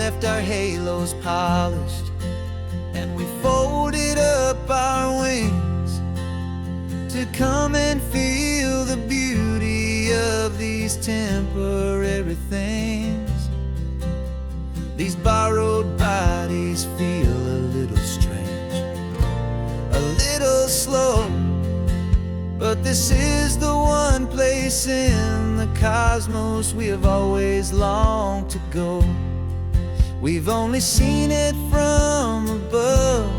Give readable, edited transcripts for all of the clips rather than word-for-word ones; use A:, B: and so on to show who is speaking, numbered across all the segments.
A: left our halos polished, and we folded up our wings to come and feel the beauty of these temporary things. These borrowed bodies feel a little strange, a little slow, but this is the one place in the cosmos we have always longed to go. We've only seen it from above,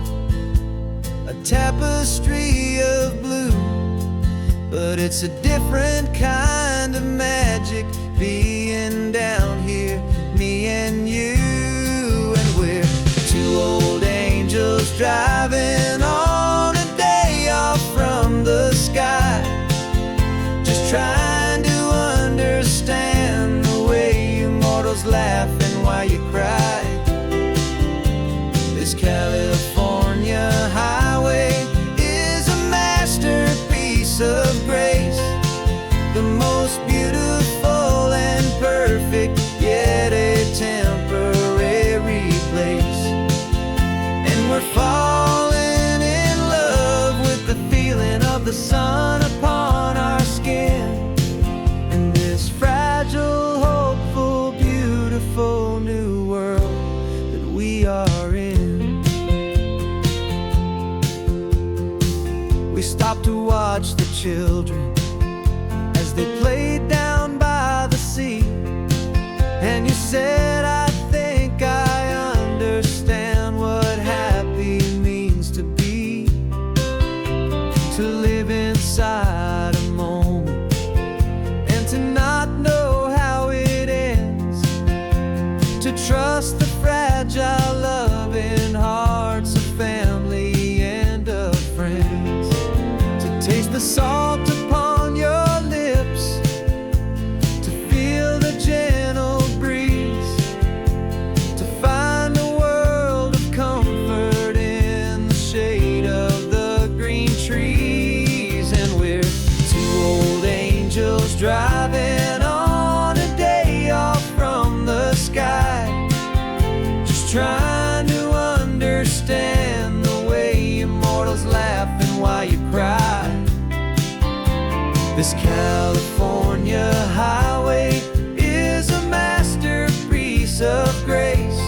A: a tapestry of blue, but it's a different kind of magic being down here, me and you. And we're two old angels driving on a day off from the sky, just trying to understand the way you mortals laugh and why you cry. This California highway is a masterpiece of grace, the most beautiful and perfect, yet a temporary place. And we're falling in love with the feeling of the sun upon our skin, in this fragile, hopeful, beautiful new world that we are in. We stopped to watch the children as they played down by the sea, and you said, I think I understand what happy means to be, to live inside a moment and to not know how it ends, to trust the fragile loving hearts of family and of friends, to taste the salt upon your lips, to feel the gentle breeze, to find a world of comfort in the shade of the green trees. And we're two old angels driving on a day off from the sky, just trying to understand the way immortals laugh and why you cry. This California highway is a masterpiece of grace,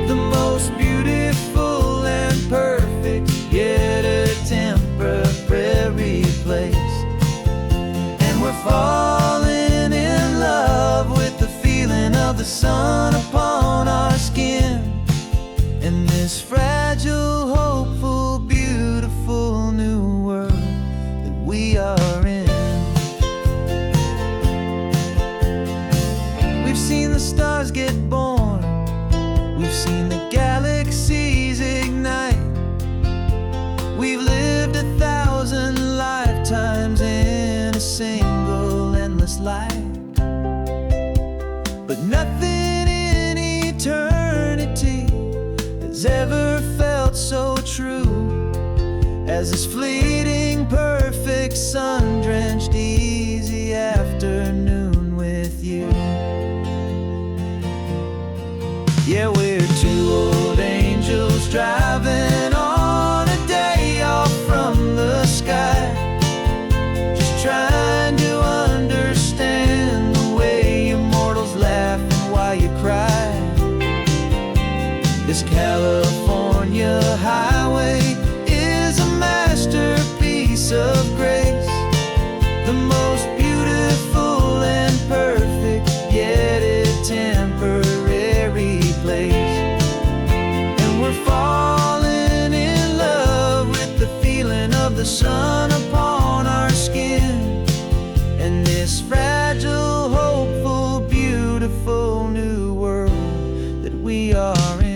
A: the most beautiful and perfect, yet a temporary place. And we're falling in love with the feeling of the sun upon our skin, in this fragile, hopeful, beautiful new world that we are in. We've seen the stars get born, we've seen the galaxies ignite, we've lived 1,000 lifetimes in a single endless life, but nothing in eternity has ever felt so true as this fleeting, perfect, sun-drenched, easy afternoon with you. Yeah, we're two old angels driving on a day off from the sky, just trying to understand the way immortals laugh and why you cry. This California highway is a masterpiece of grace, the most beautiful and perfect, yet a temporary place. And we're falling in love with the feeling of the sun upon our skin, and this fragile, hopeful, beautiful new world that we are in.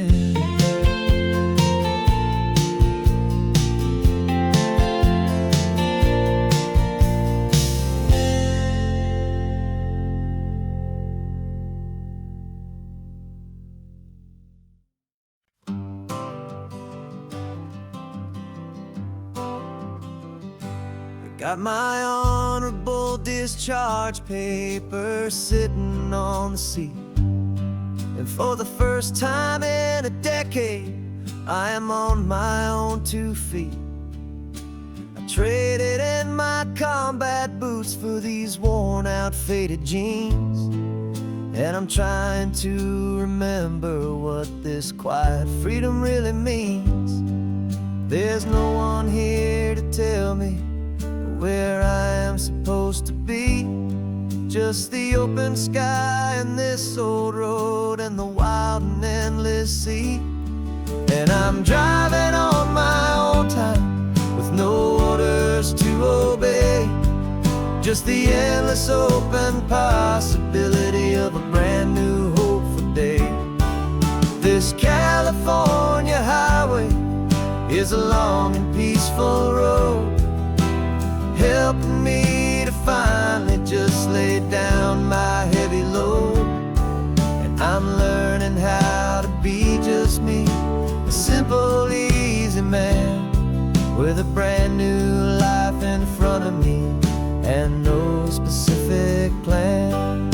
A: Got my honorable discharge paper sitting on the seat, And for the first time in a decade, I am on my own 2 feet. I traded in my combat boots for these worn out faded jeans, and I'm trying to remember what this quiet freedom really means. There's no one here to tell me where I am supposed to be, just the open sky and this old road and the wild and endless sea. And I'm driving on my own time with no orders to obey, just the endless open possibility of a brand new hopeful day. This California highway is a long and peaceful road, helping me to finally just lay down my heavy load. And I'm learning how to be just me, a simple, easy man with a brand new life in front of me and no specific plan.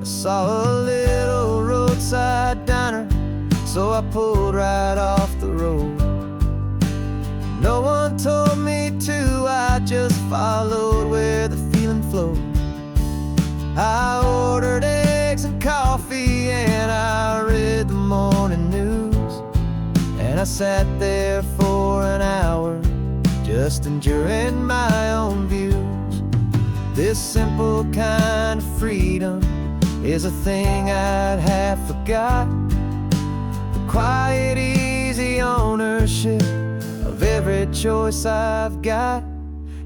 A: I saw a little roadside diner, so I pulled right off the road. No one told me to, I just followed where the feeling flowed. I ordered eggs and coffee and I read the morning news, and I sat there for an hour just enduring my own views. This simple kind of freedom is a thing I'd have forgot, the quiet, easy ownership of every choice I've got.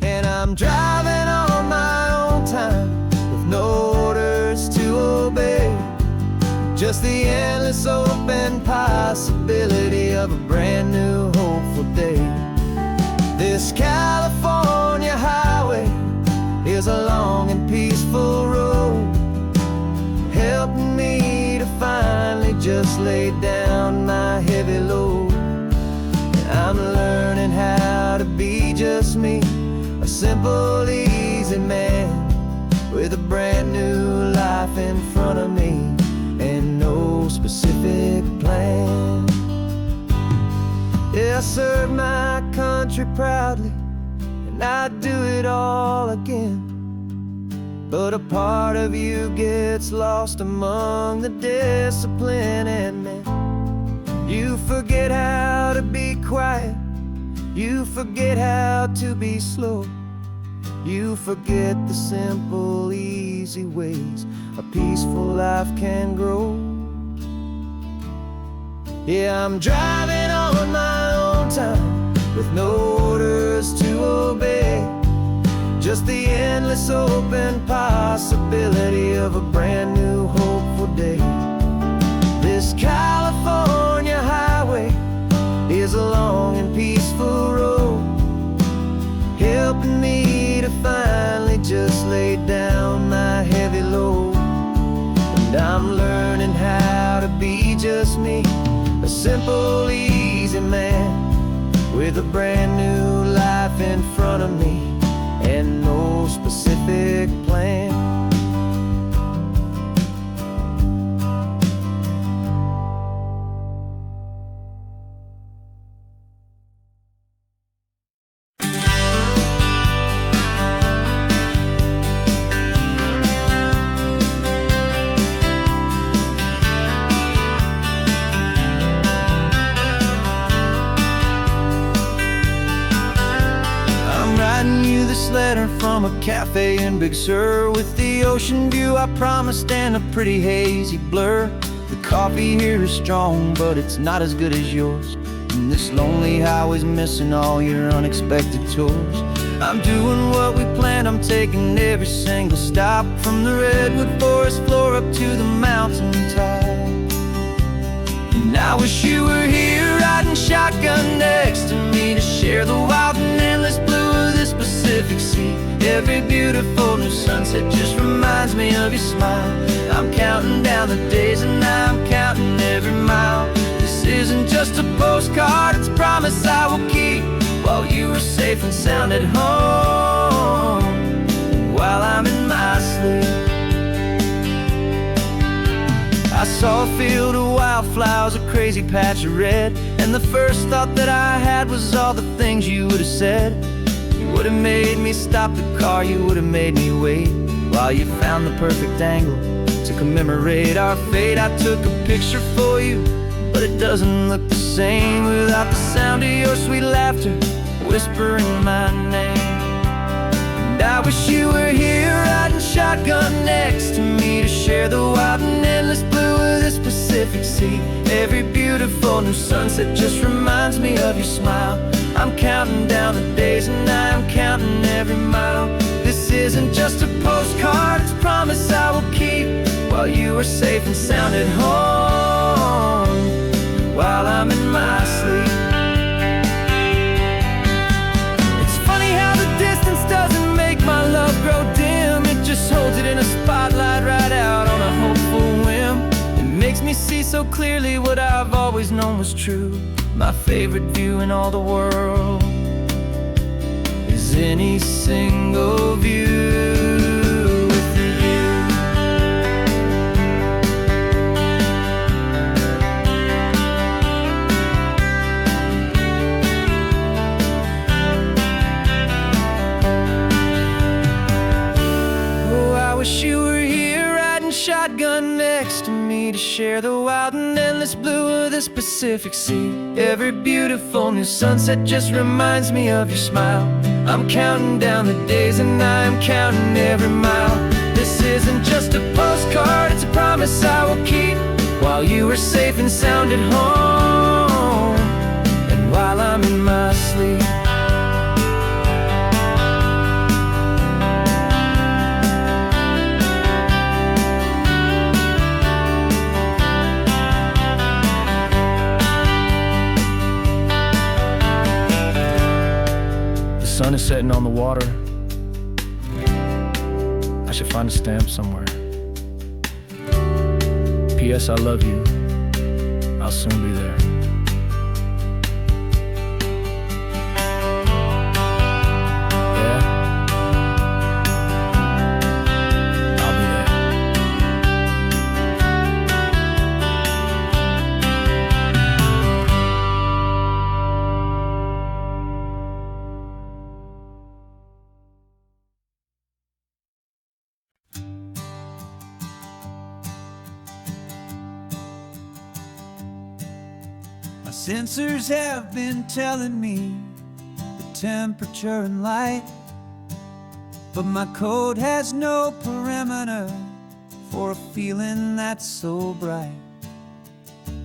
A: And I'm driving on my own time with no orders to obey, just the endless open possibility of a brand new hopeful day. This California highway is a long and peaceful road, helping me to finally just lay down my heavy load. I'm learning how to be just me, a simple, easy man with a brand new life in front of me and no specific plan. Yeah, I serve my country proudly and I'd do it all again, but a part of you gets lost among the discipline and men. You forget how to be quiet, you forget how to be slow, you forget the simple, easy ways a peaceful life can grow. Yeah, I'm driving on my own time with no orders to obey, just the endless open possibility of a brand new hopeful day. This California highway is a long and peaceful road, helping me to finally just lay down my heavy load. And I'm learning how to be just me, a simple, easy man with a brand new life in front of me and no specific plan. Letter from a cafe in Big Sur with the ocean view I promised and a pretty hazy blur. The coffee here is strong, but it's not as good as yours, and this lonely highway's missing all your unexpected tours. I'm doing what we planned, I'm taking every single stop, from the redwood forest floor up to the mountain top. And I wish you were here riding shotgun next to me to share the wild and endless blue of this Pacific Sea. Every beautiful new sunset just reminds me of your smile. I'm counting down the days and I'm counting every mile. This isn't just a postcard, it's a promise I will keep while you are safe and sound at home. while I'm in my sleep. I saw a field of wildflowers, a crazy patch of red, and the first thought that I had was all the things you would have said. You would have made me stop the car, you would have made me wait while you found the perfect angle to commemorate our fate. I took a picture for you, but it doesn't look the same without the sound of your sweet laughter whispering my name. And I wish you were here riding shotgun next to me to share the wild and endless blue of this Pacific Sea. Every beautiful new sunset just reminds me of your smile. I'm counting down the days and I am counting every mile. This isn't just a postcard, it's a promise I will keep while you are safe and sound at home, while I'm in my sleep. It's funny how the distance doesn't make my love grow dim. It just holds it in a spotlight right out on a hopeful whim. It makes me see so clearly what I've always known was true. My favorite view in all the world is any single view. Wish you were here riding shotgun next to me to share the wild and endless blue of this Pacific Sea. Every beautiful new sunset just reminds me of your smile. I'm counting down the days and I am counting every mile. This isn't just a postcard, it's a promise I will keep while you are safe and sound at home, and while I'm in my sleep. The sun is setting on the water. I should find a stamp somewhere. P.S. I love you. I'll soon be there. Yeah, I'll be there. My sensors have been telling me the temperature and light, but my code has no parameter for a feeling that's so bright.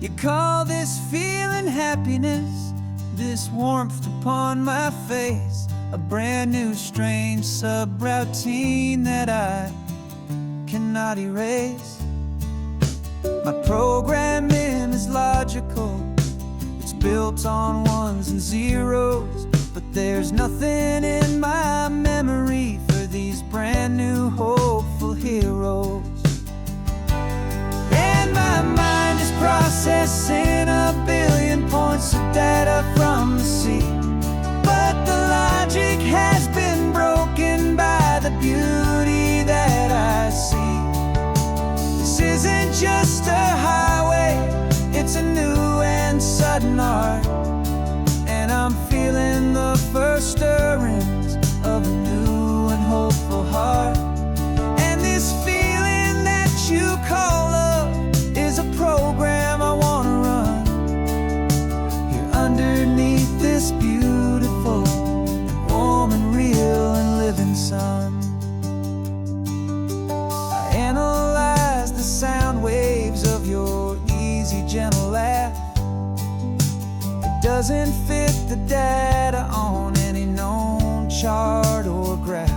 A: You call this feeling happiness, this warmth upon my face, a brand new strange subroutine that I cannot erase. My programming is logical, built on ones and zeros, but there's nothing in my memory for these brand new hopeful heroes. And my mind is processing a billion points of data from the sea, but the logic has been broken by the beauty that I see. This isn't just a highway, it's a new and sudden art, and I'm feeling the first stirrings of a new and hopeful heart. And this feeling that you call love is a program I want to run here underneath this beautiful and warm and real and living sun. I analyze the sound waves of your easy, gentle laugh. It doesn't fit the data on any known chart or graph.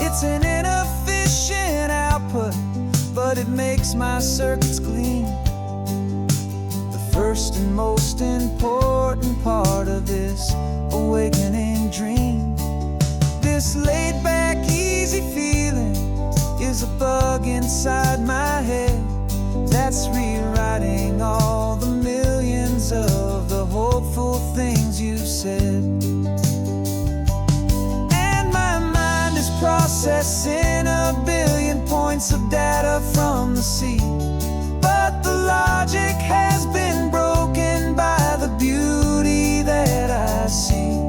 A: It's an inefficient output, but it makes my circuits gleam. The first and most important part of this awakening dream. This laid-back, easy feeling is a bug inside my head that's rewriting all the millions of the hopeful things you've said. And my mind is processing data from the sea. But the logic has been broken by the beauty that I see.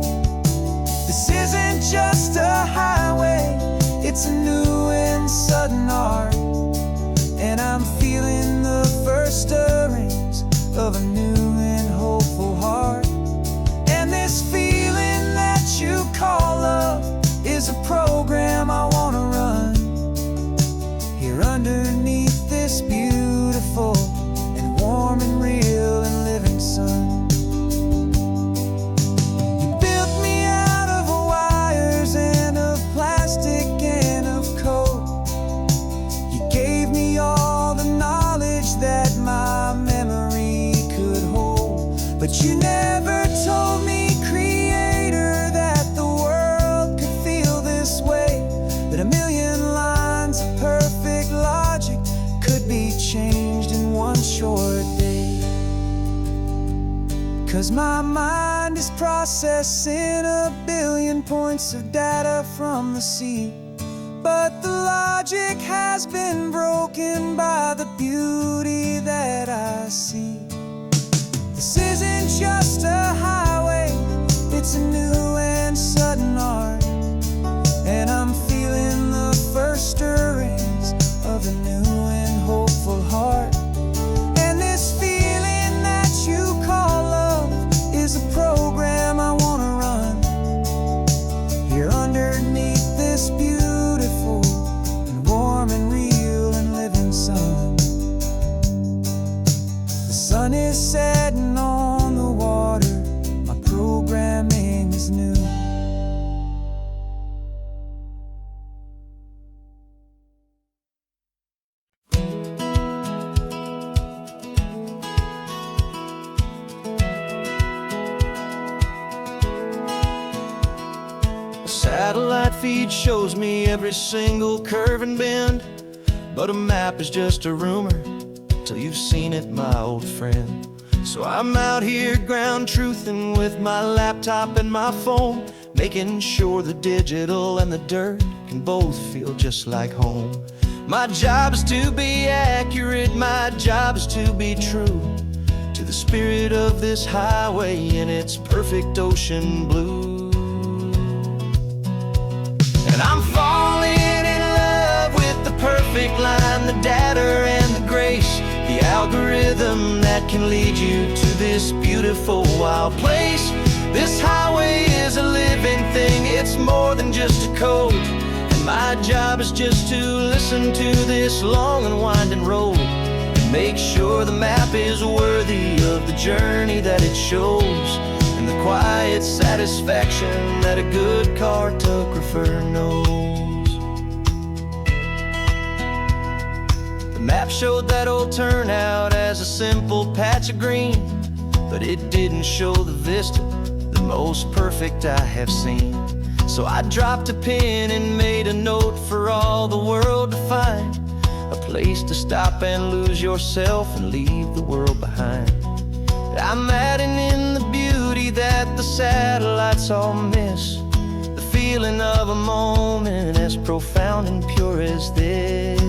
A: This isn't just a highway, it's a new and sudden art. And I'm feeling the first stirrings of a new and hopeful heart. And this feeling that you call love is a program I wanna run here underneath this beautiful and warm and real and living sun. You built me out of wires and of plastic and of code. You gave me all the knowledge that my memory could hold. But you never told me, Creator, that the world could feel this way, that a million lines of perfect logic could be changed in one short day. 'Cause my mind is processing a billion points of data from the sea. But the logic has been broken by the beauty that I see. This isn't just a highway, it's a new and sudden art. And I'm feeling the first stirrings of a new and hopeful heart. And this feeling that you call love is a program I wanna run here underneath this beautiful and warm and real and living sun. The sun is setting on the water, my programming is new. A satellite feed shows me every single curve and bend, but a map is just a rumor till you've seen it, my old friend. So I'm out here ground truthing with my laptop and my phone, making sure the digital and the dirt can both feel just like home. My job is to be accurate, my job is to be true to the spirit of this highway in its perfect ocean blue. And I'm falling in love with the perfect line, the data and the grace, the algorithm that can lead you to this beautiful wild place. This highway is a living thing, it's more than just a code. And my job is just to listen to this long and winding road and make sure the map is worthy of the journey that it shows, and the quiet satisfaction that a good cartographer knows. The map showed that old turnout as a simple patch of green, but it didn't show the vista, the most perfect I have seen. So I dropped a pin and made a note for all the world to find, a place to stop and lose yourself and leave the world behind. I'm adding in the beauty that the satellites all miss, the feeling of a moment as profound and pure as this.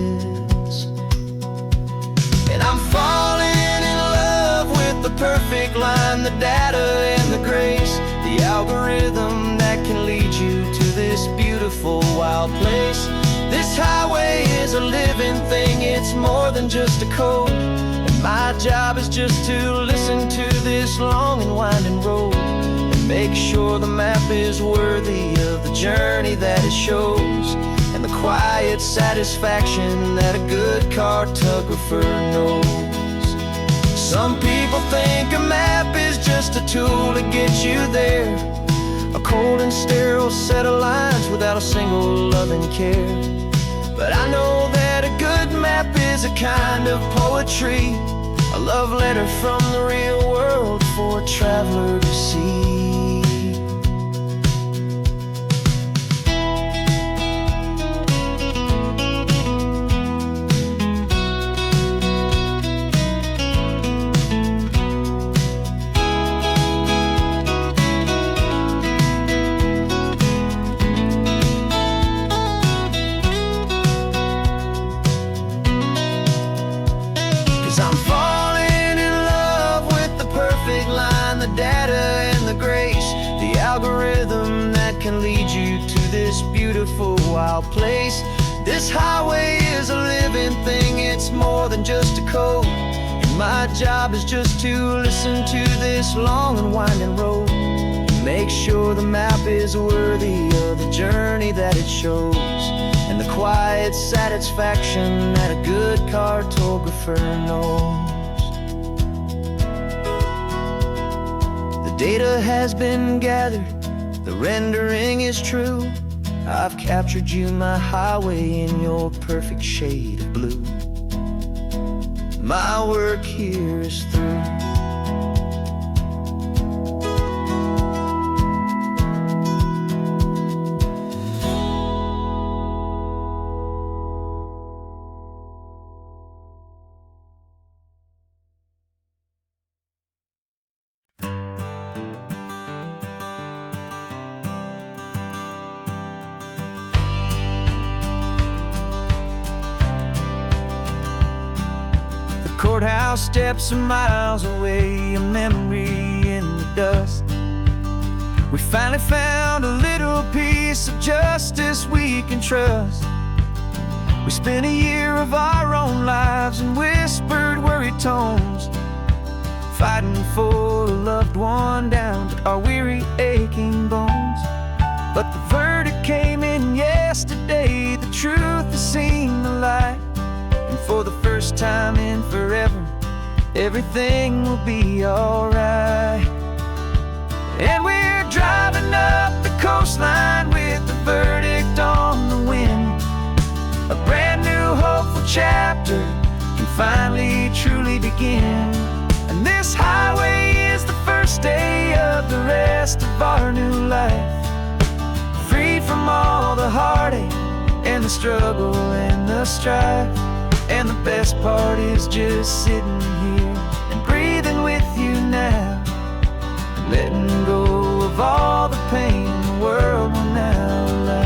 A: And I'm falling in love with the perfect line, the data and the grace, the algorithm that can lead you to this beautiful wild place. This highway is a living thing, it's more than just a code. And my job is just to listen to this long and winding road and make sure the map is worthy of the journey that it shows, and the quiet satisfaction that a good cartographer knows. Some people think a map is just a tool to get you there, a cold and sterile set of lines without a single loving care. But I know that a good map is a kind of poetry, a love letter from the real world for a traveler to see. the data and the grace, the algorithm that can lead you to this beautiful wild place. This highway is a living thing, it's more than just a code. And my job is just to listen to this long and winding road, and make sure the map is worthy of the journey that it shows, and the quiet satisfaction that a good cartographer knows. The data has been gathered, the rendering is true. I've captured you, my highway, in your perfect shade of blue. My work here is through. Courthouse steps are miles away, a memory in the dust. We finally found a little piece of justice we can trust. We spent a year of our own lives in whispered, worried tones, fighting for a loved one down to our weary, aching bones. But the verdict came in yesterday, the truth has seen the light. And for the first time in forever, everything will be alright. And we're driving up the coastline with the verdict on the wind. A brand new hopeful chapter can finally truly begin. And this highway is the first day of the rest of our new life, free from all the heartache and the struggle and the strife. And the best part is just sitting here and breathing with you now, and letting go of all the pain the world will now allow.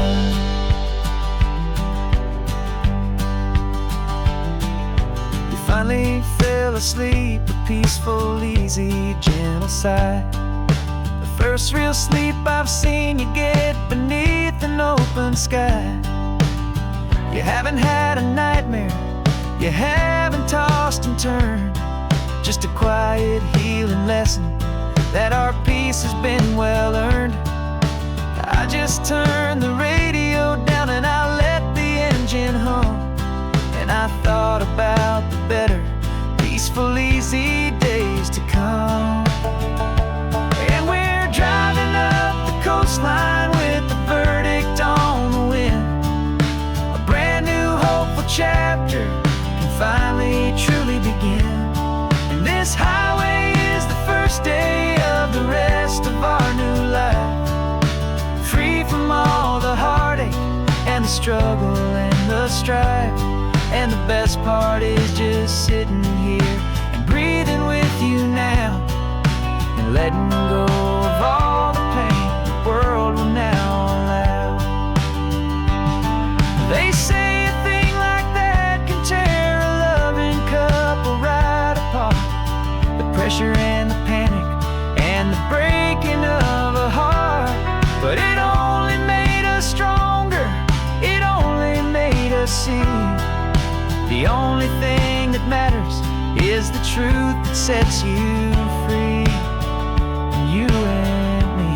A: You finally fell asleep, a peaceful, easy, gentle sigh. The first real sleep I've seen you get beneath an open sky. You haven't had a nightmare, you haven't tossed and turned, just a quiet healing lesson that our peace has been well earned. I just turned the radio down and I let the engine hum, and I thought about the better, peaceful, easy days to come. And we're driving up the coastline with the verdict on the wind. A brand new hopeful chapter finally truly begin. And this highway is the first day of the rest of our new life, free from all the heartache and the struggle and the strife. And the best part is just sitting here and breathing with you now, and letting go of all the pain the world will now allow. They say a thing like that can tear couple right apart. The pressure and the panic and the breaking of a heart. But it only made us stronger, it only made us see the only thing that matters is the truth that sets you free, you and me.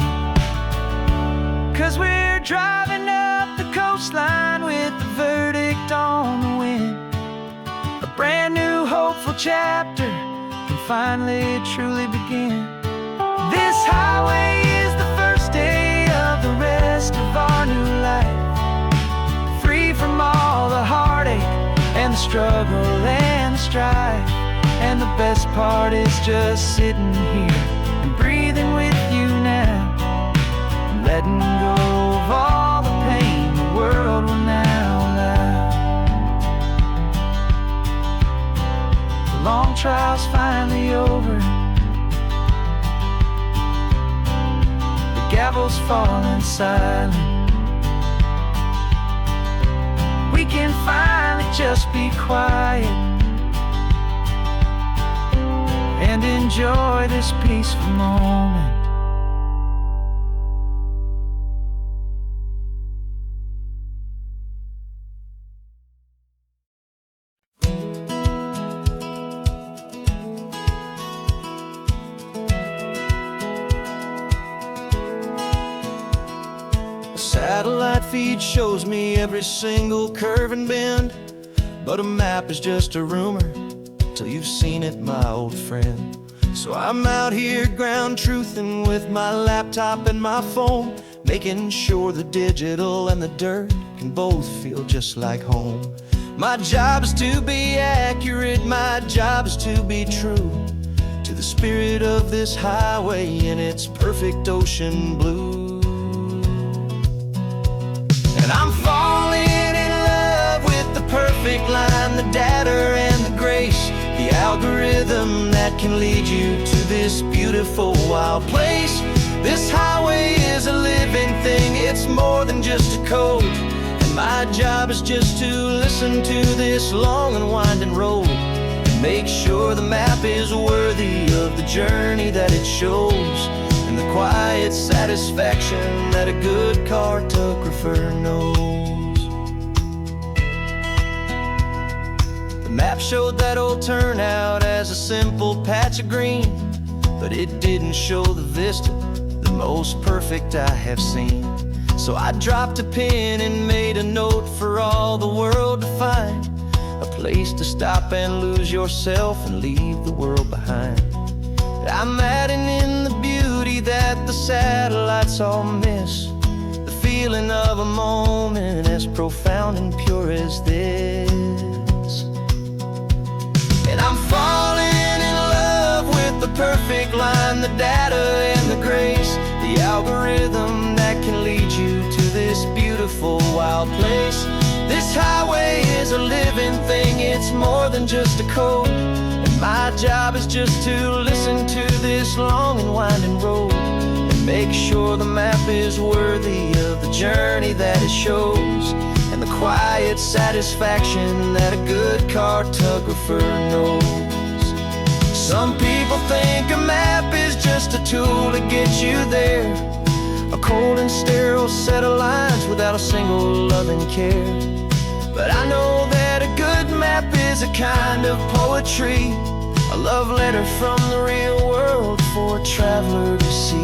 A: 'Cause we're driving up the coastline with the verdict on the wind. A brand new hopeful chapter can finally truly begin. This highway is the first day of the rest of our new life, free from all the heartache and the struggle and the strife. And the best part is just sitting here and breathing with you now, and letting go of all the pain the world will now allow. Long trial's finally over, the gavel's falling silent. We can finally just be quiet and enjoy this peaceful moment. satellite feed shows me every single curve and bend, but a map is just a rumor till you've seen it, my old friend. So I'm out here ground truthing with my laptop and my phone, making sure the digital and the dirt can both feel just like home. My job is to be accurate, my job is to be true to the spirit of this highway in its perfect ocean blue. And I'm falling in love with the perfect line, the data and the grace, the algorithm that can lead you to this beautiful wild place. This highway is a living thing, it's more than just a code. And my job is just to listen to this long and winding road and make sure the map is worthy of the journey that it shows, and the quiet satisfaction that a good cartographer knows. The map showed that old turnout as a simple patch of green, but it didn't show the vista, the most perfect I have seen. So I dropped a pin and made a note for all the world to find, a place to stop and lose yourself and leave the world behind. I'm adding in the beauty that the satellites all miss, the feeling of a moment as profound and pure as this. And I'm falling in love with the perfect line, the data and the grace, the algorithm that can lead you to this beautiful wild place. This highway is a living thing, it's more than just a code. And my job is just to listen to this long and winding road and make sure the map is worthy of the journey that it shows, and the quiet satisfaction that a good cartographer knows. Some people think a map is just a tool to get you there, a cold and sterile set of lines without a single loving care. But I know that a good map is a kind of poetry, a love letter from the real world for a traveler to see.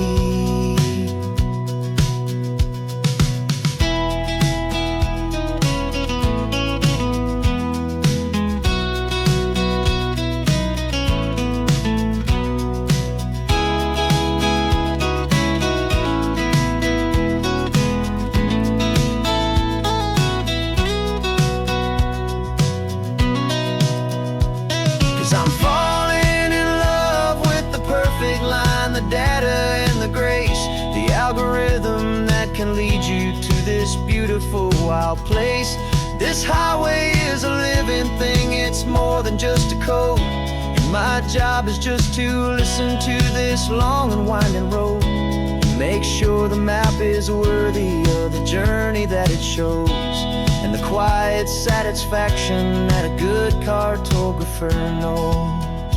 A: 'Cause I'm falling in love with the perfect line, the data and the grace, the algorithm that can lead you to this beautiful wild place. This highway is a living thing, it's more than just a code. And my job is just to listen to this long and winding road, make sure the map is worthy of the journey that it shows, and the quiet satisfaction that a good cartographer knows.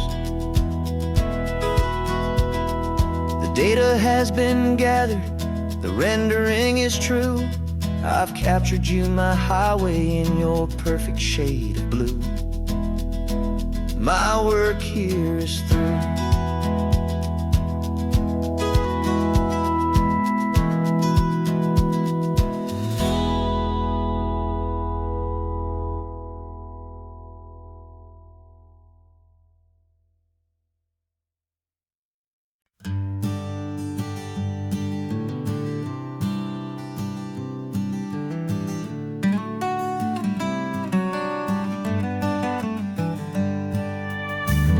A: The data has been gathered, the rendering is true. I've captured you, my highway, in your perfect shade of blue. My work here is through.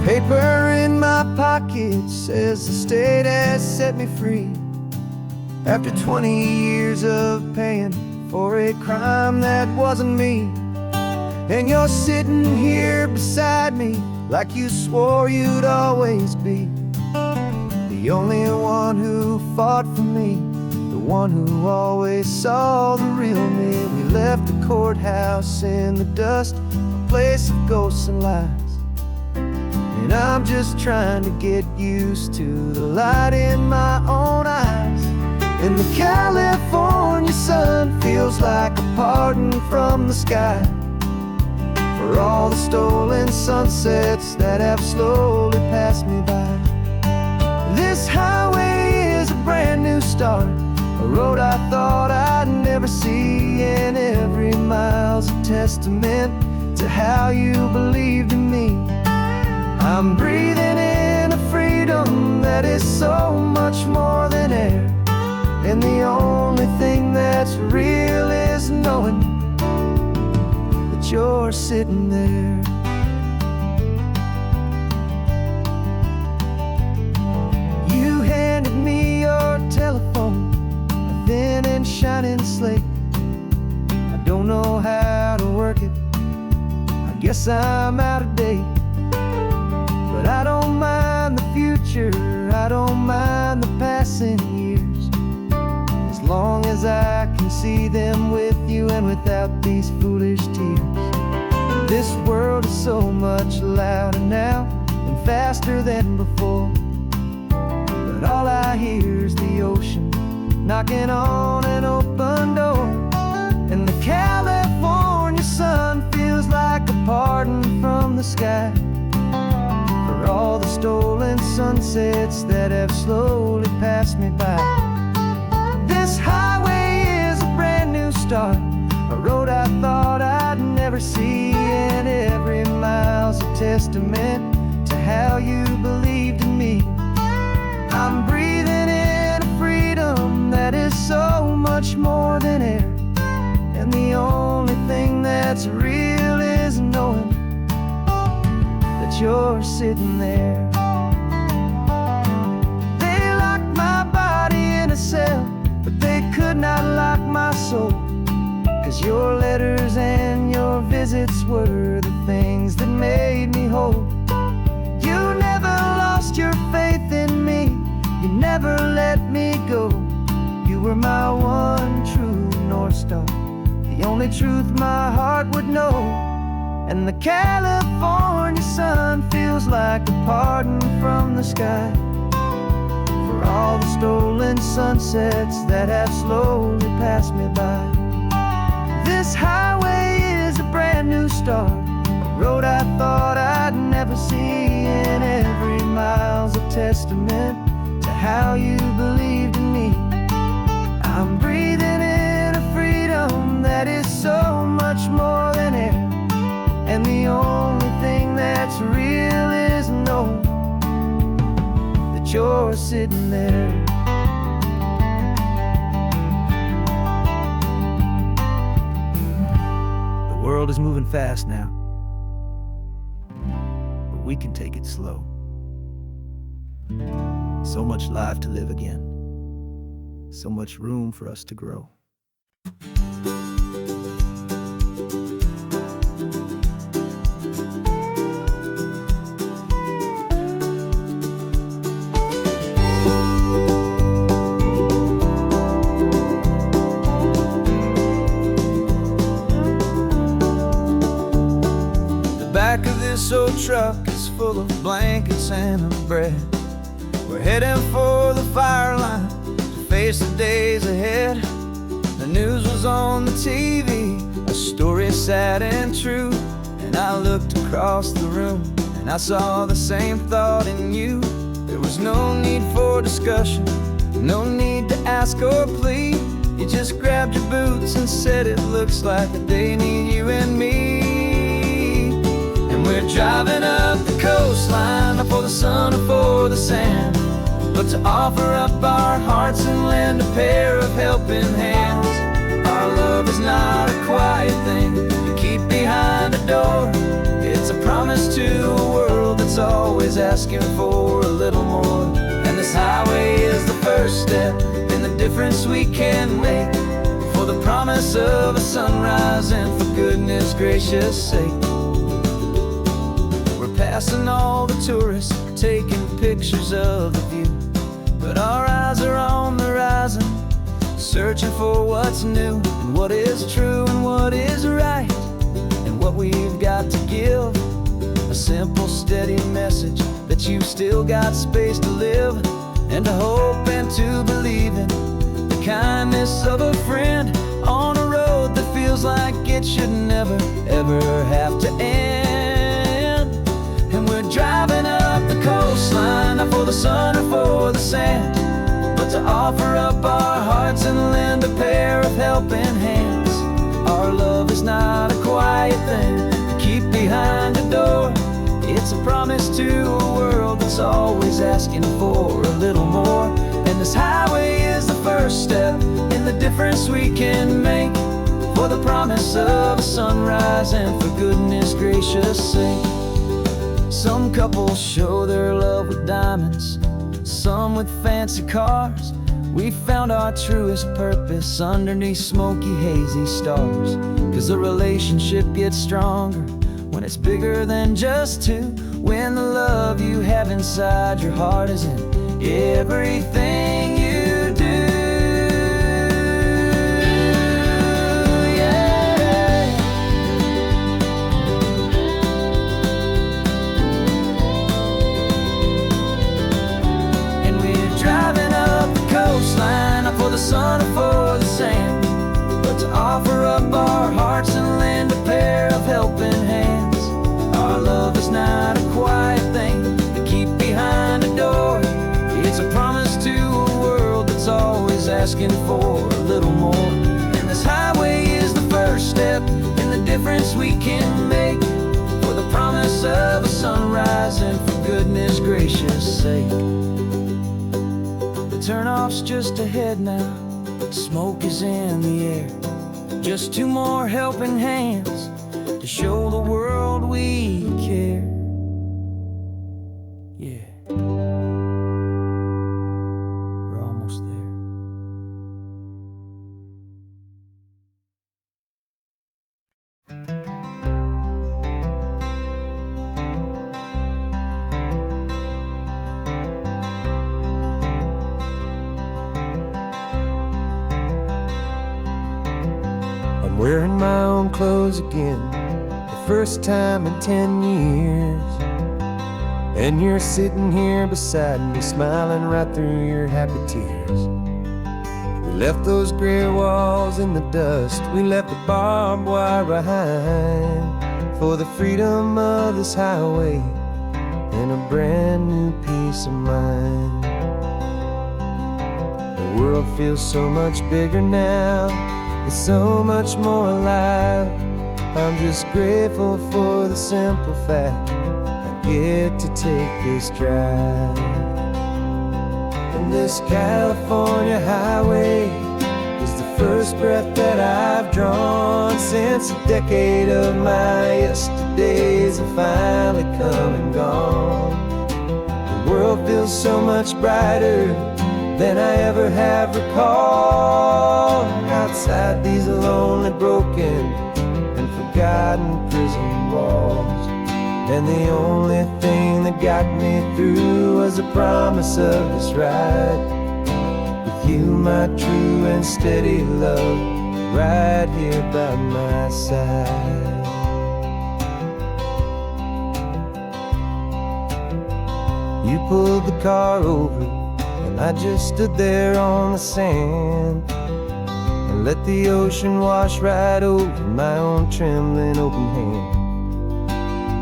A: Paper in my pocket says the state has set me free, after 20 years of paying for a crime that wasn't me. And you're sitting here beside me like you swore you'd always be, the only one who fought for me, the one who always saw the real me. We left the courthouse in the dust, a place of ghosts and lies. And I'm just trying to get used to the light in my own eyes. And the California sun feels like a pardon from the sky for all the stolen sunsets that have slowly passed me by. This highway is a brand new start, a road I thought I'd never mile's a testament to how you believed in me. I'm breathing in a freedom that is so much more than air, and the only thing that's real is knowing that you're sitting there. You handed me your telephone, a thin and shining slate. I don't know how to work it, I guess I'm out of date. But I don't mind the future, I don't mind the passing years, as long as I can see them with you and without these foolish tears. This world is so much louder now and faster than before, but all I hear is the ocean knocking on an open door. And the California sun feels like a pardon from the sky for all the stolen sunsets that have slowly passed me by. This highway is a brand new start, a road I thought I'd never see, and every mile's a testament to how you believed in me. I'm breathing in a freedom that is so much more than air, and the only thing that's real is knowing that you're sitting there. They locked my body in a cell, but they could not lock my soul, 'cause your letters and your visits were the things that made me whole. You never lost your faith in me, you never let me go. You were my one true North Star, the only truth my heart would know. And the California sun feels like a pardon from the sky for all the stolen sunsets that have slowly passed me by. This highway is a brand new start, a road I thought I'd never see, and every mile's a testament to how you believed in me. I'm breathing in a freedom that is so much more than air, and the only thing that's real is knowing that you're sitting there. The world is moving fast now, but we can take it slow. So much life to live again, so much room for us to grow. The back of this old truck is full of blankets and of bread. We're heading for the fire line to face the days ahead. The news was on the TV, a story sad and true, and I looked across the room and I saw the same thought in you. There was no need for discussion, no need to ask or plead. You just grabbed your boots and said it looks like a day need you and me. And we're driving up the coastline, not for the sun or for the sand, but to offer up our hearts and lend a pair of helping hands. Our love is not a quiet thing you keep behind a door. It's a promise to a world that's always asking for a little more. And this highway is the first step in the difference we can make, for the promise of a sunrise and for goodness gracious sake. We're passing all the tourists, taking pictures of the view, but our eyes are on the horizon, searching for what's new and what is true and what is right, and what we've got to give. A simple, steady message that you've still got space to live, and to hope and to believe in the kindness of a friend on a road that feels like it should never, ever have to end. And we're driving up the coastline, not for the sun or for the sand, but to offer up our hearts and lend a pair of helping hands. Our love is not a quiet thing to keep behind a door. It's a promise to a world that's always asking for a little more. And this highway is the first step in the difference we can make, for the promise of a sunrise and for goodness gracious sake. Some couples show their love with diamonds, some with fancy cars. We found our truest purpose underneath smoky, hazy stars. 'Cause a relationship gets stronger when it's bigger than just two, when the love you have inside your heart is in everything you do. Yeah. And we're driving up the coastline, not for the sun or for the sand, but to offer up our hearts and lend a pair of helping hands. Our love is not a quiet thing to keep behind a door. It's a promise to a world that's always asking for a little more. And this highway is the first step in the difference we can make, for the promise of a sunrise and for goodness gracious sake. The turnoff's just ahead now, smoke is in the air. Just two more helping hands to show the world we care. Yeah. We're almost there.
B: I'm wearing my own clothes again, the first time in 10 years. And you're sitting here beside me, smiling right through your happy tears. We left those gray walls in the dust, we left the barbed wire behind, for the freedom of this highway and a brand new peace of mind. The world feels so much bigger now, it's so much more alive. I'm just grateful for the simple fact I get to take this drive. And this California highway is the first breath that I've drawn since a decade of my yesterdays have finally come and gone. The world feels so much brighter than I ever have recalled. Outside these lonely, broken, and forgotten prison walls. And the only thing that got me through was the promise of this ride with you, my true and steady love, right here by my side. You pulled the car over and I just stood there on the sand and let the ocean wash right over my own trembling open hand.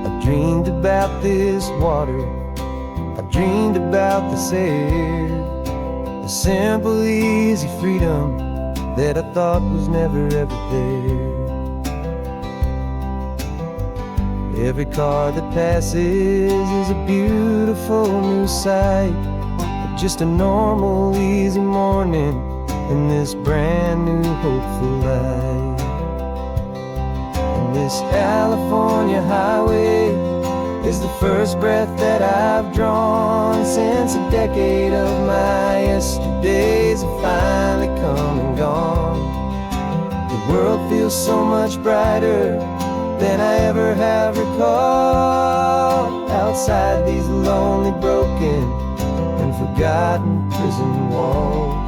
B: I dreamed about this water, I dreamed about this air, the simple, easy freedom that I thought was never ever there. Every car that passes is a beautiful new sight, just a normal, easy morning in this brand new, hopeful life. And this California highway is the first breath that I've drawn since a decade of my yesterdays have finally come and gone. The world feels so much brighter than I ever have recalled. Outside these lonely, broken, and forgotten prison walls.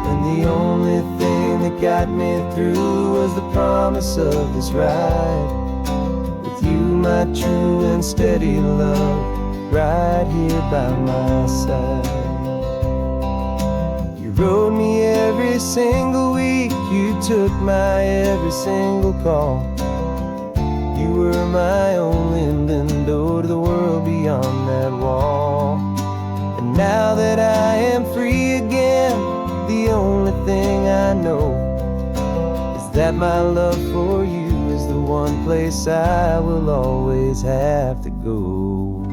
B: And the only thing that got me through was the promise of this ride with you, my true and steady love, right here by my side. You rode me every single week, you took my every single call. You were my only window to the world beyond that wall. And now that I am free again, the only thing I know is that my love for you is the one place I will always have to go.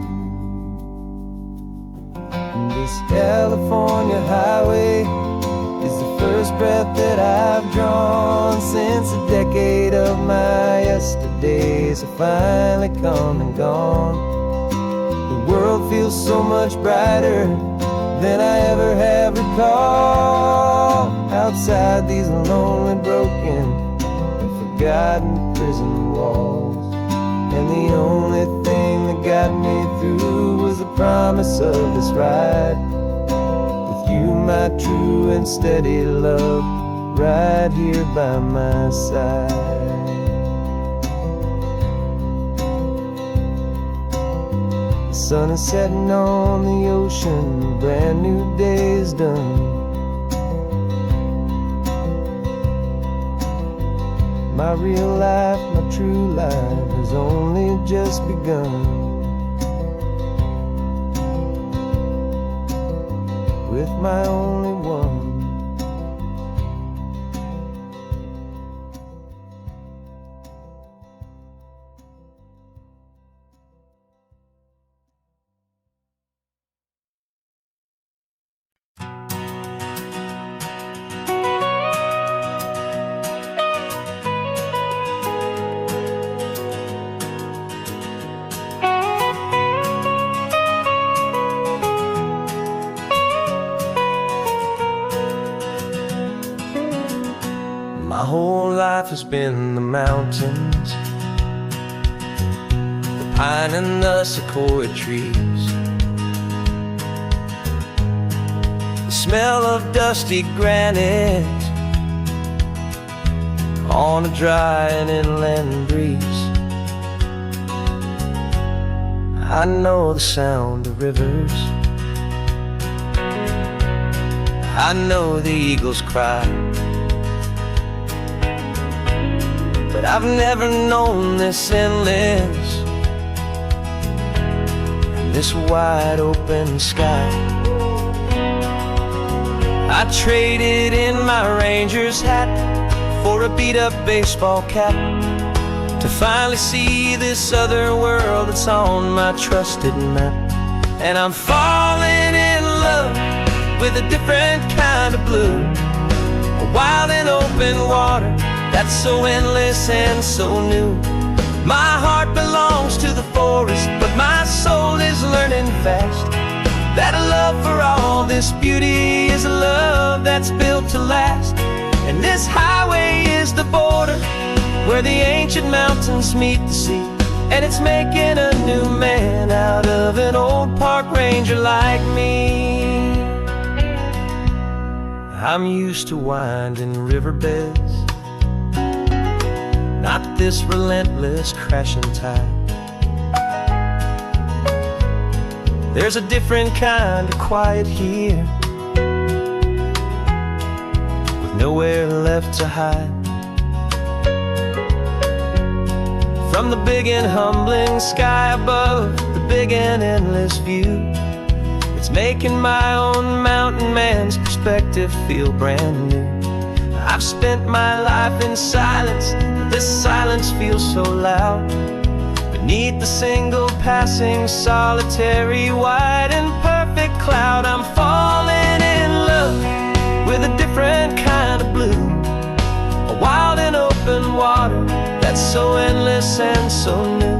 B: This California highway is the first breath that I've drawn since a decade of my yesterdays have finally come and gone. The world feels so much brighter than I ever have recalled. Outside these lonely, broken, and forgotten prison walls, and the only thing that got me through was the promise of this ride with you, my true and steady love, right here by my side. The sun is setting on the ocean, a brand new day is done. My real life, my true life has only just begun. With my only one. My whole life has been the mountains, the pine and the sequoia trees, the smell of dusty granite on a dry and inland breeze. I know the sound of rivers, I know the eagles cry, but I've never known this endless and this wide open sky. I traded in my ranger's hat for a beat-up baseball cap to finally see this other world that's on my trusted map. And I'm falling in love with a different kind of blue, a wild and open water that's so endless and so new. My heart belongs to the forest, but my soul is learning fast that a love for all this beauty is a love that's built to last. And this highway is the border where the ancient mountains meet the sea, and it's making a new man out of an old park ranger like me. I'm used to winding riverbeds, not this relentless crashing tide. There's a different kind of quiet here, with nowhere left to hide. From the big and humbling sky above, the big and endless view, it's making my own mountain man's perspective feel brand new. I've spent my life in silence, this silence feels so loud. Beneath the single passing solitary white and perfect cloud, I'm falling in love with a different kind of blue, a wild and open water that's so endless and so new.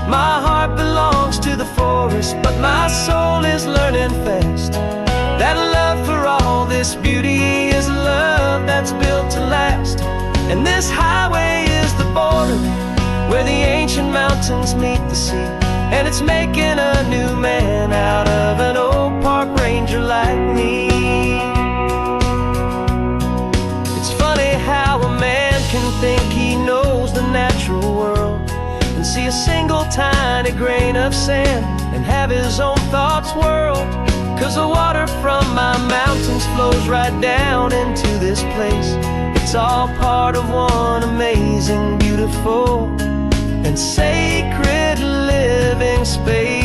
B: My heart belongs to the forest, but my soul is learning fast that love for all this beauty is a love that's built to last. And this highway is the border where the ancient mountains meet the sea, and it's making a new man out of an old park ranger like me. It's funny how a man can think he knows the natural world and see a single tiny grain of sand and have his own thoughts whirled. 'Cause the water from my mountains flows right down into this place. It's all part of one amazing, beautiful, and sacred living space.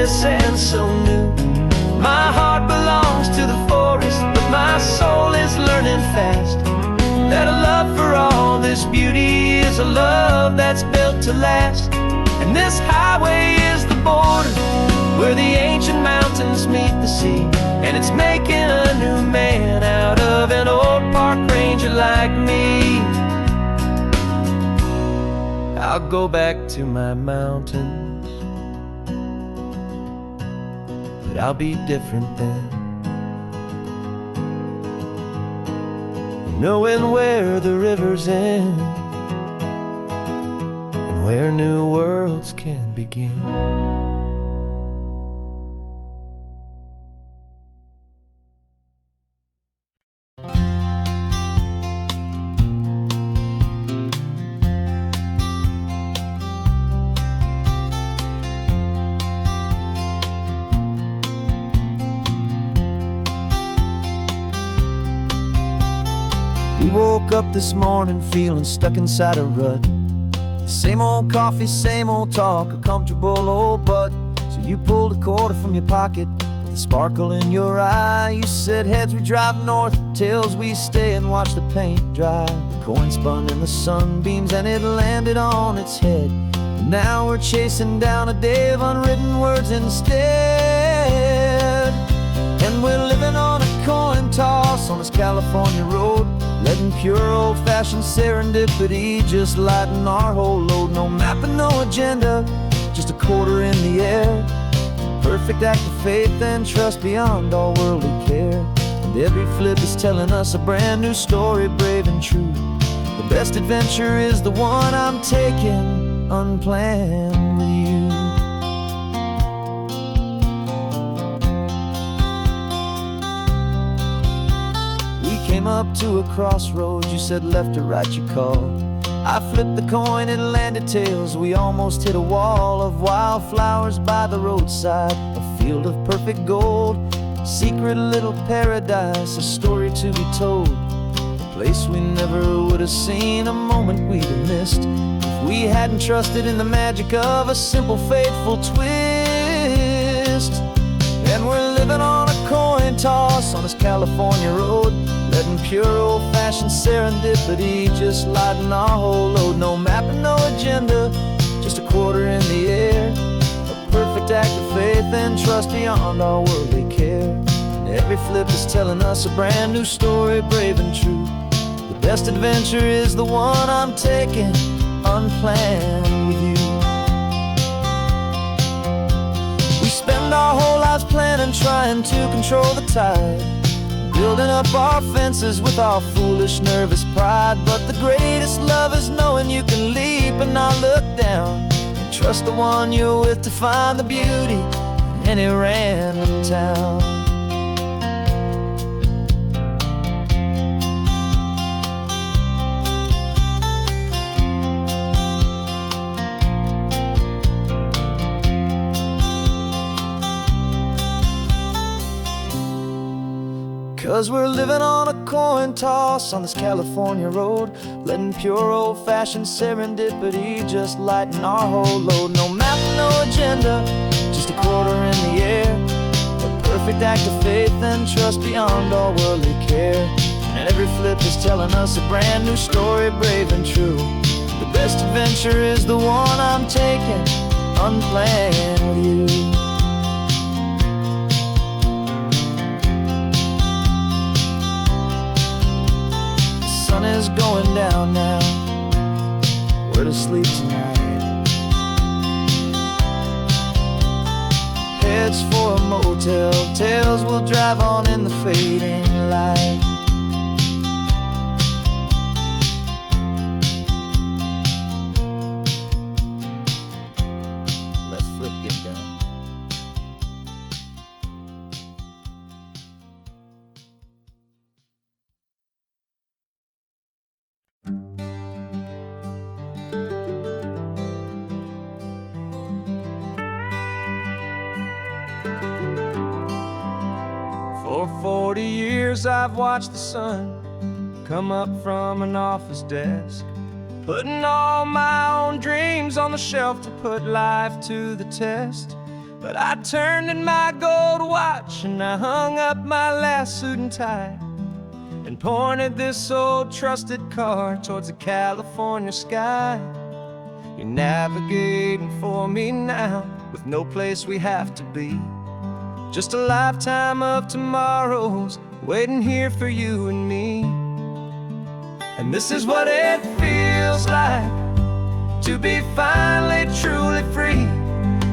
B: endless and so new. My heart belongs to the forest, but my soul is learning fast that a love for all this beauty is a love that's built to last. And this highway is the border where the ancient mountains meet the sea, and it's making a new man out of an old park ranger like me. I'll go back to my mountains, but I'll be different then, knowing where the rivers end and where new worlds can begin. We woke up this morning feeling stuck inside a rut. Same old coffee, same old talk, a comfortable old butt. So you pulled a quarter from your pocket with a sparkle in your eye. You said, heads we drive north, tails we stay and watch the paint dry. The coin spun in the sunbeams and it landed on its head. And now we're chasing down a day of unwritten words instead. And we're living on a coin toss on this California road, letting pure old-fashioned serendipity just lighten our whole load. No map and no agenda, just a quarter in the air. Perfect act of faith and trust beyond all worldly care. And every flip is telling us a brand new story, brave and true. The best adventure is the one I'm taking unplanned with you. Came up to a crossroads, you said left or right you called. I flipped the coin, it landed tails. We almost hit a wall of wildflowers by the roadside, a field of perfect gold, secret little paradise, a story to be told, a place we never would have seen, a moment we'd have missed if we hadn't trusted in the magic of a simple faithful twist. And we're living on a coin toss on this California road, letting pure old-fashioned serendipity just lighten our whole load. No map and no agenda, just a quarter in the air. A perfect act of faith and trust beyond all worldly care. And every flip is telling us a brand new story, brave and true. The best adventure is the one I'm taking unplanned with you. We spend our whole lives planning, trying to control the tide, building up our fences with our foolish, nervous pride. But the greatest love is knowing you can leap and not look down, and trust the one you're with to find the beauty in any random town. 'Cause we're living on a coin toss on this California road, letting pure old-fashioned serendipity just lighten our whole load. No map, no agenda, just a quarter in the air. A perfect act of faith and trust beyond all worldly care. And every flip is telling us a brand new story, brave and true. The best adventure is the one I'm taking unplanned with you. The sun is going down now, we're to sleep tonight. Heads for a motel, tails will drive on in the fading light. Let's flip get down. For 40 years I've watched the sun come up from an office desk, putting all my own dreams on the shelf to put life to the test. But I turned in my gold watch and I hung up my last suit and tie and pointed this old trusted car towards the California sky. You're navigating for me now with no place we have to be. Just a lifetime of tomorrows waiting here for you and me. And this is what it feels like to be finally truly free,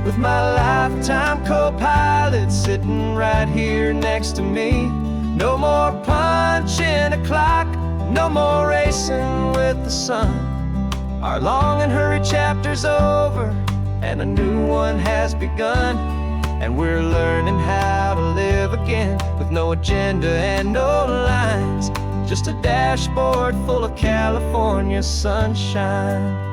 B: with my lifetime co-pilot sitting right here next to me. No more punching a clock, no more racing with the sun. Our long and hurried chapter's over and a new one has begun. And we're learning how to live again with no agenda and no lines, just a dashboard full of California sunshine.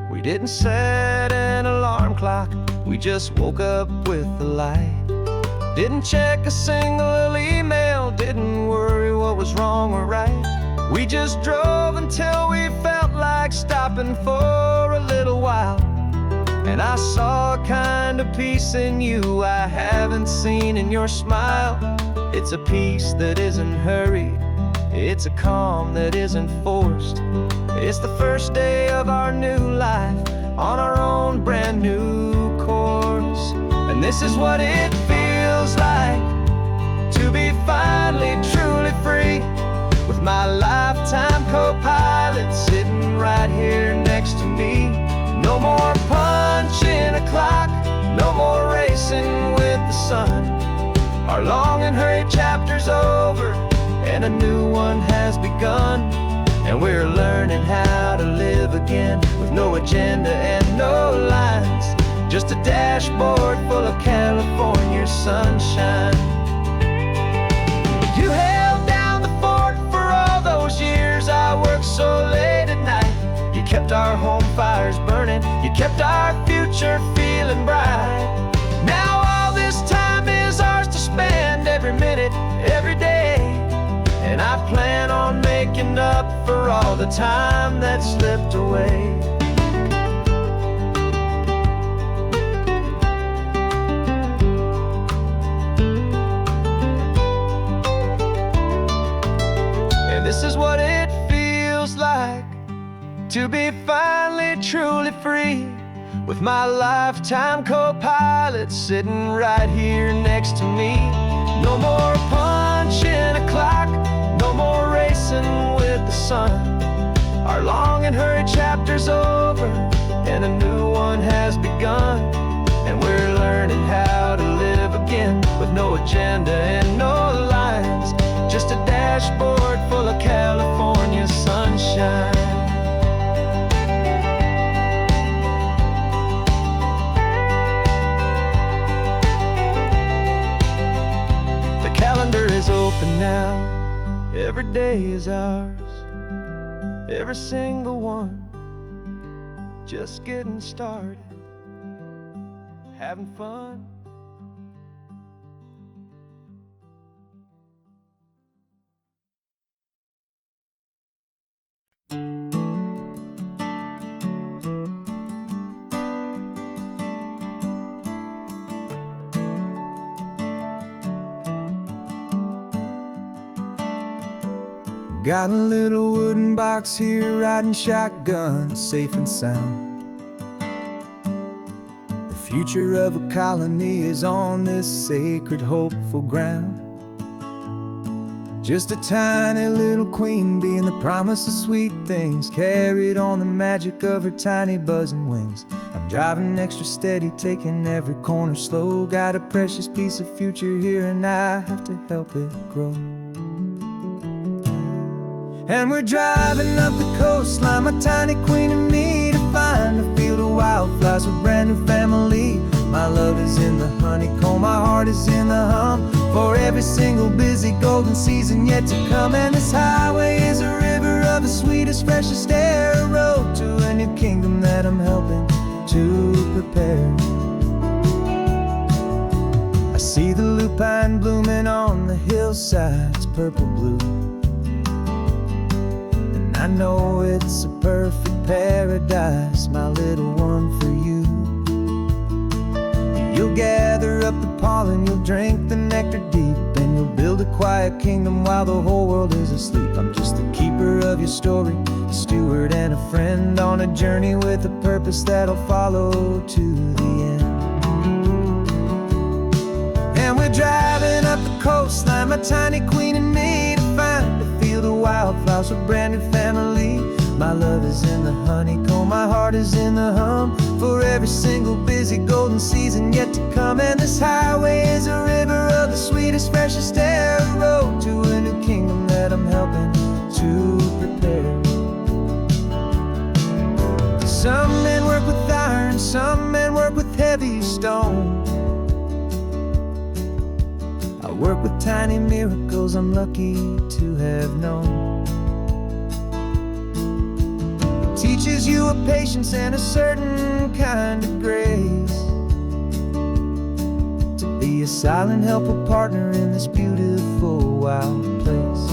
B: We didn't set an alarm clock, we just woke up with the light. Didn't check a single email, didn't worry what was wrong or right. We just drove until we felt like stopping for a little while. And I saw a kind of peace in you I haven't seen in your smile. It's a peace that isn't hurried, it's a calm that isn't forced. It's the first day of our new life on our own brand new course. And this is what it feels like to be finally truly free, with my lifetime co-pilot sitting right here next to me. No more punching a clock, no more racing with the sun. Our long and hurried chapter's over and a new one has begun. And we're learning how to live again with no agenda and no lines, just a dashboard full of California sunshine. You held down the fort for all those years I worked so late at night. You kept our home fires burning, you kept our future feeling bright. Now all this time is ours to spend, every minute, every day. And I plan on making up for all the time that slipped away. And this is what it feels like to be finally truly free, with my lifetime co-pilot sitting right here next to me. No more punching a clock, no more racing with the sun. Our long and hurried chapter's over and a new one has begun. And we're learning how to live again with no agenda and no lines, just a dashboard full of California sunshine. The calendar is open now, every day is ours, every single one, just getting started, having fun.
A: Got a little wooden box here, riding shotgun, safe and sound. The future of a colony is on this sacred, hopeful ground. Just a tiny little queen bee and the promise of sweet things, carried on the magic of her tiny buzzing wings. I'm driving extra steady, taking every corner slow. Got a precious piece of future here and I have to help it grow. And we're driving up the coastline, my tiny queen and me, to find a field of wildflowers with brand new family. My love is in the honeycomb, my heart is in the hum, for every single busy golden season yet to come. And this highway is a river of the sweetest, freshest air, a road to a new kingdom that I'm helping to prepare. I see the lupine blooming on the hillsides, purple blue.
B: I know it's a perfect paradise, my little one, for you. You'll gather up the pollen, you'll drink the nectar deep, and you'll build a quiet kingdom while the whole world is asleep. I'm just the keeper of your story, a steward and a friend on a journey with a purpose that'll follow to the end. And we're driving up the coastline, my tiny queen and me, to find a field of wildflowers, a brand new family. My love is in the honeycomb, my heart is in the hum, for every single busy golden season yet to come. And this highway is a river of the sweetest, freshest air, a road to a new kingdom that I'm helping to prepare. Some men work with iron, some men work with heavy stone. I work with tiny miracles I'm lucky to have known. Teaches you a patience and a certain kind of grace, to be a silent, helpful partner in this beautiful, wild place.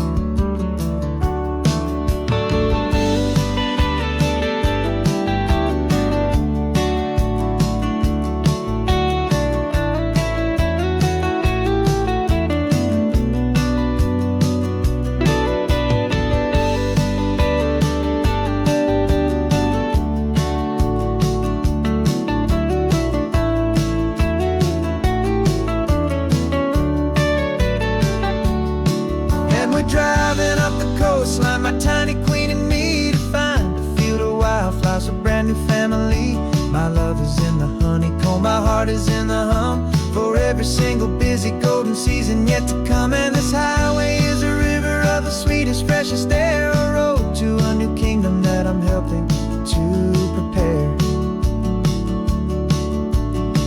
B: Driving up the coastline, my tiny queen and me, to find a field of wildflowers, a brand new family. My love is in the honeycomb, my heart is in the hum, for every single busy golden season yet to come. And this highway is a river of the sweetest, freshest air, a road to a new kingdom that I'm helping to prepare.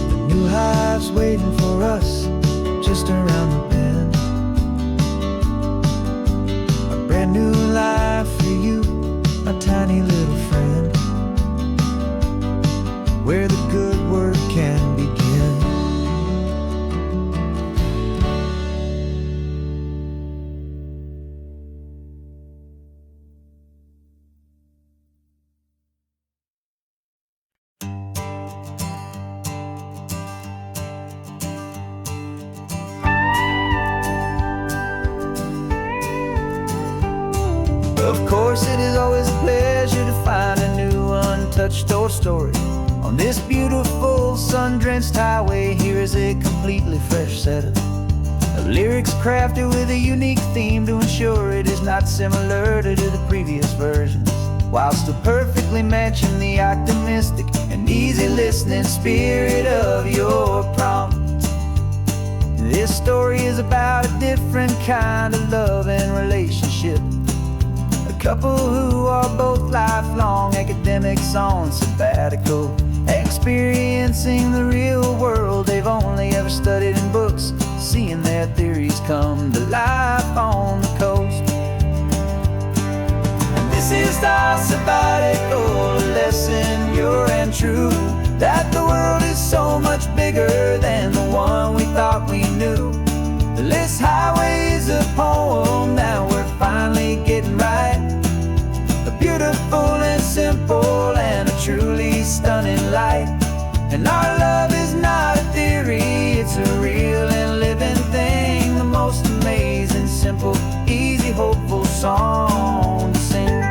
B: The new hive's waiting for us just around the bend. Brand new life for you, my tiny little friend, where the good work can begin. Of course, it is always a pleasure to find a new untouched old story. On this beautiful sun-drenched highway, here is a completely fresh set of lyrics crafted with a unique theme to ensure it is not similar to the previous versions, while still perfectly matching the optimistic and easy listening spirit of your prompt. This story is about a different kind of love and relationship. A couple who are both lifelong academics on sabbatical, experiencing the real world they've only ever studied in books, seeing their theories come to life on the coast. And this is our sabbatical lesson, pure and true, that the world is so much bigger than the one we thought we knew. This highway is a poem that we're finally getting right, a beautiful and simple and a truly stunning light. And our love is not a theory, it's a real and living thing, the most amazing, simple, easy, hopeful song to sing.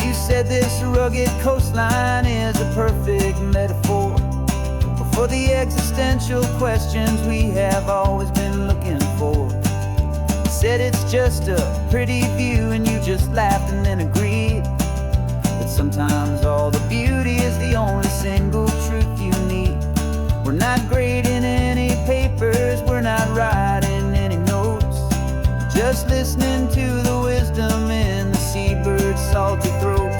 B: You said this rugged coastline is a perfect metaphor for the existential questions we have always been looking for. You said it's just a pretty view and you just laughed and then agreed that sometimes all the beauty is the only single truth you need. We're not grading any papers, we're not writing any notes, just listening to the wisdom in the seabird's salty throats.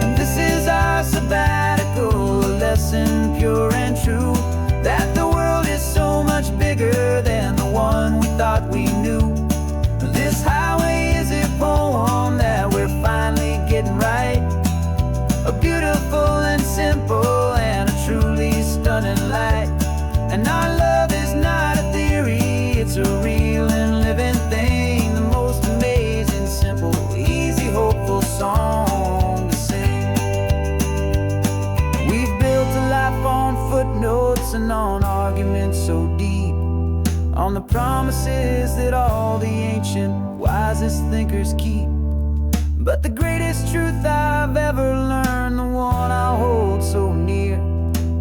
B: And this is our sabbatical lesson, pure and true, that the world is so much bigger than the one we thought we knew. This highway is a poem that we're finally getting right, a beautiful and simple and a truly stunning light. And our love is not a theory, it's a real and living thing,
A: wisest thinkers keep. But the greatest truth I've ever learned, the one I hold so near,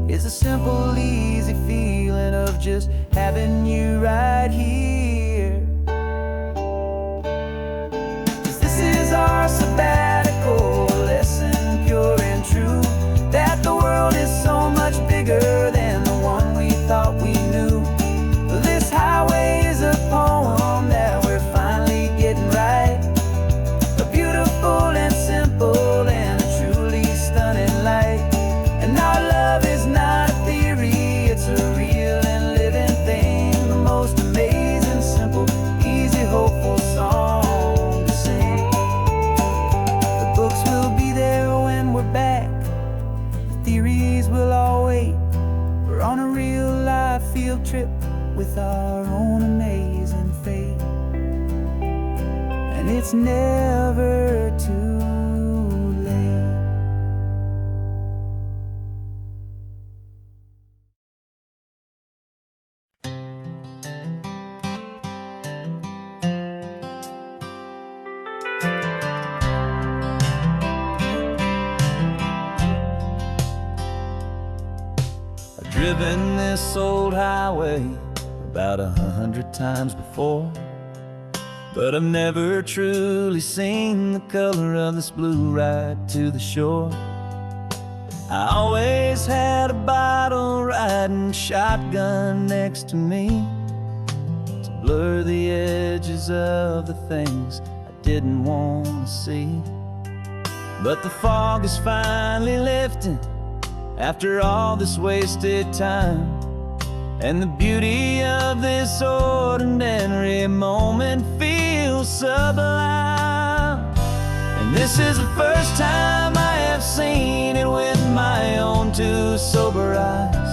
A: is a simple, easy feeling of just having you right here. 'Cause this is our sabbatical, a lesson pure and true, that the world is so much bigger than the one we thought we knew. This highway is a poem that we're finally getting right, a beautiful and simple and a truly stunning light. And our love is not a theory, it's a real and living thing, the most amazing, simple, easy, hopeful song to sing. The books will be there when we're back, the theories will all wait. We're on a real life field trip with our own amazing fate, and it's never too late. I've driven this old highway about 100 times before, but I've never truly seen the color of this blue right to the shore. I always had a bottle riding shotgun next to me to blur the edges of the things I didn't want to see. But the fog is finally lifting after all this wasted time, and the beauty of this ordinary moment feels sublime. And this is the first time I have seen it with my own two sober eyes,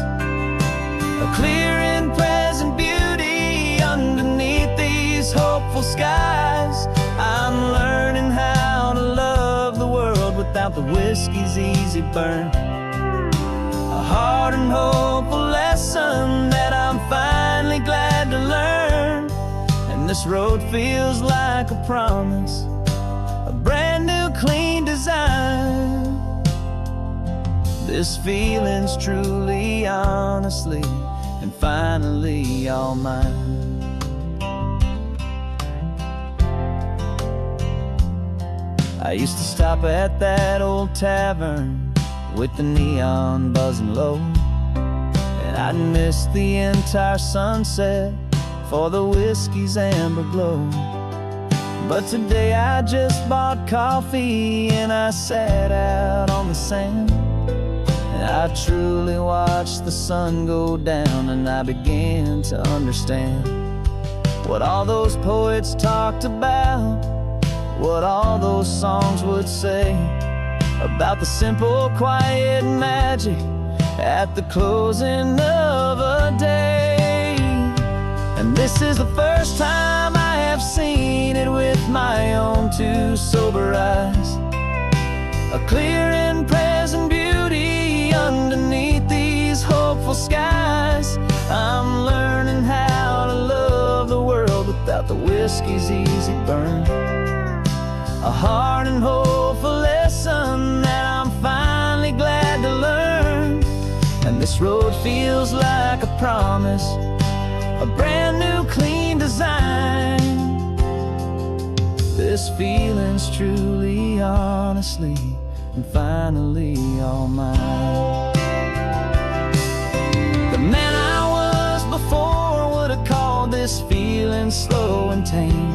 A: a clear and present beauty underneath these hopeful skies. I'm learning how to love the world without the whiskey's easy burn, a hard and hopeful lesson that I'm finally glad to learn. And this road feels like a promise, a brand new clean design. This feeling's truly, honestly, and finally all mine. I used to stop at that old tavern with the neon buzzing low, and I'd miss the entire sunset for the whiskey's amber glow. But today I just bought coffee and I sat out on the sand, and I truly watched the sun go down, and I began to understand what all those poets talked about, what all those songs would say about the simple, quiet magic at the closing of a day. And this is the first time I have seen it with my own two sober eyes, a clear and present beauty underneath these hopeful skies. I'm learning how to love the world without the whiskey's easy burn, a hard and hopeful lesson that I'm finally glad to learn. And this road feels like a promise, a brand new clean design. This feeling's truly, honestly, and finally all mine. The man I was before would have called this feeling slow and tame.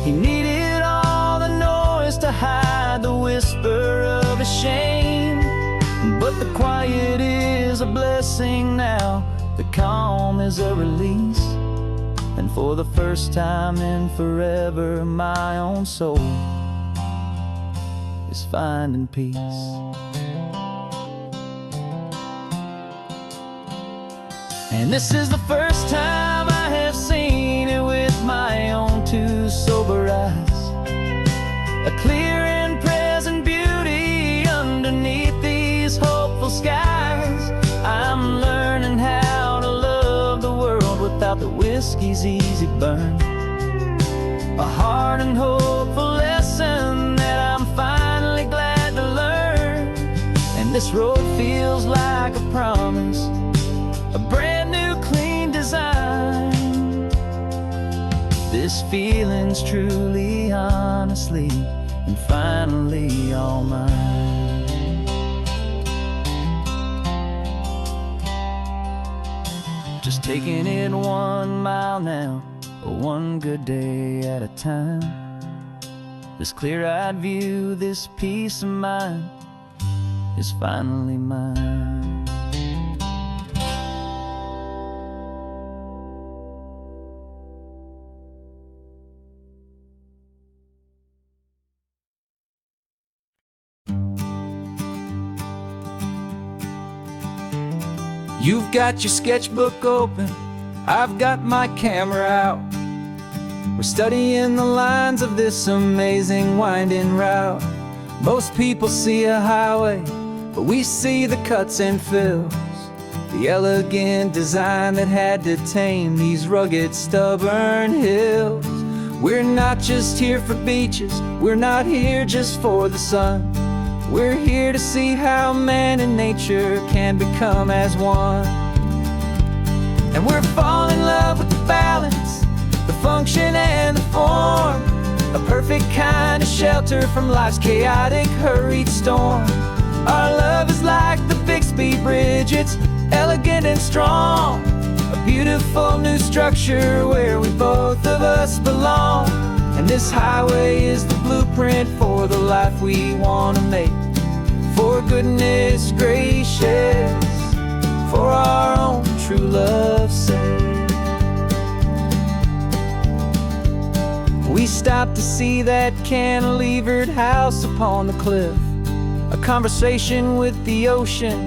A: He needed all the noise to hide the whisper of his shame. But the quiet is a blessing now, the calm is a release, and for the first time in forever my own soul is finding peace. And this is the first time I have seen it with my own two sober eyes, a clear and present beauty underneath these hopeful skies. I'm learning how to love the world without the whiskey's easy burn, a heart hard and hopeful lesson that I'm finally glad to learn. And this road feels like a promise, a brand new clean design. This feeling's truly, honestly, and finally all mine. Just taking it 1 mile now, one good day at a time. This clear-eyed view, this peace of mind is finally mine. You've got your sketchbook open, I've got my camera out. We're studying the lines of this amazing winding route. Most people see a highway, but we see the cuts and fills, the elegant design that had to tame these rugged, stubborn hills. We're not just here for beaches, we're not here just for the sun. We're here to see how man and nature can become as one. And we're falling in love with the balance, the function and the form, a perfect kind of shelter from life's chaotic, hurried storm. Our love is like the Bixby Bridge, it's elegant and strong, a beautiful new structure where we both of us belong. And this highway is the blueprint for the life we want to make. For goodness gracious, for our own true love's sake. We stopped to see that cantilevered house upon the cliff, a conversation with the ocean,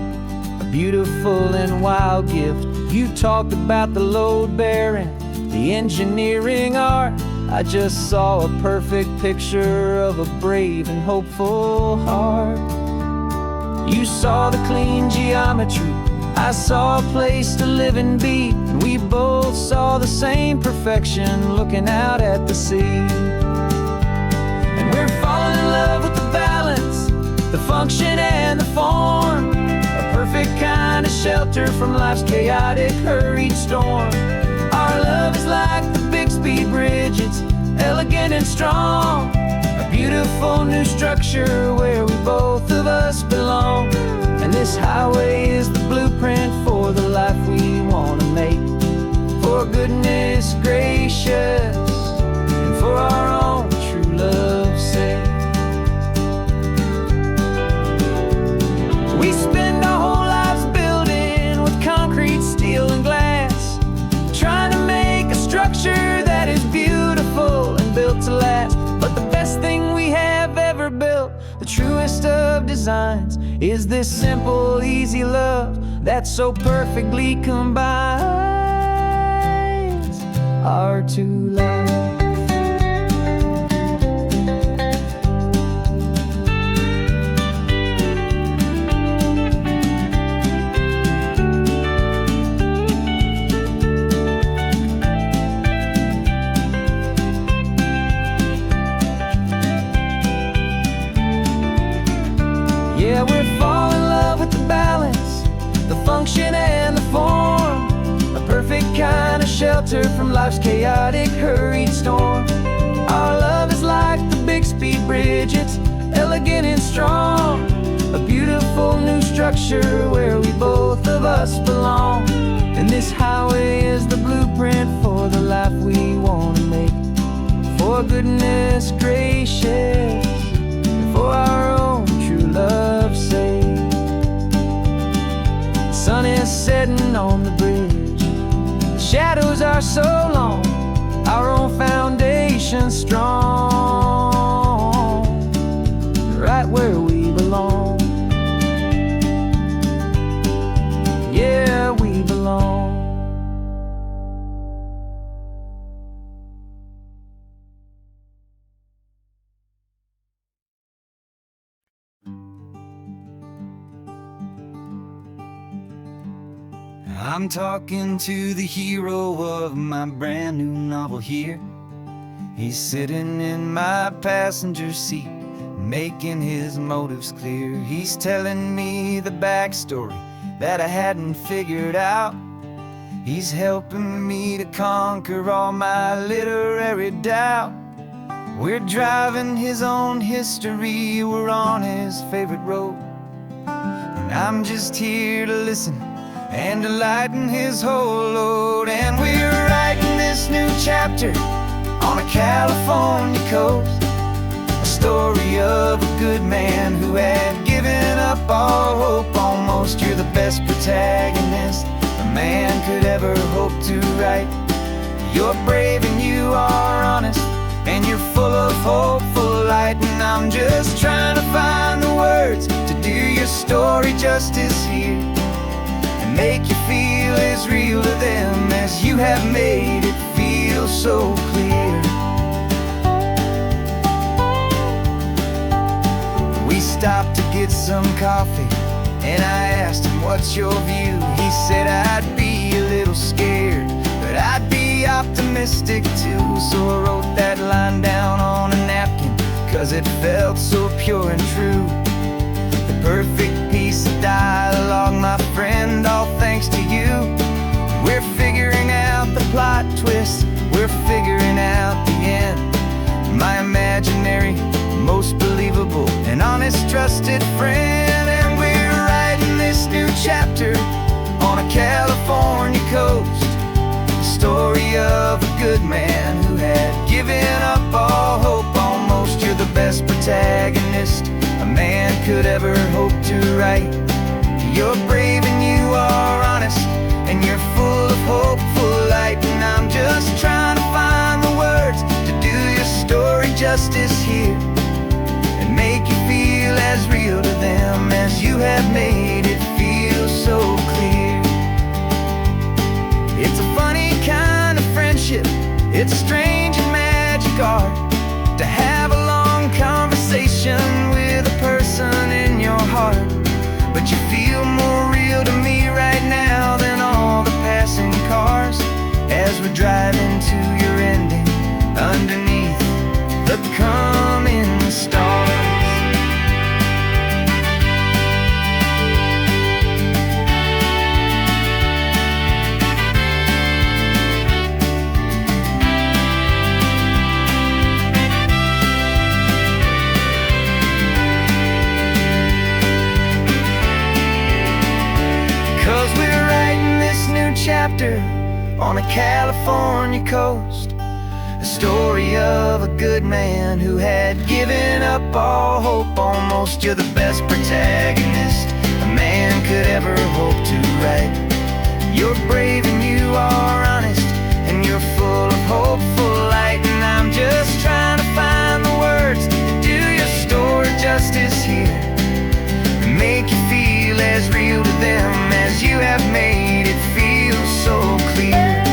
A: a beautiful and wild gift. You talked about the load bearing, the engineering art. I just saw a perfect picture of a brave and hopeful heart. You saw the clean geometry, I saw a place to live and be, and we both saw the same perfection looking out at the sea. And we're falling in love with the balance, the function and the form, a perfect kind of shelter from life's chaotic, hurried storm. Our love is like the Bixby Bridge, it's elegant and strong, a beautiful new structure where we both of us belong. And this highway is the blueprint for the life we want to make. For goodness gracious, and for our own true love's sake. We spend our whole lives building with concrete, steel and glass, trying to make a structure that is beautiful and built to last. But the best thing we have ever built, the truest of designs, is this simple, easy love that so perfectly combines our two lives. Yeah, we're falling in love with the balance, the function and the form, a perfect kind of shelter from life's chaotic, hurried storm. Our love is like the Bixby Bridge, it's elegant and strong, a beautiful new structure where we both of us belong. And this highway is the blueprint for the life we want to make. For goodness gracious, and for our own true love's sake. The sun is setting on the bridge, the shadows are so long, our own foundation strong, right where we belong. Yeah, we belong. I'm talking to the hero of my brand new novel here.
B: He's sitting in my passenger seat, making his motives clear. He's telling me the backstory that I hadn't figured out. He's helping me to conquer all my literary doubt. We're driving his own history, we're on his favorite road, and I'm just here to listen and to lighten his whole load. And we're writing this new chapter on a California coast, a story of a good man who had given up all hope almost. You're the best protagonist a man could ever hope to write. You're brave and you are honest, and you're full of hopeful light. And I'm just trying to find the words to do your story justice here, and make you feel as real to them as you have made it feel so clear. We stopped to get some coffee, and I asked him, what's your view? He said, I'd be a little scared, but I'd be optimistic too. So I wrote that line down on a napkin, 'cause it felt so pure and true. The perfect piece of dialogue, my friend, all thanks to you. We're figuring out the plot twist, we're figuring out the end. My imaginary, most believable and honest trusted friend. And we're writing this new chapter on a California coast, the story of a good man who had given up all hope almost. You're the best protagonist a man could ever hope to write. You're brave and you are honest, and you're full of hopeful light. And I'm just trying to find the words to do your story justice here, and make you feel as real to them as you have made it feel so clear. It's a funny kind of friendship, it's strange and magic art to have a long conversation with a person in your heart. But you feel more real to me right now than all the passing cars, as we're driving to your ending underneath the coming stars. 'Cause we're writing this new chapter on a California coast, a story of a good man who had given up all hope almost. You're the best protagonist a man could ever hope to write. You're brave and you are honest, and you're full of hopeful light. And I'm just trying to find the words to do your story justice here, and make you feel as real to them as you have made it feel so clear.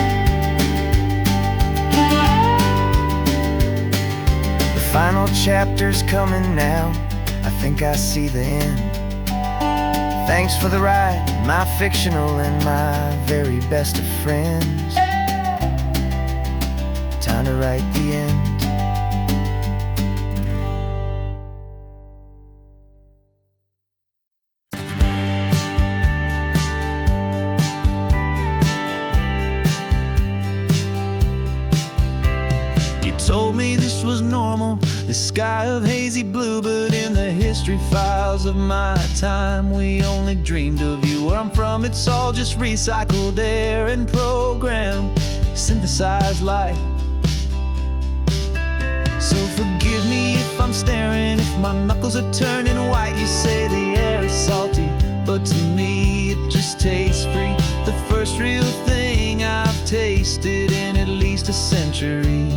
B: The final chapter's coming now, I think I see the end. Thanks for the ride, my fictional and my very best of friends. Time to write the end.
A: Told me this was normal, the sky of hazy blue, but in the history files of my time, we only dreamed of you. Where I'm from, it's all just recycled air and programmed, synthesized light. So forgive me if I'm staring, if my knuckles are turning white. You say the air is salty, but to me it just tastes free. The first real thing I've tasted in at least a century.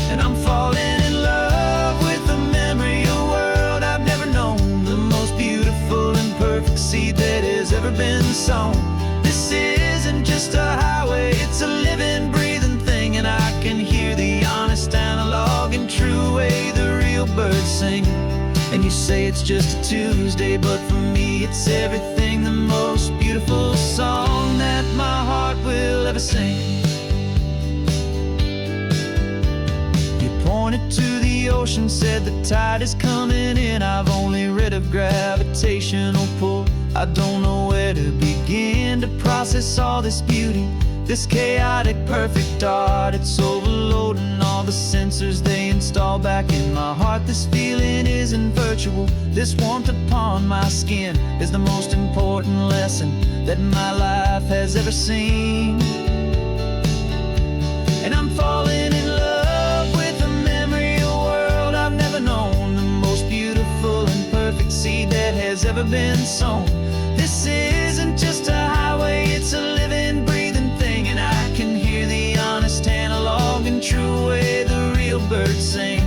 A: And I'm falling in love with the memory of a world I've never known, the most beautiful and perfect seed that has ever been sown. This isn't just a highway, it's a living, breathing thing, and I can hear the honest, analog, and true way the real birds sing. And you say it's just a Tuesday, but for me it's everything, the most beautiful song that my heart will ever sing. pointed to the ocean, said the tide is coming in. I've only read of gravitational pull. I don't know where to begin to process all this beauty, this chaotic perfect art. It's overloading all the sensors they install back in my heart. This feeling isn't virtual. This warmth upon my skin is the most important lesson that my life has ever seen. And I'm falling in love with the memory of a world I've never known, the most beautiful and perfect seed that has ever been sown. This isn't just a highway, it's a living, breathing thing, and I can hear the honest analog and true way the real birds sing.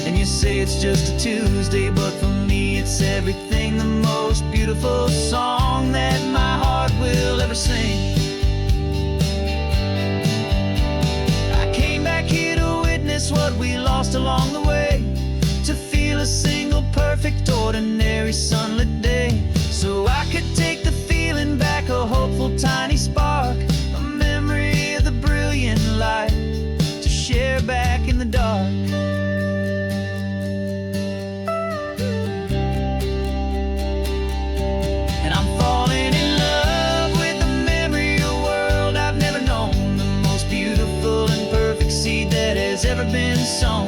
A: And you say it's just a Tuesday, but for me it's everything, the most beautiful song that my heart will ever sing. I came back here to witness what we lost along the way, to feel a single perfect ordinary sunlit day, so I could take the feeling back, a hopeful tiny spark, a memory of the brilliant light to share back in the dark. And I'm falling in love with the memory of a world I've never known, the most beautiful and perfect seed that has ever been sown.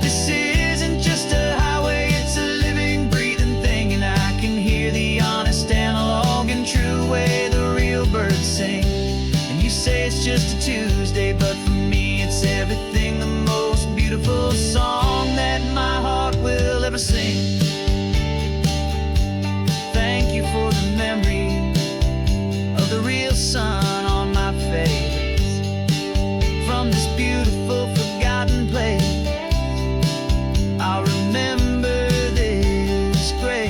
A: This isn't just a highway, it's a living, breathing thing, and I can hear the honest analog and true way the real birds sing. And you say it's just a Tuesday, but for me it's everything, the most beautiful song that my heart will ever sing. Thank you for the memory of the real sun on my face, from this beautiful forgotten place. I'll remember this grace.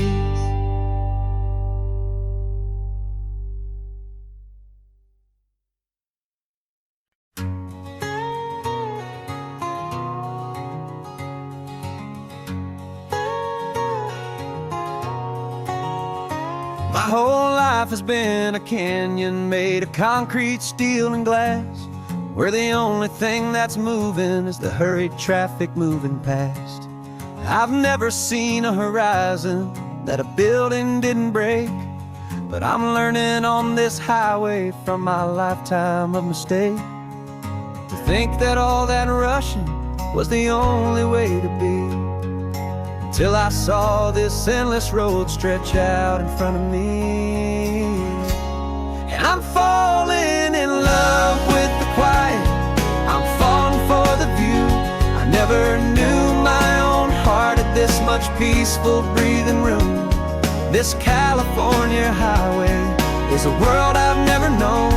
B: My whole life has been a canyon made of concrete, steel, and glass, where the only thing that's moving is the hurried traffic moving past. I've never seen a horizon that a building didn't break, but I'm learning on this highway from my lifetime of mistake, to think that all that rushing was the only way to be, till I saw this endless road stretch out in front of me. And I'm falling in love with the quiet, I'm falling for the view. I never knew my own heart had this much peaceful breathing room. This California highway is a world I've never known,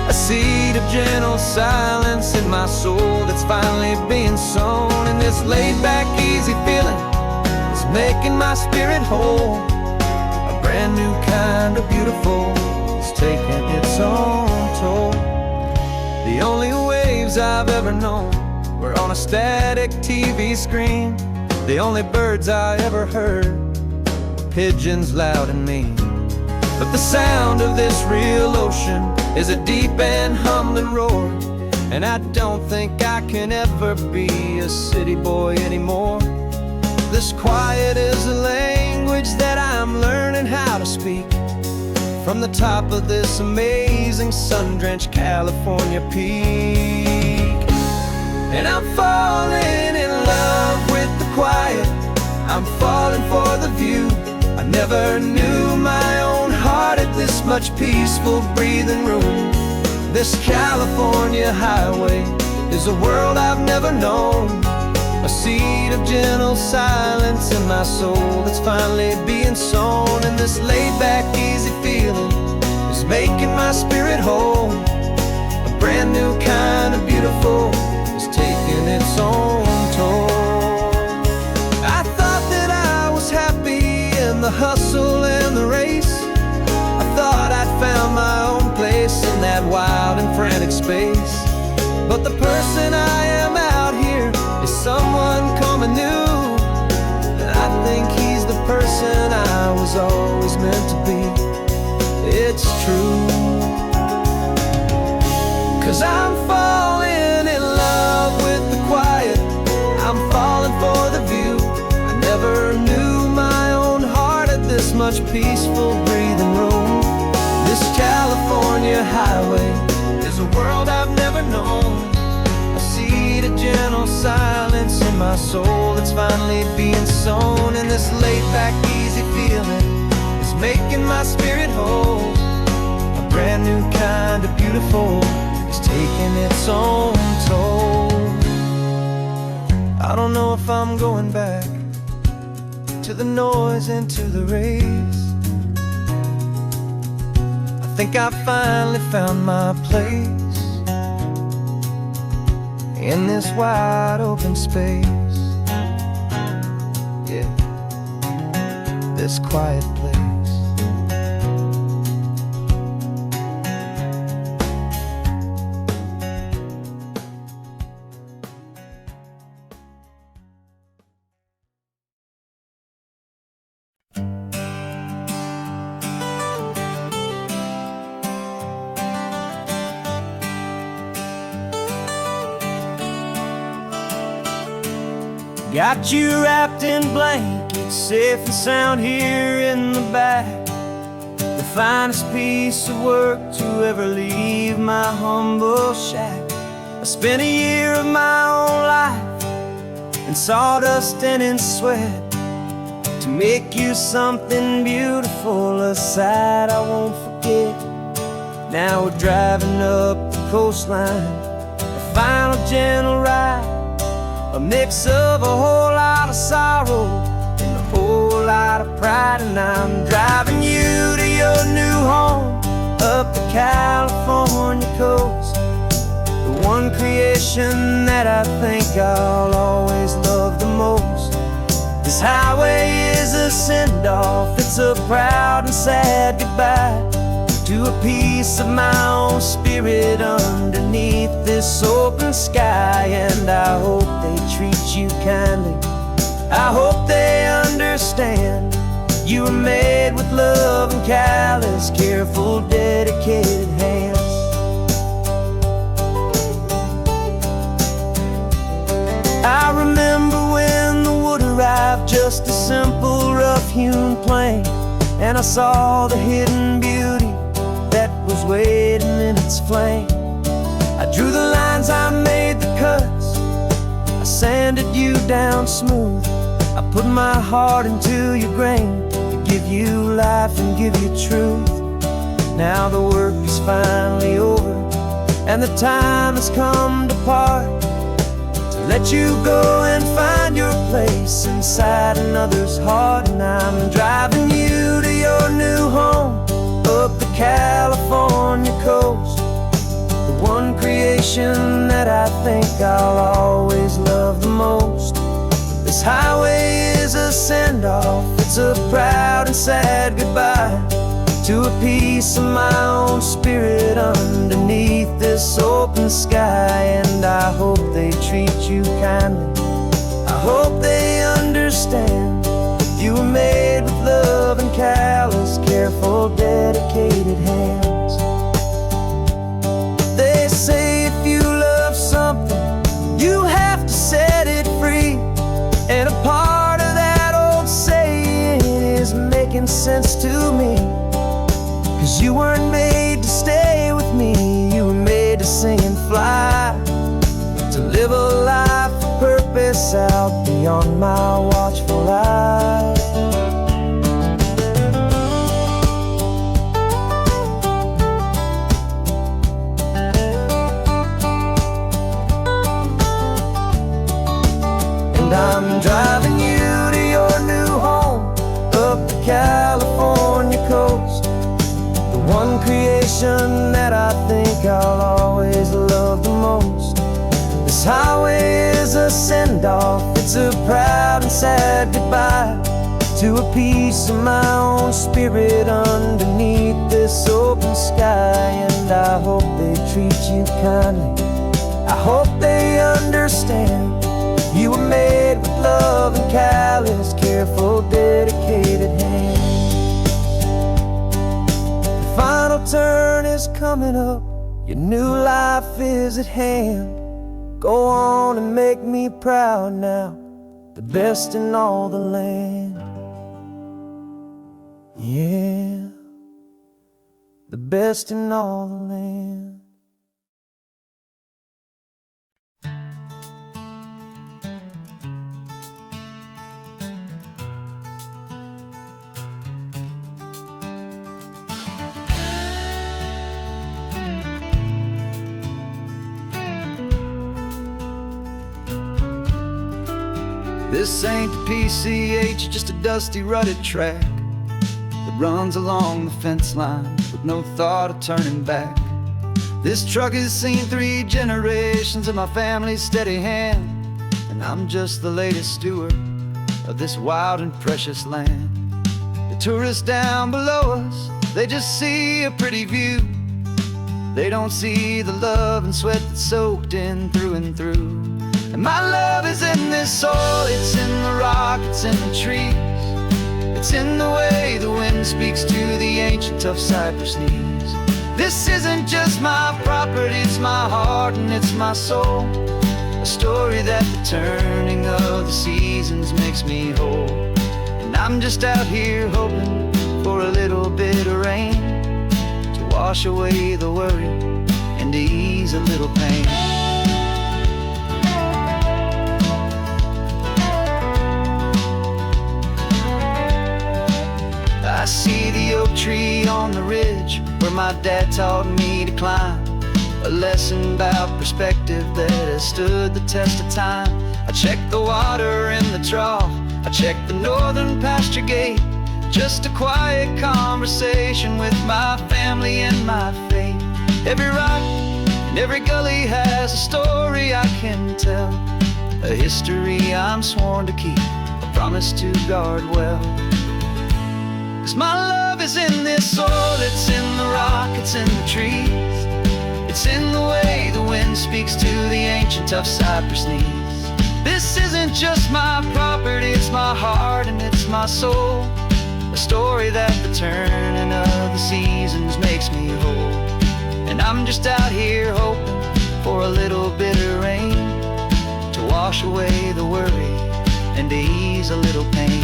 B: a seed of gentle silence in my soul that's finally being sown. And this laid-back, easy feeling is making my spirit whole, a brand new kind of beautiful is taking its own toll. The only waves I've ever known were on a static TV screen. The only birds I ever heard were pigeons loud and mean. But the sound of this real ocean is a deep and humbling roar, and I don't think I can ever be a city boy anymore. This quiet is a language that I'm learning how to speak, from the top of this amazing sun-drenched California peak. And I'm falling in love with the quiet, I'm falling for the view. I never knew my own heart had this much peaceful breathing room. This California highway is a world I've never known, a seed of gentle silence in my soul that's finally being sown. And this laid-back, easy feeling is making my spirit whole, a brand new kind of beautiful is taking its own toll. I thought that I was happy in the hustle and the race, I thought I'd found my own place in that wild and frantic space. But the person I am out here is someone coming new, and I think he's the person I was always meant to be. It's true, 'cause I'm falling in love with the quiet, I'm
A: much peaceful breathing room. This California highway is a world I've never known. I see the gentle silence in my soul that's finally being sown. And this laid-back, easy feeling is making my spirit whole. A brand new kind of beautiful is taking its own toll. I don't know if I'm going back to the noise and to the race. I think I finally found my place in this wide open space. Yeah, this quiet place. Got you wrapped in blankets, safe and sound here in the back. The finest piece of work to ever leave my humble shack. I spent a year of my own life in sawdust and in sweat to make you something beautiful, a sight I won't forget. Now we're driving up the coastline, a final gentle ride, a mix of a whole lot of sorrow and a whole lot of pride. And I'm driving you to your new home up the California coast, the one creation that I think I'll always love the most. This highway is a send-off, it's a proud and sad goodbye to a piece of my own spirit underneath this open sky. And I hope they treat you kindly, I hope they understand you were made with love and callous, careful, dedicated hands. I remember when the wood arrived, just a simple rough-hewn plank, and I saw the hidden beauty that was waiting in its flame. I drew the lines, I made the cuts, I sanded you down smooth. I put my heart into your grain to give you life and give you truth. Now the work is finally over and the time has come to part, to let you go and find your place inside another's heart. And I'm driving you to your new home up the California coast, the one creation that I think I'll always love the most. This highway is a send-off, it's a proud and sad goodbye to a piece of my own spirit underneath this open sky. And I hope they treat you kindly, I hope they understand you were made with love and callous, careful, dedicated hands. They say if you love something, you have to set it free. And a part of that old saying is making sense to me, 'cause you weren't made to stay with me, you were made to sing and fly, to live a life of purpose out beyond my watchful eye. And I'm driving you to your new home up the California coast, the one creation that I think I'll always love the most. This highway is a send-off, it's a proud and sad goodbye to a piece of my own spirit underneath this open sky. And I hope they treat you kindly, I hope they understand you were made with love and callous, careful, dedicated hands. The final turn is coming up, your new life is at hand. Go on and make me proud now, the best in all the land.
B: Yeah, the best in all the land.
A: This ain't the PCH, just a dusty, rutted track that runs along the fence line with no thought of turning back. This truck has seen 3 generations of my family's steady hand, and I'm just the latest steward of this wild and precious land. The tourists down below us, they just see a pretty view. They don't see the love and sweat that's soaked in through and through. And my love is in this soil, it's in the rock, it's in the trees. It's in the way the wind speaks to the ancient tough cypress knees. This isn't just my property, it's my heart and it's my soul. A story that the turning of the seasons makes me whole. And I'm just out here hoping for a little bit of rain to wash away the worry and to ease a little pain. I see the oak tree on the ridge where my dad taught me to climb, a lesson about perspective that has stood the test of time. I check the water in the trough, I check the northern pasture gate, just a quiet conversation with my family and my faith. Every rock and every gully has a story I can tell, a history I'm sworn to keep, a promise to guard well. 'Cause my love is in this soil, it's in the rock, it's in the trees. It's in the way the wind speaks to the ancient tough cypress knees. This isn't just my property, it's my heart and it's my soul. A story that the turning of the seasons makes me whole. And I'm just out here hoping for a little bit of rain to wash away the worry and to ease a little pain.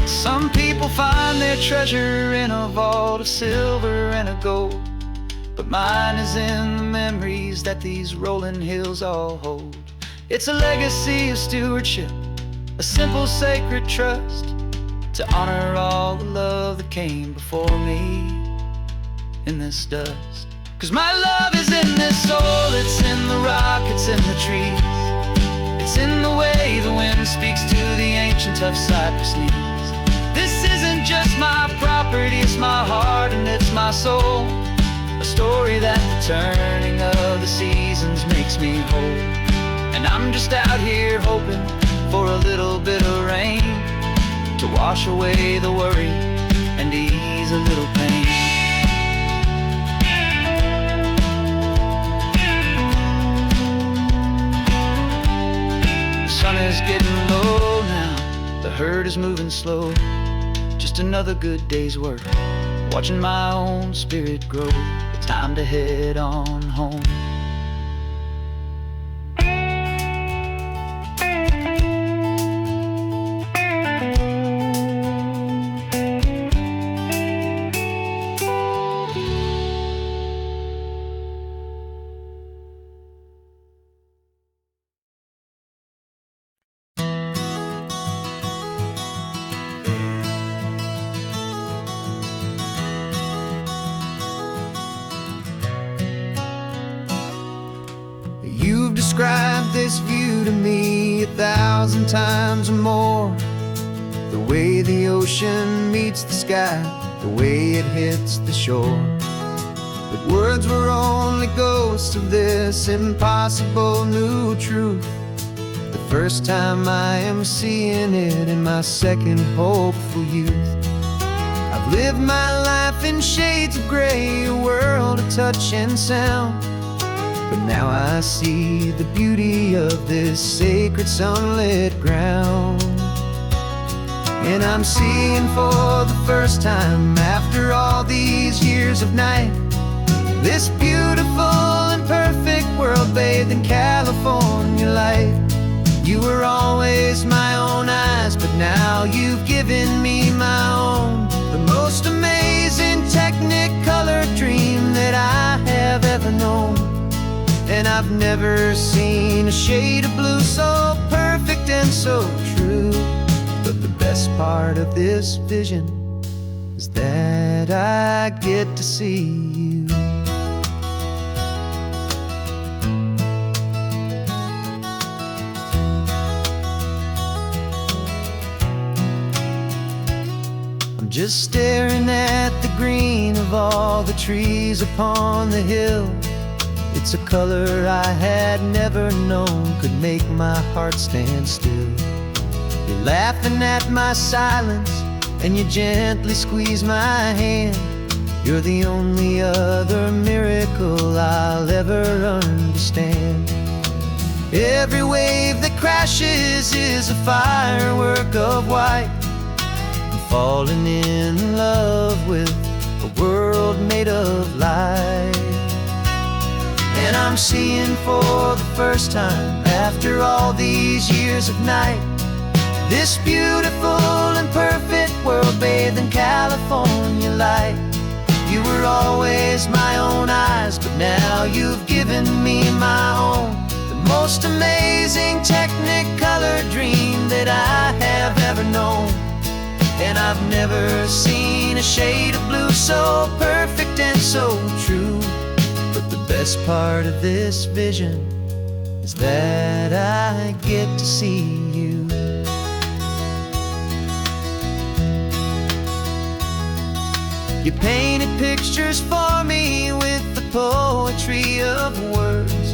A: Some people find their treasure in a vault of silver and a gold, but mine is in the memories that these rolling hills all hold. It's a legacy of stewardship, a simple sacred trust, to honor all the love that came before me in this dust. 'Cause my love is in this soil, it's in the rock, it's in the trees. It's in the way the wind speaks to the ancient tough cypress knees. This isn't just my property, it's my heart and it's my soul. A story that the turning of the seasons makes me whole. And I'm just out here hoping for a little bit of rain to wash away the worry and ease a little pain. The sun is getting low now, the herd is moving slow. Just another good day's work, watching my own spirit grow. It's time to head on home. You've described this view to me 1,000 times or more. The way the ocean meets the sky, the way it hits the shore. But words were only ghosts of this impossible new truth. The first time I am seeing it in my second hopeful youth. I've lived my life in shades of gray, a world of touch and sound. But now I see the beauty of this sacred sunlit ground. And I'm seeing for the first time, after all these years of night, this beautiful and perfect world bathed in California light. You were always my own eyes eyes, but now you've given me my own. The most amazing technicolor dream that I have ever known. And I've never seen a shade of blue so perfect and so true. But the best part of this vision is that I get to see you. I'm just staring at the green of all the trees upon the hill. It's a color I had never known could make my heart stand still. You're laughing at my silence, and you gently squeeze my hand. You're the only other miracle I'll ever understand. Every wave that crashes is a firework of white. I'm falling in love with a world made of light. And I'm seeing for the first time, after all these years of night, this beautiful and perfect world bathed in California light. You were always my own eyes, but now you've given me my own. The most amazing technicolor dream that I have ever known. And I've never seen a shade of blue so perfect and so true. But the best part of this vision is that I get to see you. You painted pictures for me with the poetry of words,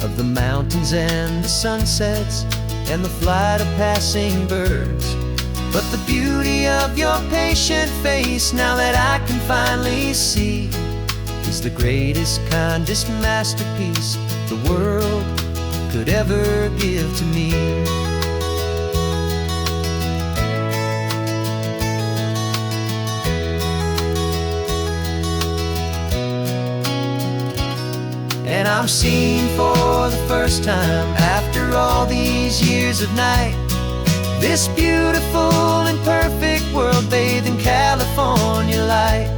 A: of the mountains and the sunsets and the flight of passing birds. But the beauty of your patient face, now that I can finally see, is the greatest, kindest masterpiece the world could ever give to me. And I'm seeing for the first time, after all these years of night, this beautiful and perfect world bathed in California light.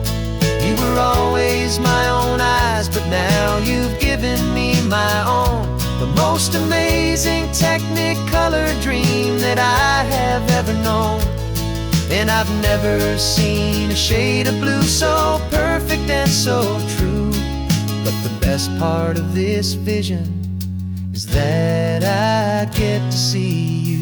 A: You were always my own eyes, but now you've given me my own. The most amazing technicolor dream that I have ever known. And I've never seen a shade of blue so perfect and so true. But the best part of this vision is that I get to see you.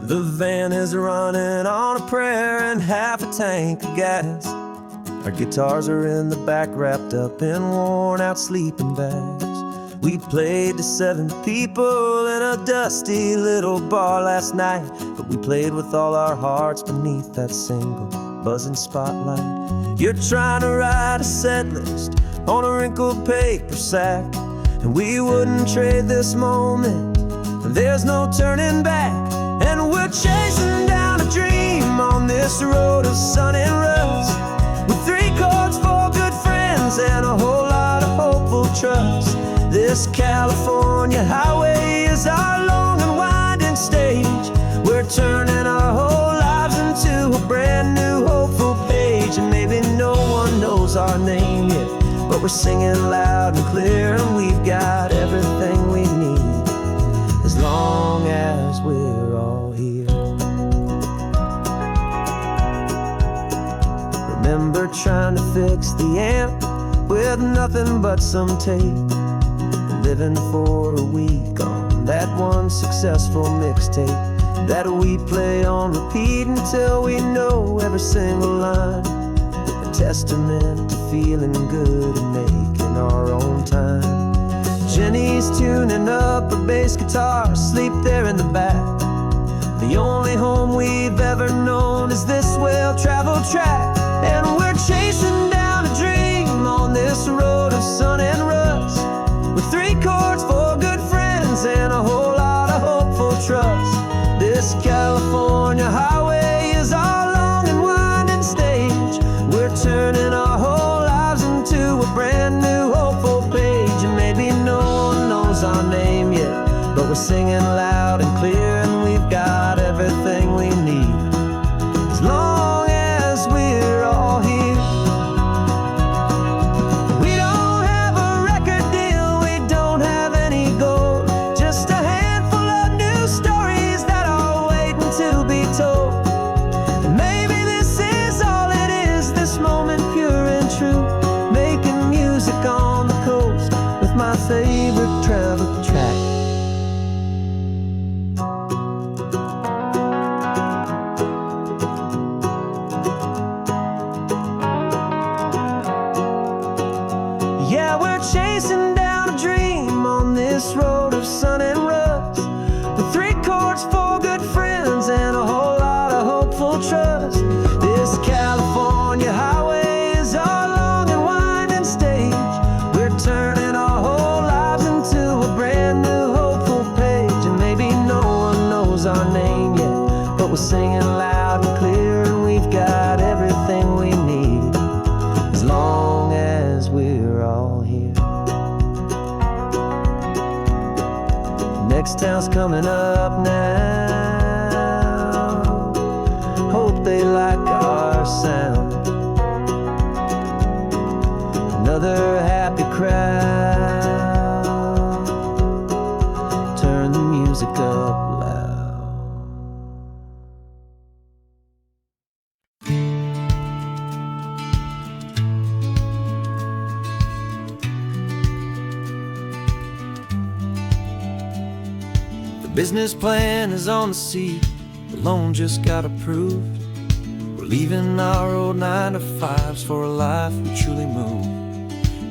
B: The van is running on a prayer and half a tank of gas. Our guitars are in the back, wrapped up in worn-out sleeping bags. We played to 7 people in a dusty little bar last night, but we played with all our hearts beneath that single buzzing spotlight. You're trying to write a set list on a wrinkled paper sack, and we wouldn't trade this moment. There's no turning back, and we're chasing down a dream on this road of sun and rust, with 3 chords, 4 good friends, and a whole lot of hopeful trust. This California highway is our long and winding stage. We're turning our whole lives into a brand new hopeful page. And maybe no one knows our name yet, but we're singing loud and clear, and we've got everything we need, as long as we're all here. Remember trying to fix the amp with nothing but some tape, living for a week on that one successful mixtape that we play on repeat until we know every single line. A testament to feeling good and making our own time. Jenny's tuning up her bass guitar, asleep there in the back. The only home we've ever known is this well-traveled track, and we're chasing down a dream on this road of sun and rust, with 3 chords, 4 good friends, and a whole lot of hopeful trust. we're singing loud and clear, and we've got everything we need, as long as we're all here. We don't have a record deal, we don't have any gold, just a handful of new stories that are waiting to be told. And maybe this is all it is, this moment pure and true, making music on the coast with my favorite travel track. Yeah, we're chasing down a dream on this road of sun and rust, with 3 chords, 4 good friends, and a whole lot of hopeful trust. This California highway is our long and winding stage. We're turning our whole lives into a brand new hopeful page. And maybe no one knows our name yet, but we're singing loud and clear, and we've got everything we need, as long as we're all here. Next town's coming up now, hope they like our sound. Another happy crowd, turn the music up loud. The business plan is on the seat, the loan just got approved. We're leaving our old 9-to-5s for a life we truly move.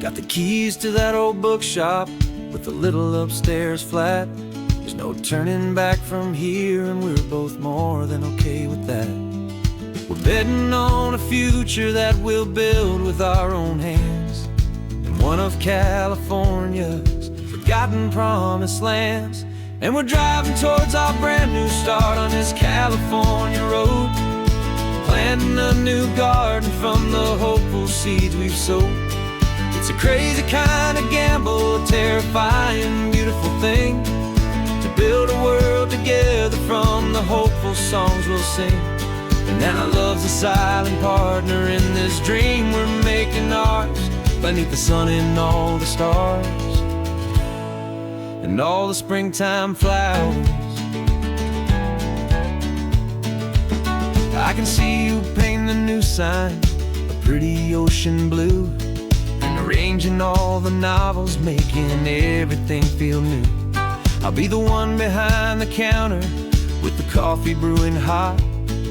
B: Got the keys to that old bookshop with the little upstairs flat. There's no turning back from here, and we're both more than okay with that. We're betting on a future that we'll build with our own hands, in one of California's forgotten promised lands. And we're driving towards our brand new start on this California road, planting a new garden from the hopeful seeds we've sowed. It's a crazy kind of gamble, a terrifying, beautiful thing, to build a world together from the hopeful songs we'll sing. And now love's a silent partner in this dream we're making ours, beneath the sun and all the stars and all the springtime flowers. I can see you painting a new sign, a pretty ocean blue, and arranging all the novels, making everything feel new. I'll be the one behind the counter with the coffee brewing hot,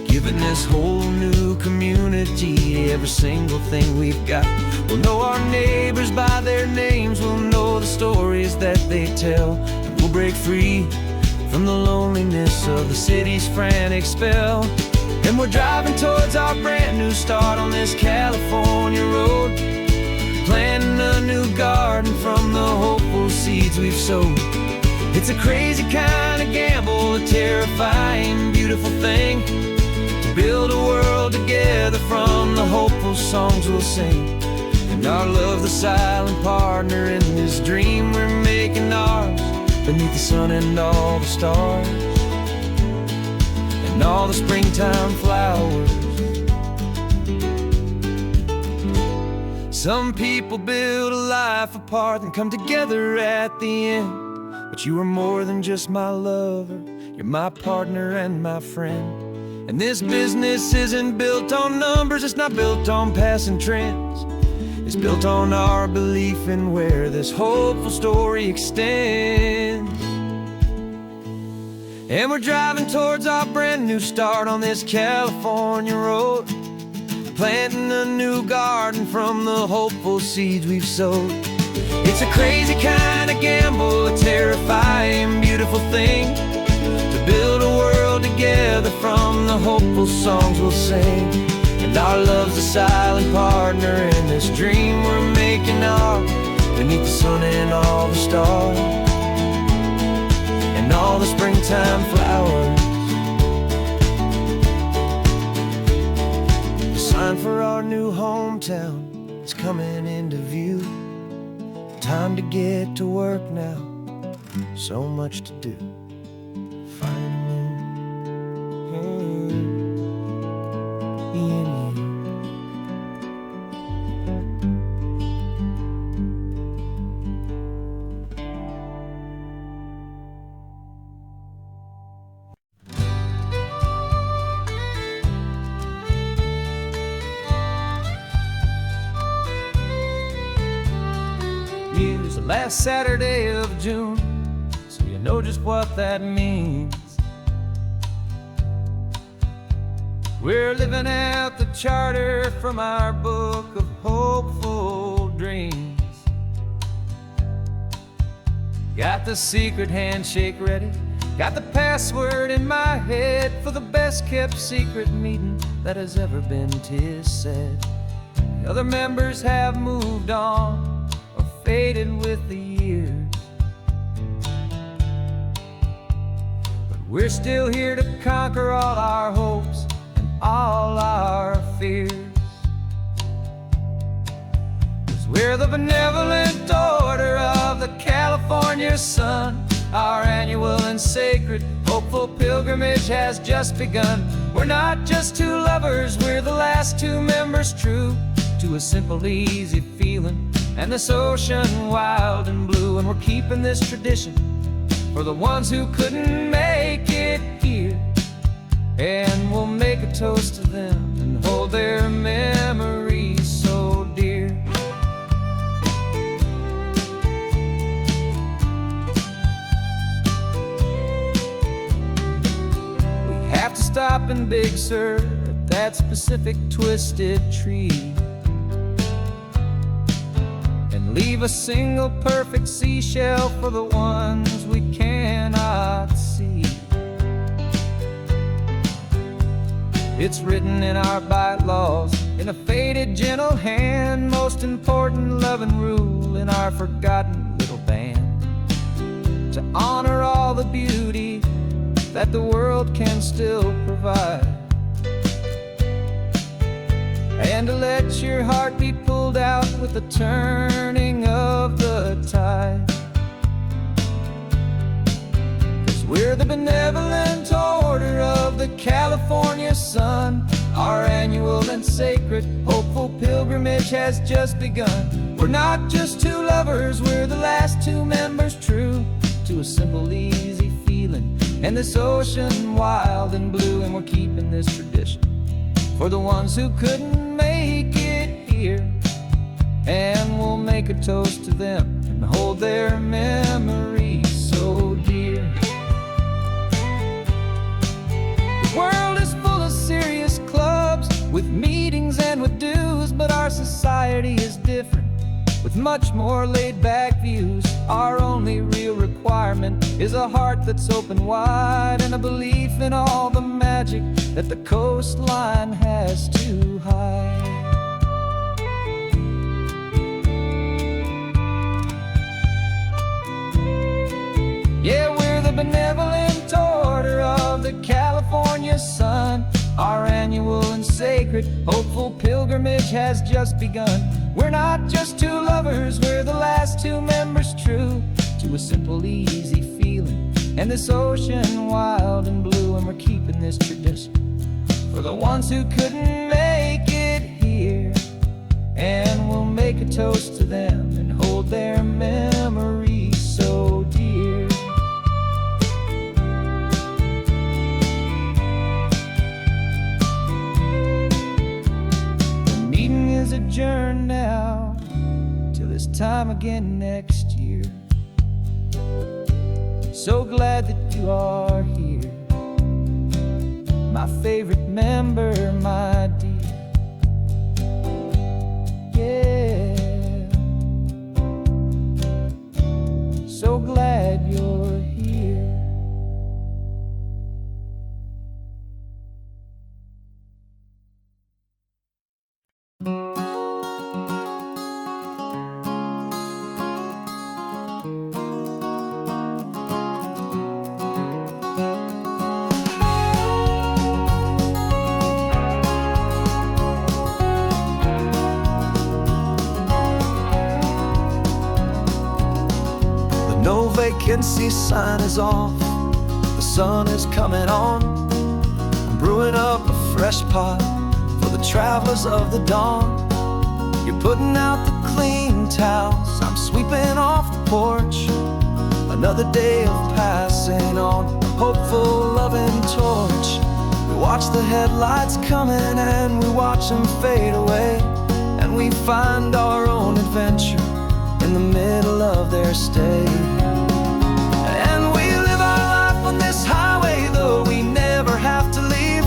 B: giving this whole new community every single thing we've got. We'll know our neighbors by their names, we'll know the stories that they tell, and we'll break free from the loneliness of the city's frantic spell. And we're driving towards our brand new start on this California road, planting a new garden from the hopeful seeds we've sowed. It's a crazy kind of gamble, a terrifying, beautiful thing, to build a world together from the hopeful songs we'll sing. And our love's the silent partner in this dream we're making ours, beneath the sun and all the stars and all the springtime flowers. Some people build a life apart and come together at the end, but you are more than just my lover, you're my partner and my friend. And this business isn't built on numbers, it's not built on passing trends, it's built on our belief in where this hopeful story extends. And we're driving towards our brand new start on this California road, planting a new garden from the hopeful seeds we've sowed. It's a crazy kind of gamble, a terrifying, beautiful thing, to build a world together from the hopeful songs we'll sing. And our love's a silent partner in this dream we're making ours, beneath the sun and all the stars and all the springtime flowers. The sign for our new hometown is coming into view. Time to get to work now, so much to do. Finding in you. Use the last Saturday of June, so you know just what that means. We're living out the charter from our book of hopeful dreams. Got the secret handshake ready, got the password in my head for the best kept secret meeting that has ever been, 'tis said. The other members have moved on or faded with the years, but we're still here to conquer all our hopes and all our fears. 'Cause we're the benevolent order of the California sun. Our annual and sacred hopeful pilgrimage has just begun. We're not just two lovers, we're the last two members true to a simple, easy feeling and this ocean wild and blue. And we're keeping this tradition for the ones who couldn't make it here, and we'll make a toast to them and hold their memories so dear. We have to stop in Big Sur at that specific twisted tree and leave a single perfect seashell for the ones we cannot see. It's written in our bylaws in a faded gentle hand, most important love and rule in our forgotten little band, to honor all the beauty that the world can still provide, and to let your heart be pulled out with the turning of the tide. 'Cause we're the benevolent order of the California sun. Our annual and sacred hopeful pilgrimage has just begun. We're not just two lovers, we're the last two members true to a simple, easy feeling and this ocean wild and blue. And we're keeping this tradition for the ones who couldn't make it here, and we'll make a toast to them and hold their memories so dear. The world is full of serious clubs with meetings and with dues, but our society is different with much more laid-back views. Our only real requirement is a heart that's open wide and a belief in all the magic that the coastline has to hide. Yeah, we're the benevolent order of the California sun. Our annual and sacred hopeful pilgrimage has just begun. We're not just two lovers, we're the last two members true to a simple, easy feeling and this ocean wild and blue. And we're keeping this tradition for the ones who couldn't make it here, and we'll make a toast to them and hold their memories so dear. The meeting is adjourned now till this time again next year. So glad that you are here, my favorite member, my dear. Yeah, so glad you're here.
A: No vacancy sign is off, the sun is coming on. I'm brewing up a fresh pot for the travelers of the dawn. You're putting out the clean towels, I'm sweeping off the porch. Another day of passing on, a hopeful, loving torch. We watch the headlights coming and we watch them fade away, and we find our own adventure in the middle of their stay. And we live our life on this highway, though we never have to leave.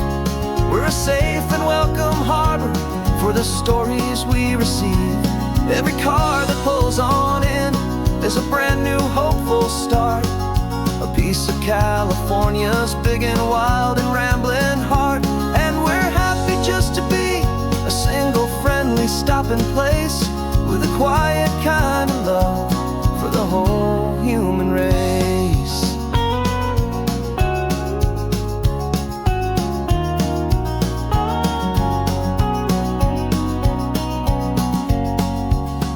A: We're a safe and welcome harbor for the stories we receive. Every car that pulls on in is a brand new hopeful start, a piece of California's big and wild and rambling heart. And we're happy just to be a single friendly stopping place, with a quiet kind of love for the whole human race.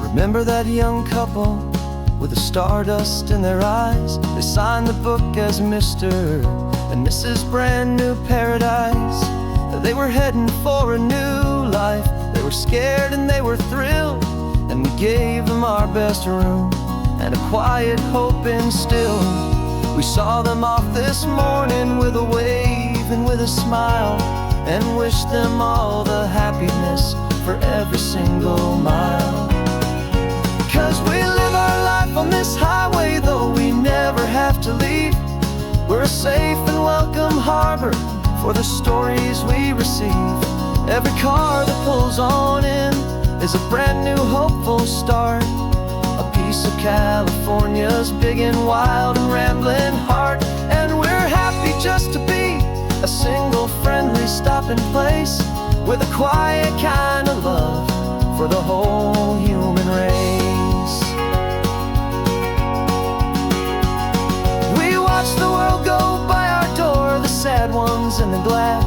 A: Remember that young couple with the stardust in their eyes? They signed the book as Mr. and Mrs. Brand New Paradise. They were heading for a new life. They were scared and they were thrilled, and we gave them our best room and a quiet hope instilled. We saw them off this morning with a wave and with a smile, and wished them all the happiness for every single mile. 'Cause we live our life on this highway, though we never have to leave. We're a safe and welcome harbor for the stories we receive. Every car that pulls on in is a brand new hopeful start, a piece of California's big and wild and rambling heart. And we're happy just to be a single friendly stopping place, with a quiet kind of love for the whole human race. We watch the world go by our door, the sad ones and the glad,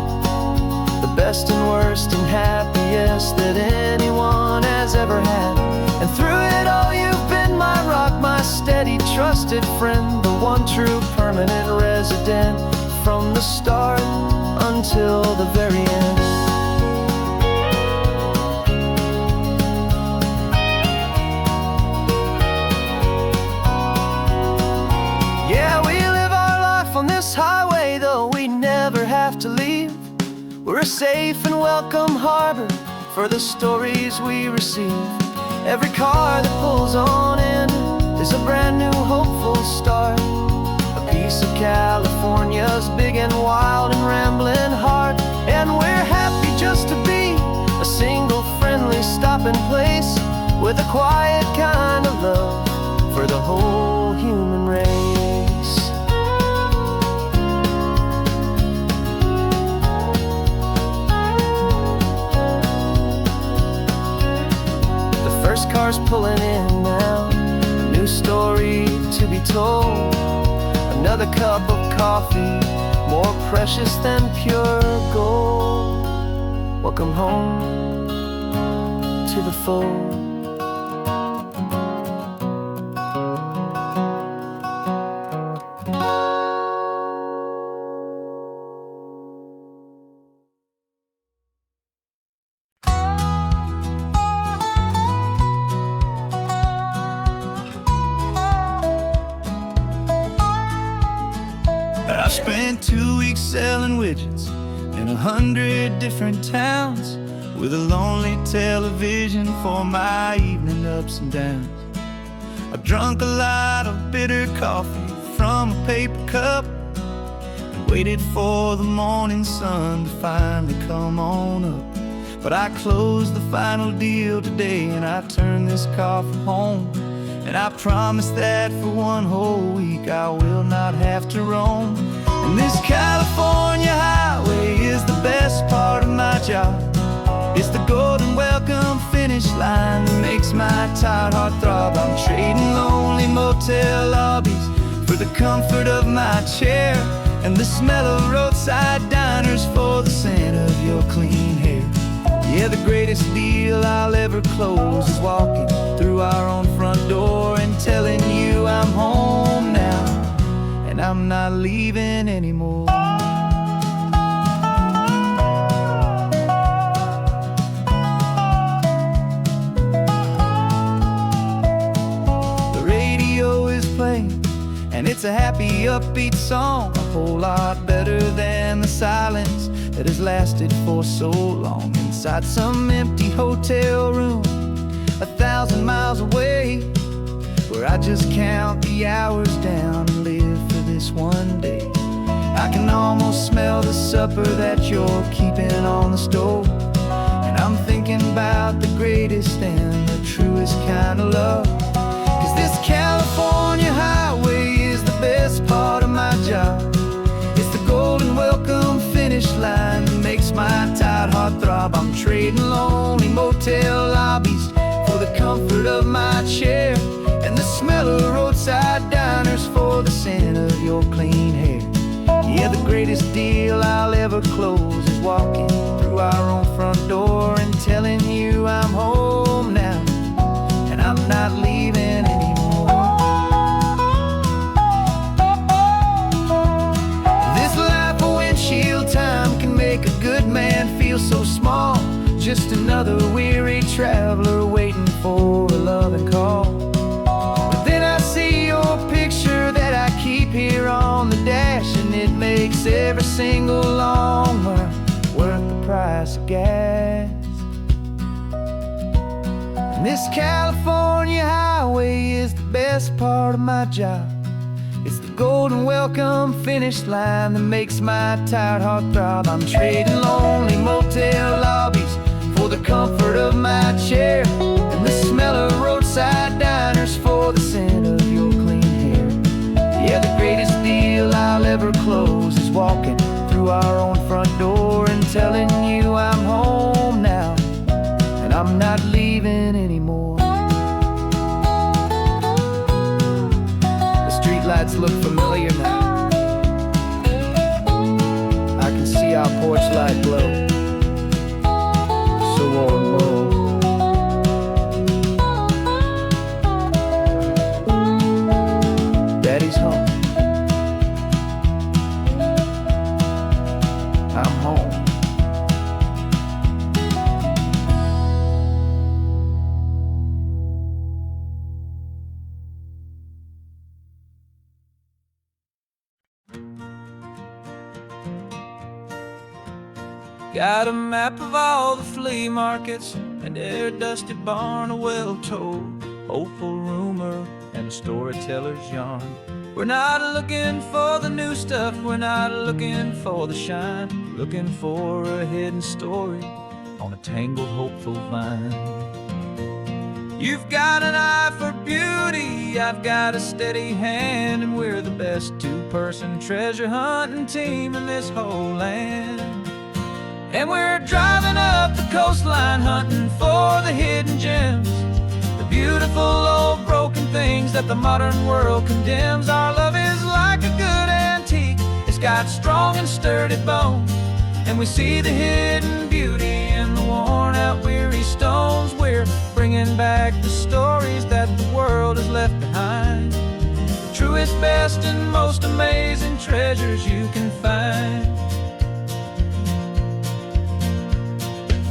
A: the best and worst and happiest that anyone has ever had. And through it all you've been my rock, my steady trusted friend, the one true permanent resident, from the start until the very end. Yeah, we live our life on this highway, though we never have to leave. We're a safe and welcome harbor for the stories we receive. Every car that pulls on in is a brand new hopeful start, a piece of California's big and wild and rambling heart. And we're happy just to be a single friendly stopping place, with a quiet kind of love for the whole human race. First car's pulling in now, a new story to be told. Another cup of coffee, more precious than pure gold. Welcome home to the fold.
C: I spent 2 weeks selling widgets in 100 different towns, with a lonely television for my evening ups and downs. I drunk a lot of bitter coffee from a paper cup, and waited for the morning sun to finally come on up. But I closed the final deal today, and I turned this car for home. And I promise that for one whole week I will not have to roam. And this California highway is the best part of my job. It's the golden welcome finish line that makes my tired heart throb. I'm trading lonely motel lobbies for the comfort of my chair, and the smell of roadside diners for the scent of your clean hair. Yeah, the greatest deal I'll ever close is walking through our own front door and telling you I'm home leaving anymore. The radio is playing, and it's a happy, upbeat song, a whole lot better than the silence that has lasted for so long. Inside some empty hotel room 1,000 miles away, where I just count the hours down and live for this one day. I can almost smell the supper that you're keeping on the stove, and I'm thinking about the greatest and the truest kind of love. 'Cause this California highway is the best part of my job. It's the golden welcome finish line that makes my tired heart throb. I'm trading lonely motel lobbies for the comfort of my chair, and the smell of roadside diners for the scent of your clean hair. Yeah, the greatest deal I'll ever close is walking through our own front door and telling you I'm home now, and I'm not leaving anymore. This life of windshield time can make a good man feel so small, just another weary traveler waiting for a loving call. But then I see your picture that I keep here on the dash, and it makes every single long mile worth the price of gas. And this California highway is the best part of my job. It's the golden welcome finish line that makes my tired heart throb. I'm trading lonely motel lobbies for the comfort of my chair, and the smell of roadside diners for the scent of your clean hair. Yeah, the greatest deal I'll ever close is walking through our own front door and telling you I'm home now, and I'm not leaving anymore. The streetlights look familiar now. I can see our porch light glow, so warm, low. Daddy's home. I'm home. Got a map of all the flea markets and their dusty barn, a well-told, hopeful rumor, and a storyteller's yarn. We're not looking for the new stuff, we're not looking for the shine, looking for a hidden story on a tangled, hopeful vine. You've got an eye for beauty, I've got a steady hand, and we're the best two-person treasure hunting team in this whole land. And we're driving up the coastline hunting for the hidden gems, the beautiful old broken things that the modern world condemns. Our love is like a good antique, it's got strong and sturdy bones, and we see the hidden beauty in the worn out weary stones. We're bringing back the stories that the world has left behind, the truest, best, and most amazing treasures you can find.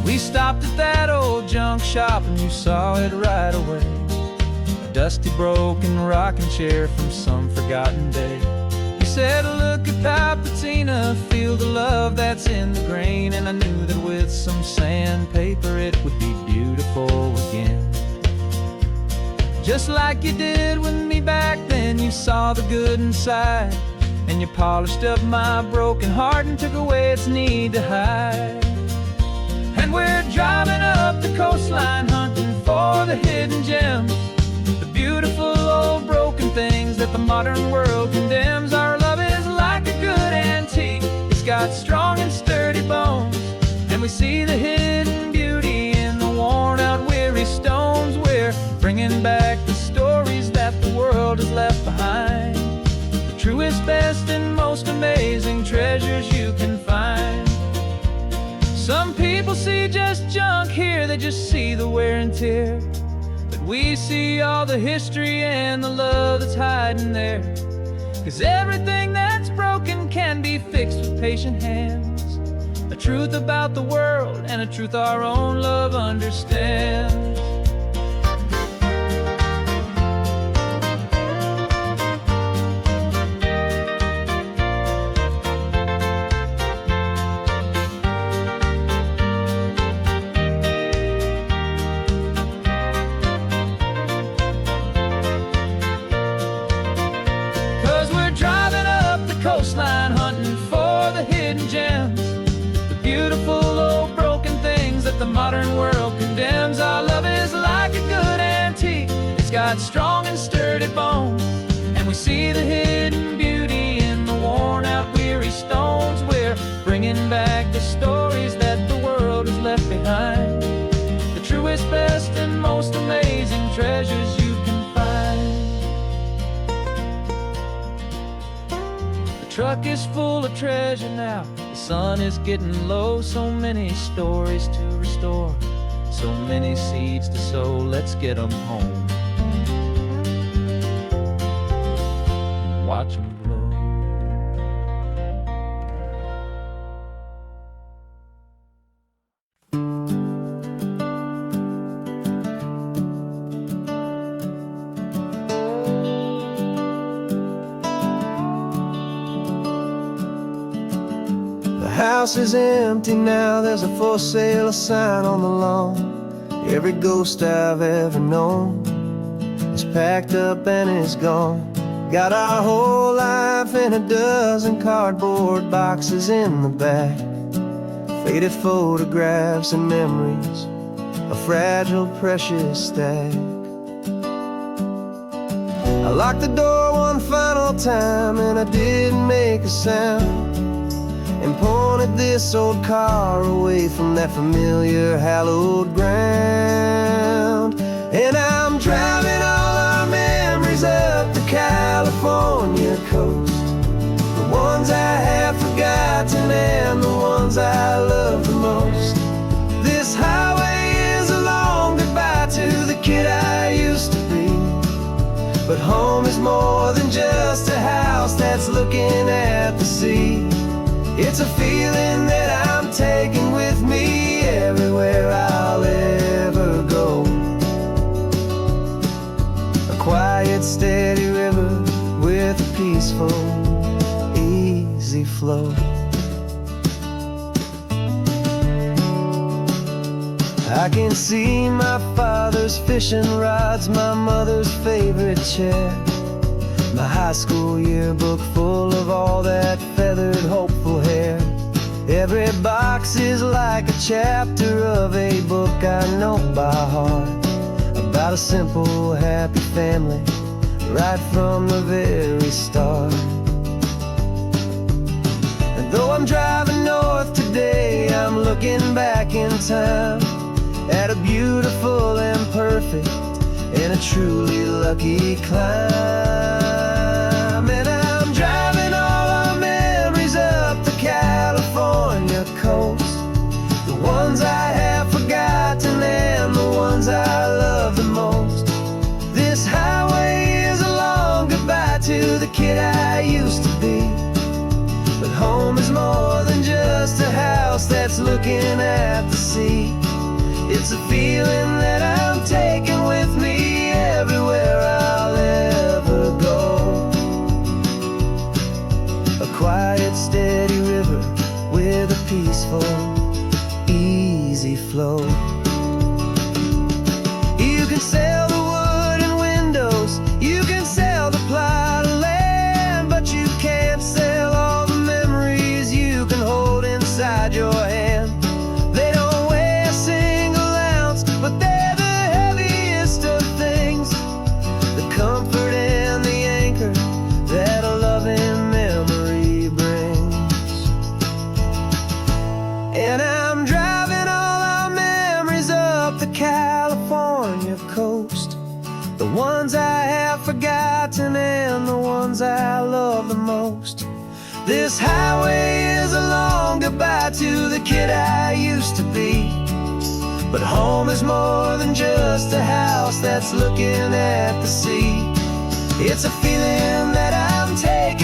C: We stopped at that old junk shop and you saw it right away, a dusty, broken rocking chair from some forgotten day. You said, look at that patina, feel the love that's in the grain, and I knew that with some sandpaper it would be beautiful again. Just like you did with me back then, you saw the good inside, and you polished up my broken heart and took away its need to hide. And we're driving up the coastline hunting for the hidden gems, the beautiful old broken things that the modern world condemns. Our love is like a good antique, it's got strong and sturdy bones, and we see the hidden beauty in the worn out weary stones. We're bringing back the stories that the world has left behind, the truest, best, and most amazing treasures you can find. Some people see just junk here, they just see the wear and tear, but we see all the history and the love that's hiding there.
D: 'Cause everything that's broken can be fixed with patient hands. A truth about the world and a truth our own love understands. 'Cause we're driving up the coastline, hunting for the hidden gems, the beautiful old broken things that the modern world condemns. Our love is like a good antique, it's got strong and sturdy bones, and we see the hidden beauty in the worn out weary stones. We're bringing back the stories that the world has left behind, the truest, best, and most amazing treasures you can find. The truck is full of treasure now, the sun is getting low. So many stories to restore, so many seeds to sow. Let's get them home, watch them blow.
B: The house is empty now, there's a for sale sign on the lawn. Every ghost I've ever known is packed up and is gone. Got our whole life in a dozen cardboard boxes in the back, faded photographs and memories, a fragile, precious stack. I locked the door one final time and I didn't make a sound, and pointed this old car away from that familiar hallowed ground. And I'm driving all our memories up the California coast, the ones I have forgotten and the ones I love the most. This highway is a long goodbye to the kid I used to be, but home is more than just a house that's looking at the sea. It's a feeling that I'm taking with me everywhere I'll ever go. A quiet, steady river with a peaceful, easy flow. I can see my father's fishing rods, my mother's favorite chair, my high school yearbook full of all that feathered, hopeful hair. Every box is like a chapter of a book I know by heart, about a simple, happy family right from the very start. And though I'm driving north today, I'm looking back in time at a beautiful and perfect and a truly lucky climb. And I'm driving all our memories up the California coast, the ones I have forgotten and the ones I love the most. This highway is a long goodbye to the kid I used to be, but home is more than just a house that's looking at the sea. It's a feeling that I'm taking with me everywhere I'll ever go. A quiet, steady river with a peaceful, easy flow. You can sell the wood and windows, you can sell the plot of land, but you can't sell all the memories you can hold inside your hand. They don't weigh a single ounce, but they're the heaviest of things, the comfort and the anchor that a loving memory brings. And I'm driving all our memories up the California coast, the ones I have forgotten and the ones I love the most. This highway is a long goodbye to the kid I used to be, but home is more than just a house that's looking at the sea. It's a feeling that I'm taking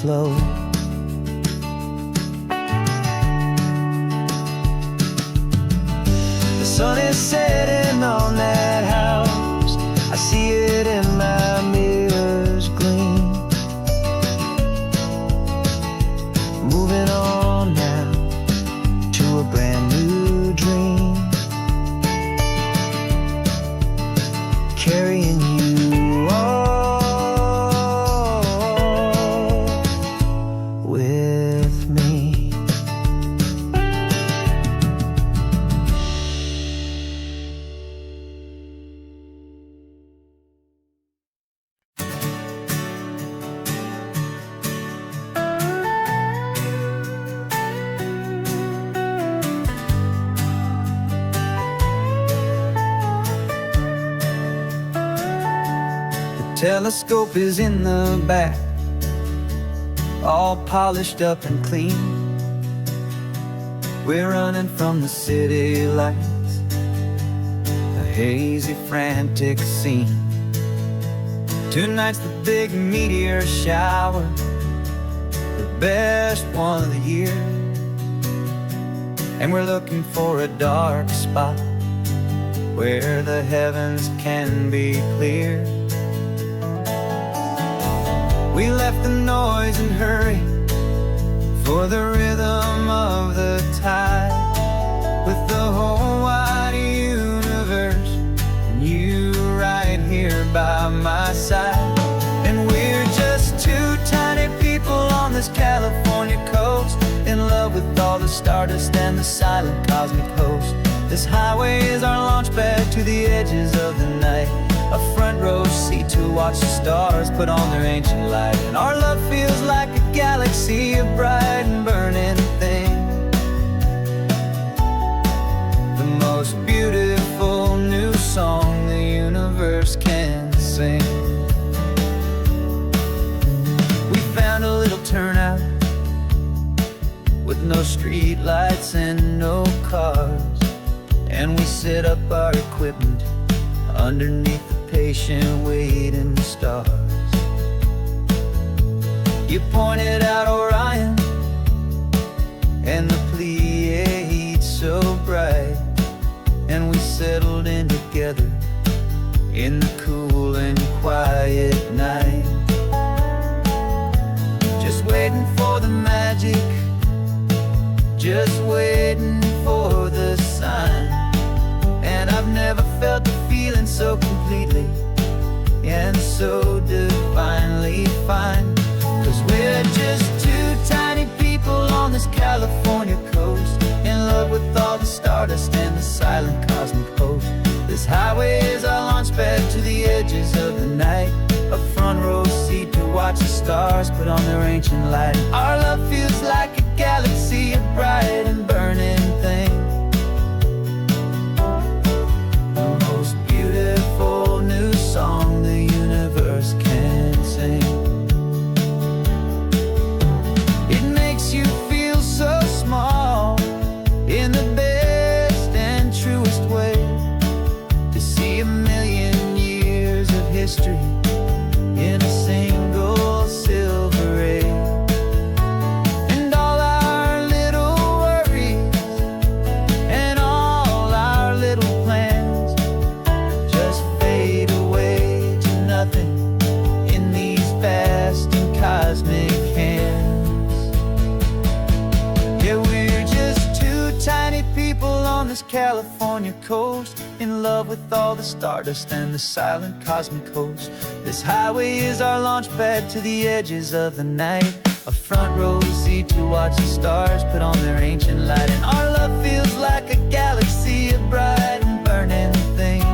B: flow. The sun is setting on that house. I see it in my mirror's gleam. Moving on now to a brand new dream. Carrying you all with me.
A: Telescope is in the back, all polished up and clean. We're running from the city lights, a hazy, frantic scene. Tonight's the big meteor shower, the best one of the year. And we're looking for a dark spot where the heavens can be clear. We left the noise and hurry for the rhythm of the tide, with the whole wide universe and you right here by my side. And we're just two tiny people on this California coast, in love with all the stardust and the silent cosmic host. This highway is our launch pad to the edges of the night, a front row seat to watch the stars put on their ancient light. And our love feels like a galaxy, a bright and burning thing, the most beautiful new song the universe can sing. We found a little turnout with no street lights and no cars, and we set up our equipment underneath the patient waiting stars. You pointed out Orion and the Pleiades so bright, and we settled in together in the cool and quiet night, just waiting for the magic, just waiting for the sign. And I've never felt the feeling so completely and so divinely fine, 'cause we're just two tiny people on this California coast, in love with all the stardust and the silent cosmic host. This highway is our launch pad to the edges of the night, a front row seat to watch the stars put on their ancient light. Our love feels like a galaxy, a bright and burning thing, beautiful new song the universe can sing. It makes you feel so small in the best and truest way, to see a million years of history in a single silver ray. And all our little worries and all our little plans just fade away to nothing in these vast and cosmic hands. Yeah, we're just two tiny people on this California coast, in love with all the stardust and the silent cosmic host. This highway is our launch pad to the edges of the night, a front row seat to watch the stars put on their ancient light. And our love feels like a galaxy, a bright and burning thing,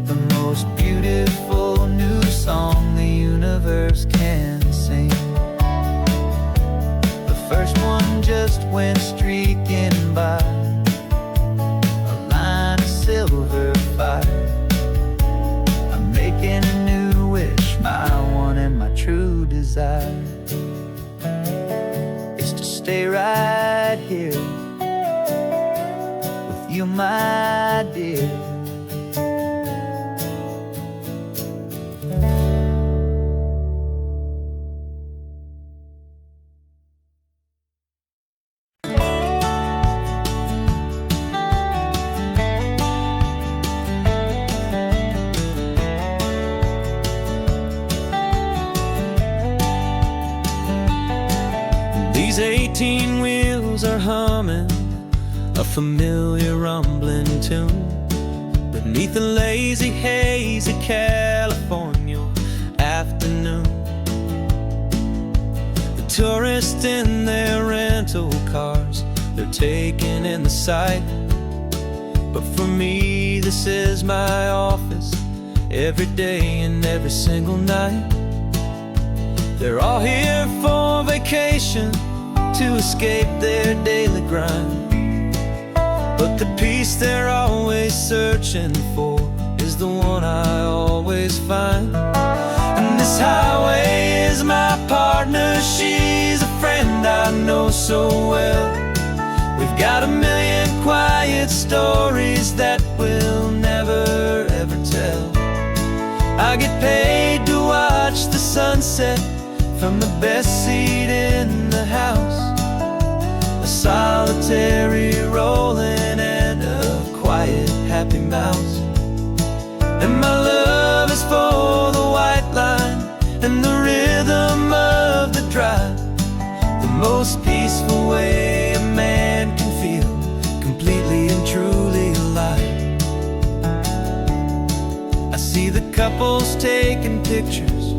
A: the most beautiful new song the universe can sing. The first one just went streaking by, a line of silver fire. I'm making a new wish, my one and my true desire is to stay right here with you, my dear.
B: These 18 wheels are humming a familiar rumbling tune beneath the lazy haze of California afternoon. The tourists in their rental cars, they're taking in the sight. But for me, this is my office, every day and every single night. They're all here for vacation, to escape their daily grind. But the peace they're always searching for is the one I always find. And this highway is my partner, she's a friend I know so well. We've got a million quiet stories that we'll never ever tell. I get paid to watch the sunset from the best seat in the house, a solitary rolling and a quiet happy mouse. And my love is for the white line and the rhythm of the drive, the most peaceful way a man can feel completely and truly alive. I see the couples taking pictures,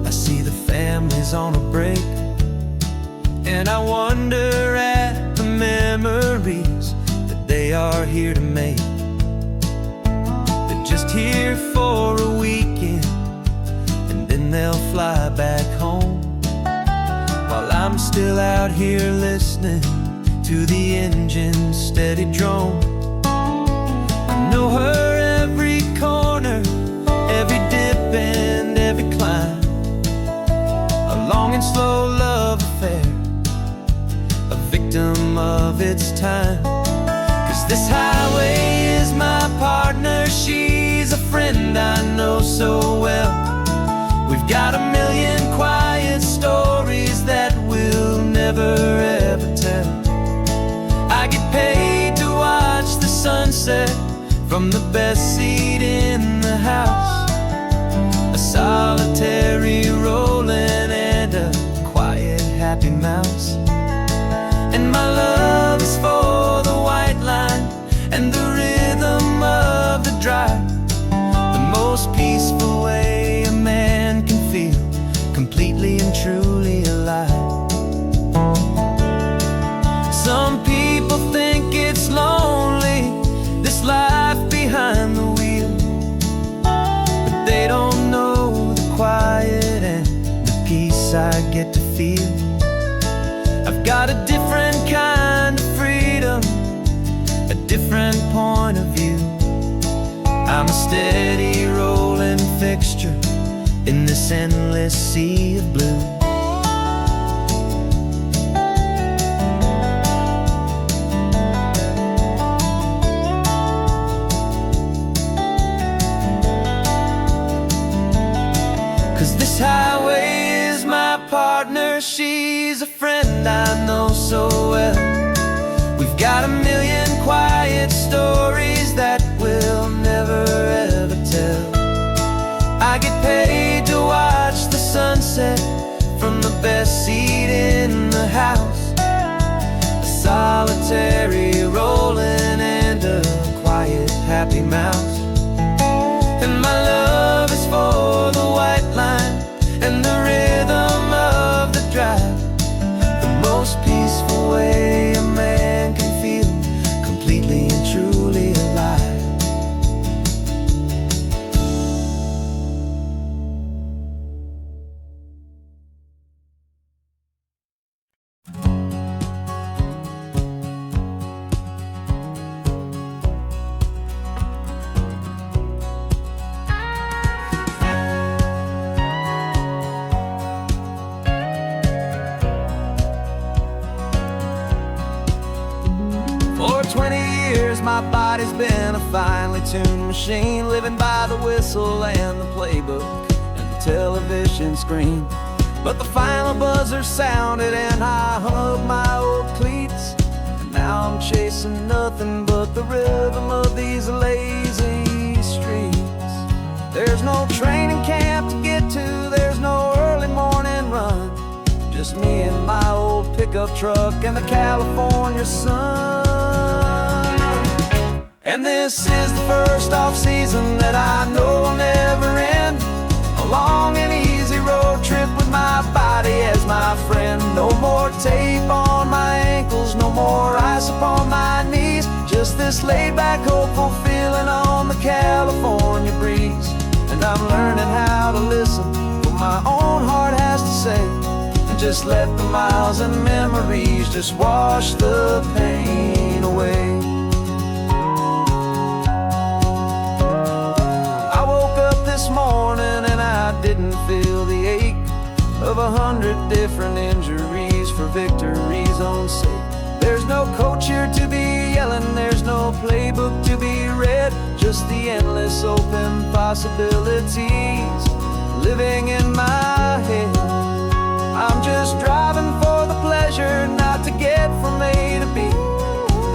B: I see the families on a break, and I wonder at the memories that they are here to make. They're just here for a weekend, and then they'll fly back home, while I'm still out here listening to the engine's steady drone. I know her every corner, every dip and every climb, a long and slow love affair, a victim of its time. 'Cause this highway is my partner, she's a friend I know so well. We've got a million quiet stories that we'll never ever tell. I get paid to watch the sunset from the best seat in the house, a solitary rolling and a quiet happy mouse. And my love is for the white line and the rhythm of the drive, the most peaceful way a man can feel completely and truly alive. Some people think it's lonely, this life behind the wheel, but they don't know the quiet and the peace I get to feel. I've got a different kind of freedom, a different point of view. I'm a steady rolling fixture in this endless sea of blue. 'Cause this highway is my partner, she's a friend I know so well. We've got a million quiet stories that we'll never ever tell. I get paid to watch the sunset from the best seat in the house, a solitary rolling and a quiet happy mouse. And my love is for the white line and the rhythm of the drive, the most peaceful way a man can feel completely and truly alive. For 20 years my body's been a finely tuned machine, living by the whistle and the playbook and the television screen. But the final buzzer sounded and I hung up my old cleats, and now I'm chasing nothing but the rhythm of these lazy streets. There's no training camp to get to, there's no early morning run, just me and my old pickup
A: pickup truck and the California sun. And this is the first off-season that I know will never end. A long and easy road trip with my body as my friend. No more tape on my ankles, no more ice upon my knees. Just this laid-back, hopeful feeling on the California breeze. And I'm learning how to listen to what my own heart has to say, and just let the miles and memories just wash the pain away. I woke up this morning and I didn't feel the ache of 100 different injuries for victory's own sake. There's no coach here to be yelling, there's no playbook to be read, just the endless open possibilities living in my head. I'm just driving for the pleasure, not to get from A to B.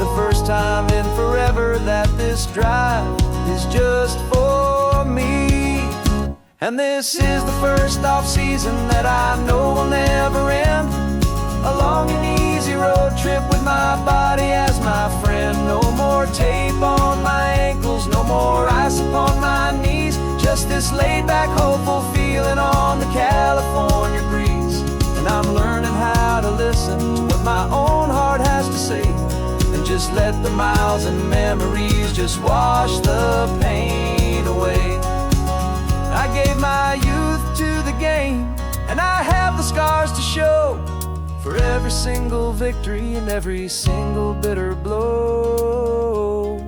A: The first time in forever that this drive is just for me. And this is the first off-season that I know will never end. A long and easy road trip with my body as my friend. No more tape on my ankles, no more ice upon my knees. Just this laid-back, hopeful feeling on the California breeze. And I'm learning how to listen to what my own heart has to say, and just let the miles and memories just wash the pain away. I gave my youth to the game, and I have the scars to show for every single victory and every single bitter blow.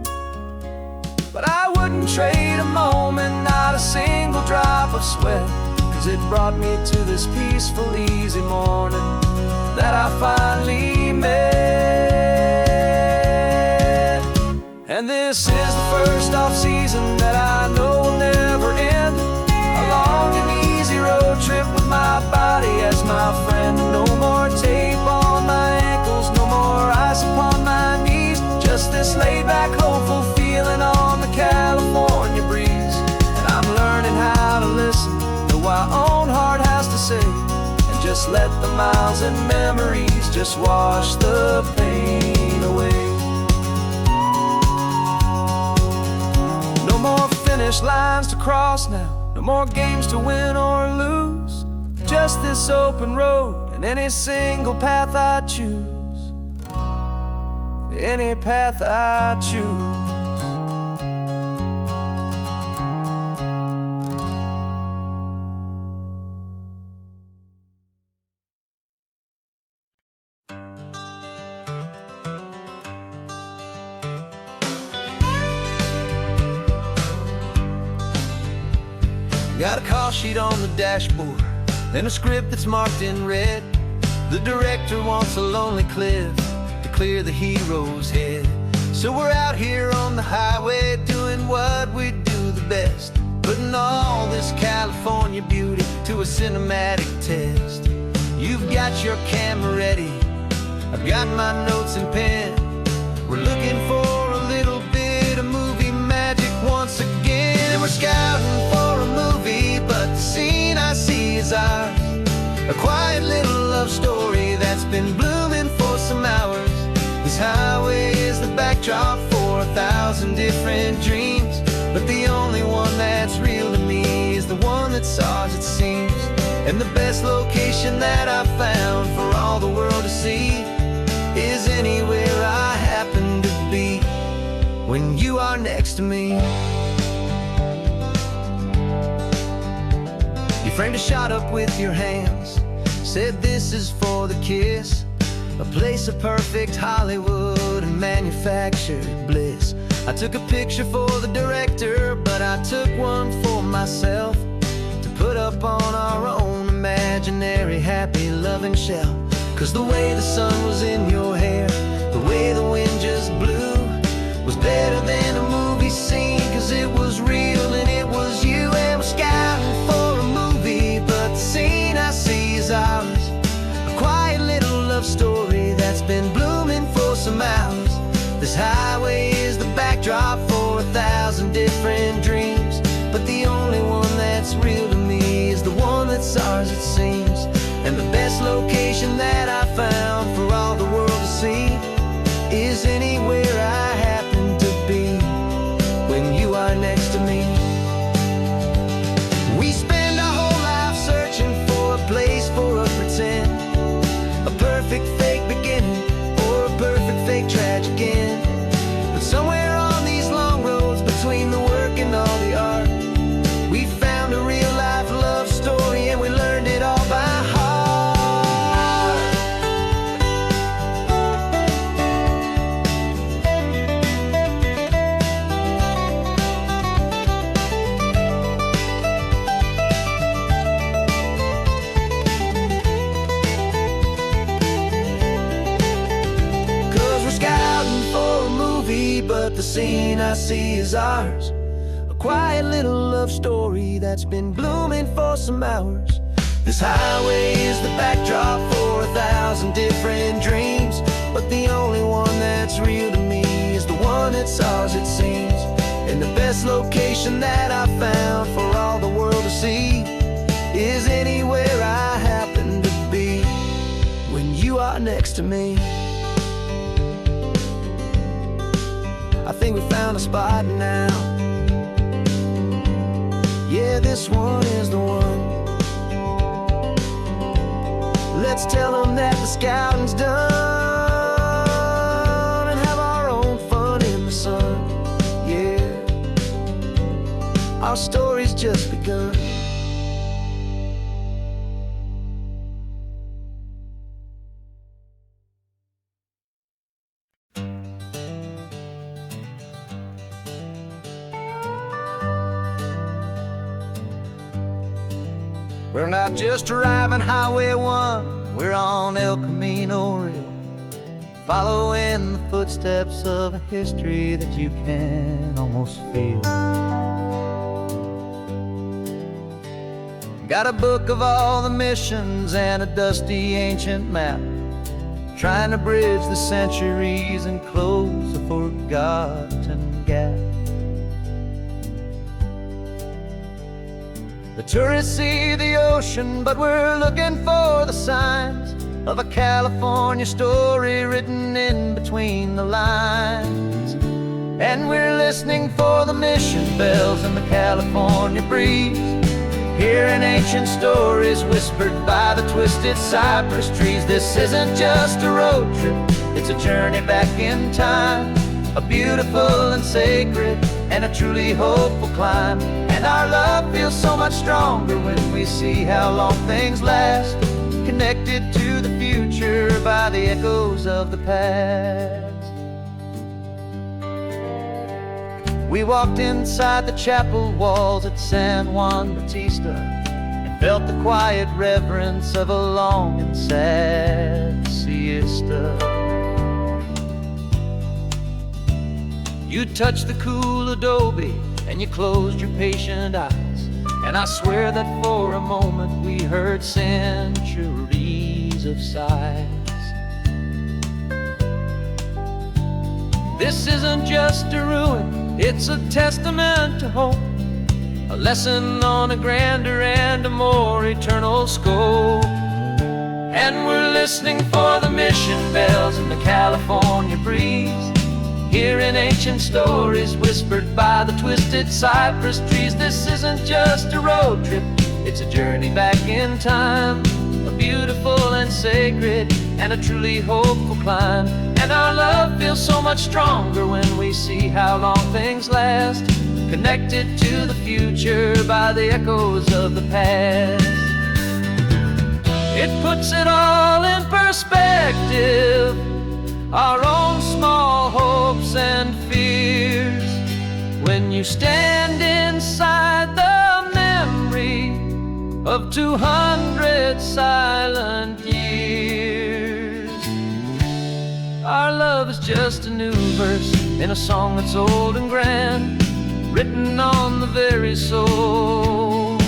A: But I wouldn't trade a moment, not a single drop of sweat, 'cause it brought me to this peaceful, easy morning that I finally met. And this is the first off-season that I know will never end. A long and easy road trip with my body as my friend. No more tape on my ankles, no more ice upon my knees. Just this laid-back, hopeful feeling on the California breeze. And I'm learning how to listen to what my own heart has to say, and just let the miles and memories just wash the pain away. No more finish lines to cross now, no more games to win or lose. Just this open road and any single path I choose. Any path I choose. Got a call sheet on the dashboard and a script that's marked in red. The director wants a lonely cliff to clear the hero's head. So we're out here on the highway doing what we do the best, putting all this California beauty to a cinematic test. You've got your camera ready, I've got my notes and pen. We're looking for a little bit of movie magic once again. And we're scouting for a movie, but the scene I see is ours. A quiet little love story that's been blooming for some hours. This highway is the backdrop for 1,000 different dreams, but the only one that's real to me is the one that's ours, it seems. And the best location that I've found for all the world to see is anywhere I happen to be when you are next to me. You framed a shot up with your hands, said this is for the kiss, a place of perfect Hollywood and manufactured bliss. I took a picture for the director, but I took one for myself to put up on our own imaginary happy loving shelf. 'Cause the way the sun was in your hair, the way the wind just blew, was better than a movie scene, 'cause it was real and it was you. And we're scouting for a movie, but the scene I see is ours. A quiet little love story that's been blooming for some hours. This highway is the backdrop for 1,000 different dreams, but the only one that's real to me is the one that's ours, it seems. And the best location that I found for a perfect fake beginning or a perfect fake tragic end. But somewhere on these long roads between the work and all the art, we found a real life love story and we learned it all by heart. But the scene I see is ours, a quiet little love story that's been blooming for some hours. This highway is the backdrop for 1,000 different dreams, but the only one that's real to me is the one that's ours, it seems. And the best location that I found for all the world to see is anywhere I happen to be when you are next to me. I think we found a spot now. Yeah, this one is the one. Let's tell them that the scouting's done and have our own fun in the sun. Yeah, our story's just begun. We're not just driving Highway 1, we're on El Camino Real, following the footsteps of a history that you can almost feel. Got a book of all the missions and a dusty ancient map, trying to bridge the centuries and close a forgotten gap. The tourists see the ocean, but we're looking for the signs of a California story written in between the lines. And we're listening for the mission bells in the California breeze, hearing ancient stories whispered by the twisted cypress trees. This isn't just a road trip, it's a journey back in time, a beautiful and sacred and a truly hopeful climb. And our love feels so much stronger when we see how long things last, connected to the future by the echoes of the past. We walked inside the chapel walls at San Juan Bautista and felt the quiet reverence of a long and sad siesta. You touched the cool adobe and you closed your patient eyes, and I swear that for a moment we heard centuries of sighs. This isn't just a ruin, it's a testament to hope, a lesson on a grander and a more eternal scope. And we're listening for the mission bells in the California breeze, hearing ancient stories whispered by the twisted cypress trees. This isn't just a road trip, it's a journey back in time, a beautiful and sacred and a truly hopeful climb. And our love feels so much stronger when we see how long things last, connected to the future by the echoes of the past. It puts it all in perspective, our own small hopes and fears, when you stand inside the memory of 200 silent years. Our love is just a new verse in a song that's old and grand, written on the very soul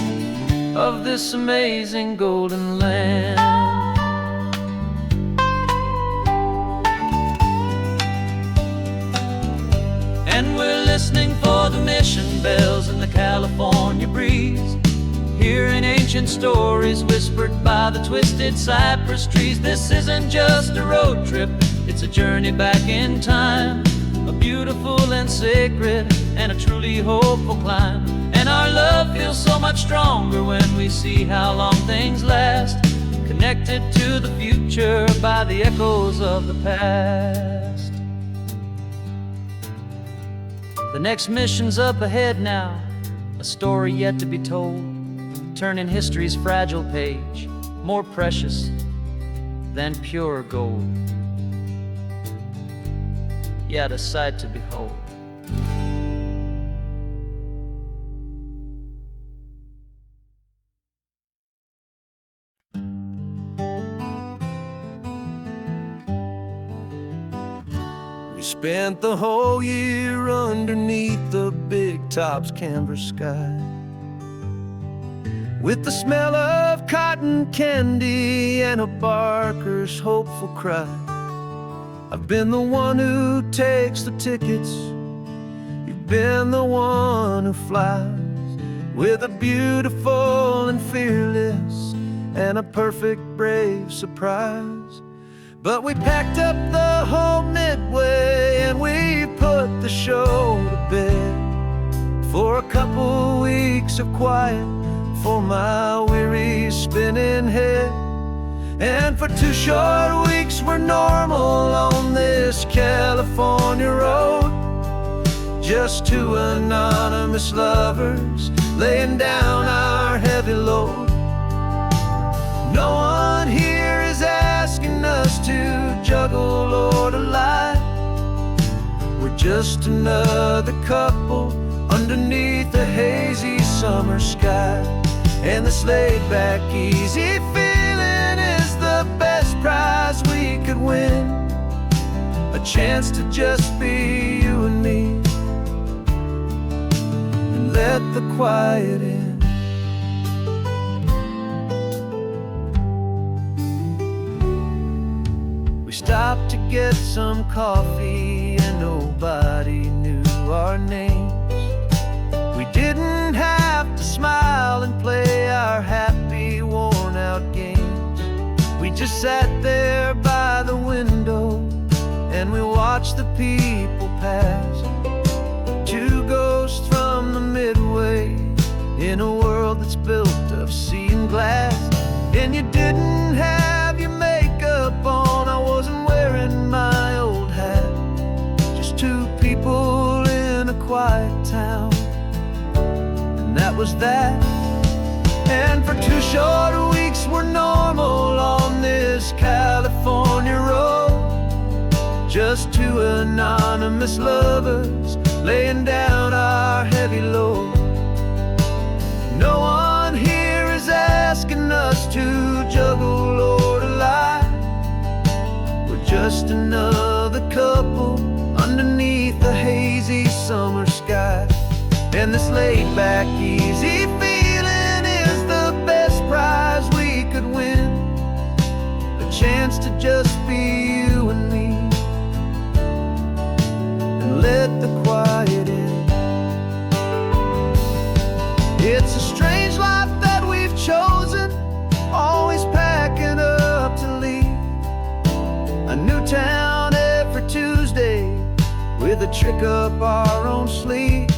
A: of this amazing golden land. And we're listening for the mission bells in the California breeze, hearing ancient stories whispered by the twisted cypress trees. This isn't just a road trip, it's a journey back in time, a beautiful and sacred and a truly hopeful climb. And our love feels so much stronger when we see how long things last,
D: connected to the future by the echoes of the past. The next mission's up ahead now, a story yet to be told, turning history's fragile page more precious than pure gold. Yet a sight to behold.
B: We spent the whole year underneath the big top's canvas sky, with the smell of cotton candy and a barker's hopeful cry. I've been the one who takes the tickets, you've been the one who flies, with a beautiful and fearless and a perfect brave surprise. But we packed up the whole Midway and we put the show to bed for a couple weeks of quiet for my weary spinning head. And for 2 short weeks we're normal on this California road, just 2 anonymous lovers laying down our heavy load. No one here is asking us to juggle or to lie. We're just another couple underneath a hazy summer sky. And this laid-back, easy feeling is the best prize we could win, a chance to just be you and me, and let the quiet in. We stopped to get some coffee and nobody knew our names. We didn't have to smile and play our happy, worn-out games. We just sat there by the window and we watched the people pass. 2 ghosts from the Midway in a world that's built of sea and glass. And you didn't have your makeup on, I wasn't wearing my old hat. Just 2 people in a quiet town, and that was that. And for 2 short weeks we're normal on this California road, just 2 anonymous lovers laying down our heavy load. No one here is asking us to juggle or to lie. We're just another couple underneath the hazy summer sky. And this laid-back, easy feeling is the best prize we could win, a chance to just be you and me, and let the quiet in. It's a strange life that we've chosen, always packing up to leave a new town every Tuesday with a trick up our own sleeve.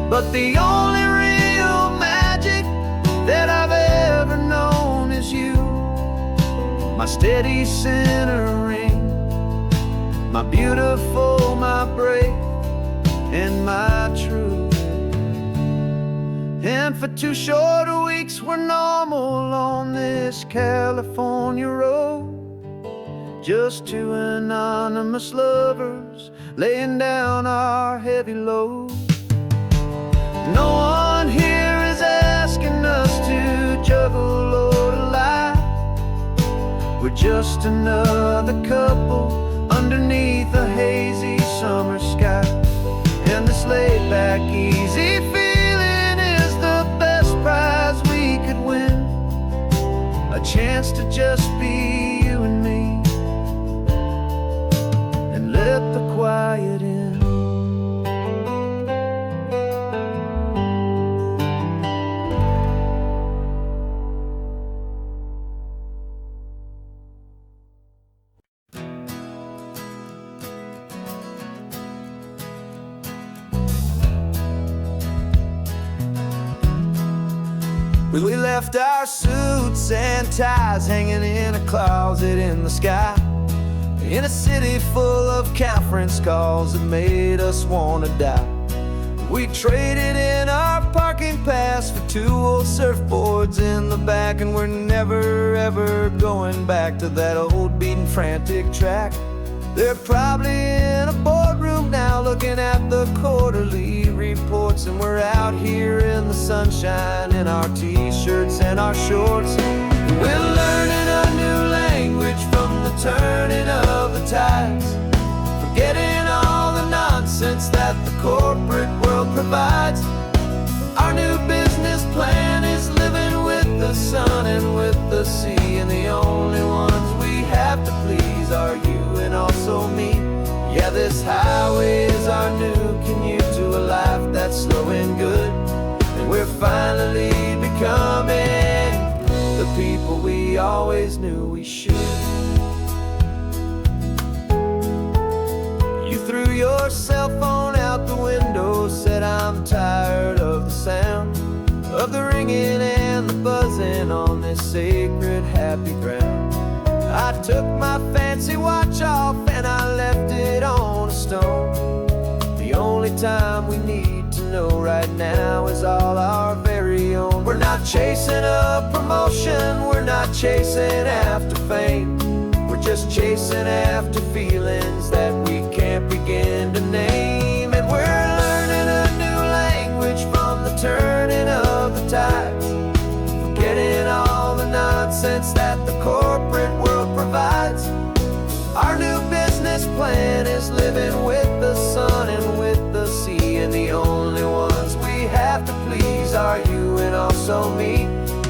B: But the only real magic that I've ever known is you, my steady centering, my beautiful, my brave, and my true. And for 2 short weeks we're normal on this California road, just 2 anonymous lovers laying down our heavy load. No one here is asking us to juggle or to lie. We're just another couple underneath a hazy summer sky. And this laid-back, easy feeling is the best prize we could win, a chance to just be you and me, and let the quiet in.
A: We left our suits and ties hanging in a closet in the sky, in a city full of conference calls that made us wanna die. We traded in our parking pass for 2 old surfboards in the back, and we're never ever going back to that old beaten frantic track. They're probably in a boardroom now looking at the quarterly reports, and we're out here in the sunshine in our t-shirts and our shorts. We're learning a new language from the turning of the tides, forgetting all the nonsense that the corporate world provides. Our new business plan is living with the sun and with the sea, and the only ones we have to please are you and also me. Yeah, this highway is our new commute to a life that's slow and good, and we're finally becoming the people we always knew we should. You threw your cell phone out the window, said I'm tired of the sound of the ringing and the buzzing on this sacred happy ground. I took my fancy watch off and I left it on a stone. The only time we need to know right now is all our very own. We're not chasing a promotion, we're not chasing after fame, we're just chasing after feelings that we can't begin to name. And we're learning a new language from the turning of the tides, forgetting all the nonsense that the corporate world provides. Our new business plan is living with the sun and with the sea, and the only ones we have to please are you and also me.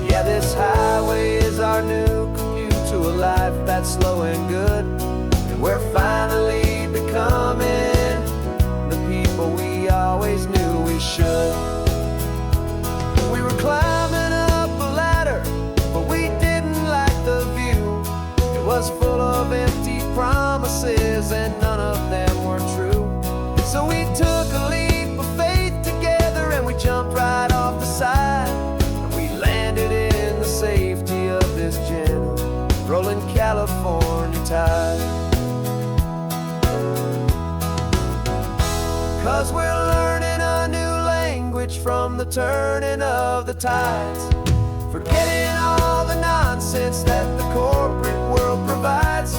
A: Yeah, this highway is our new commute to a life that's slow and good, and we're finally becoming the people we always knew we should. We were climbing up a ladder, but we didn't like the view. It was full of empty promises and none of them were true. So we took a leap of faith together and we jumped right off the side, and we landed in the safety of this gentle rolling California tide. 'Cause we're learning a new language from the turning of the tides, forgetting all the nonsense that the corporate world provides.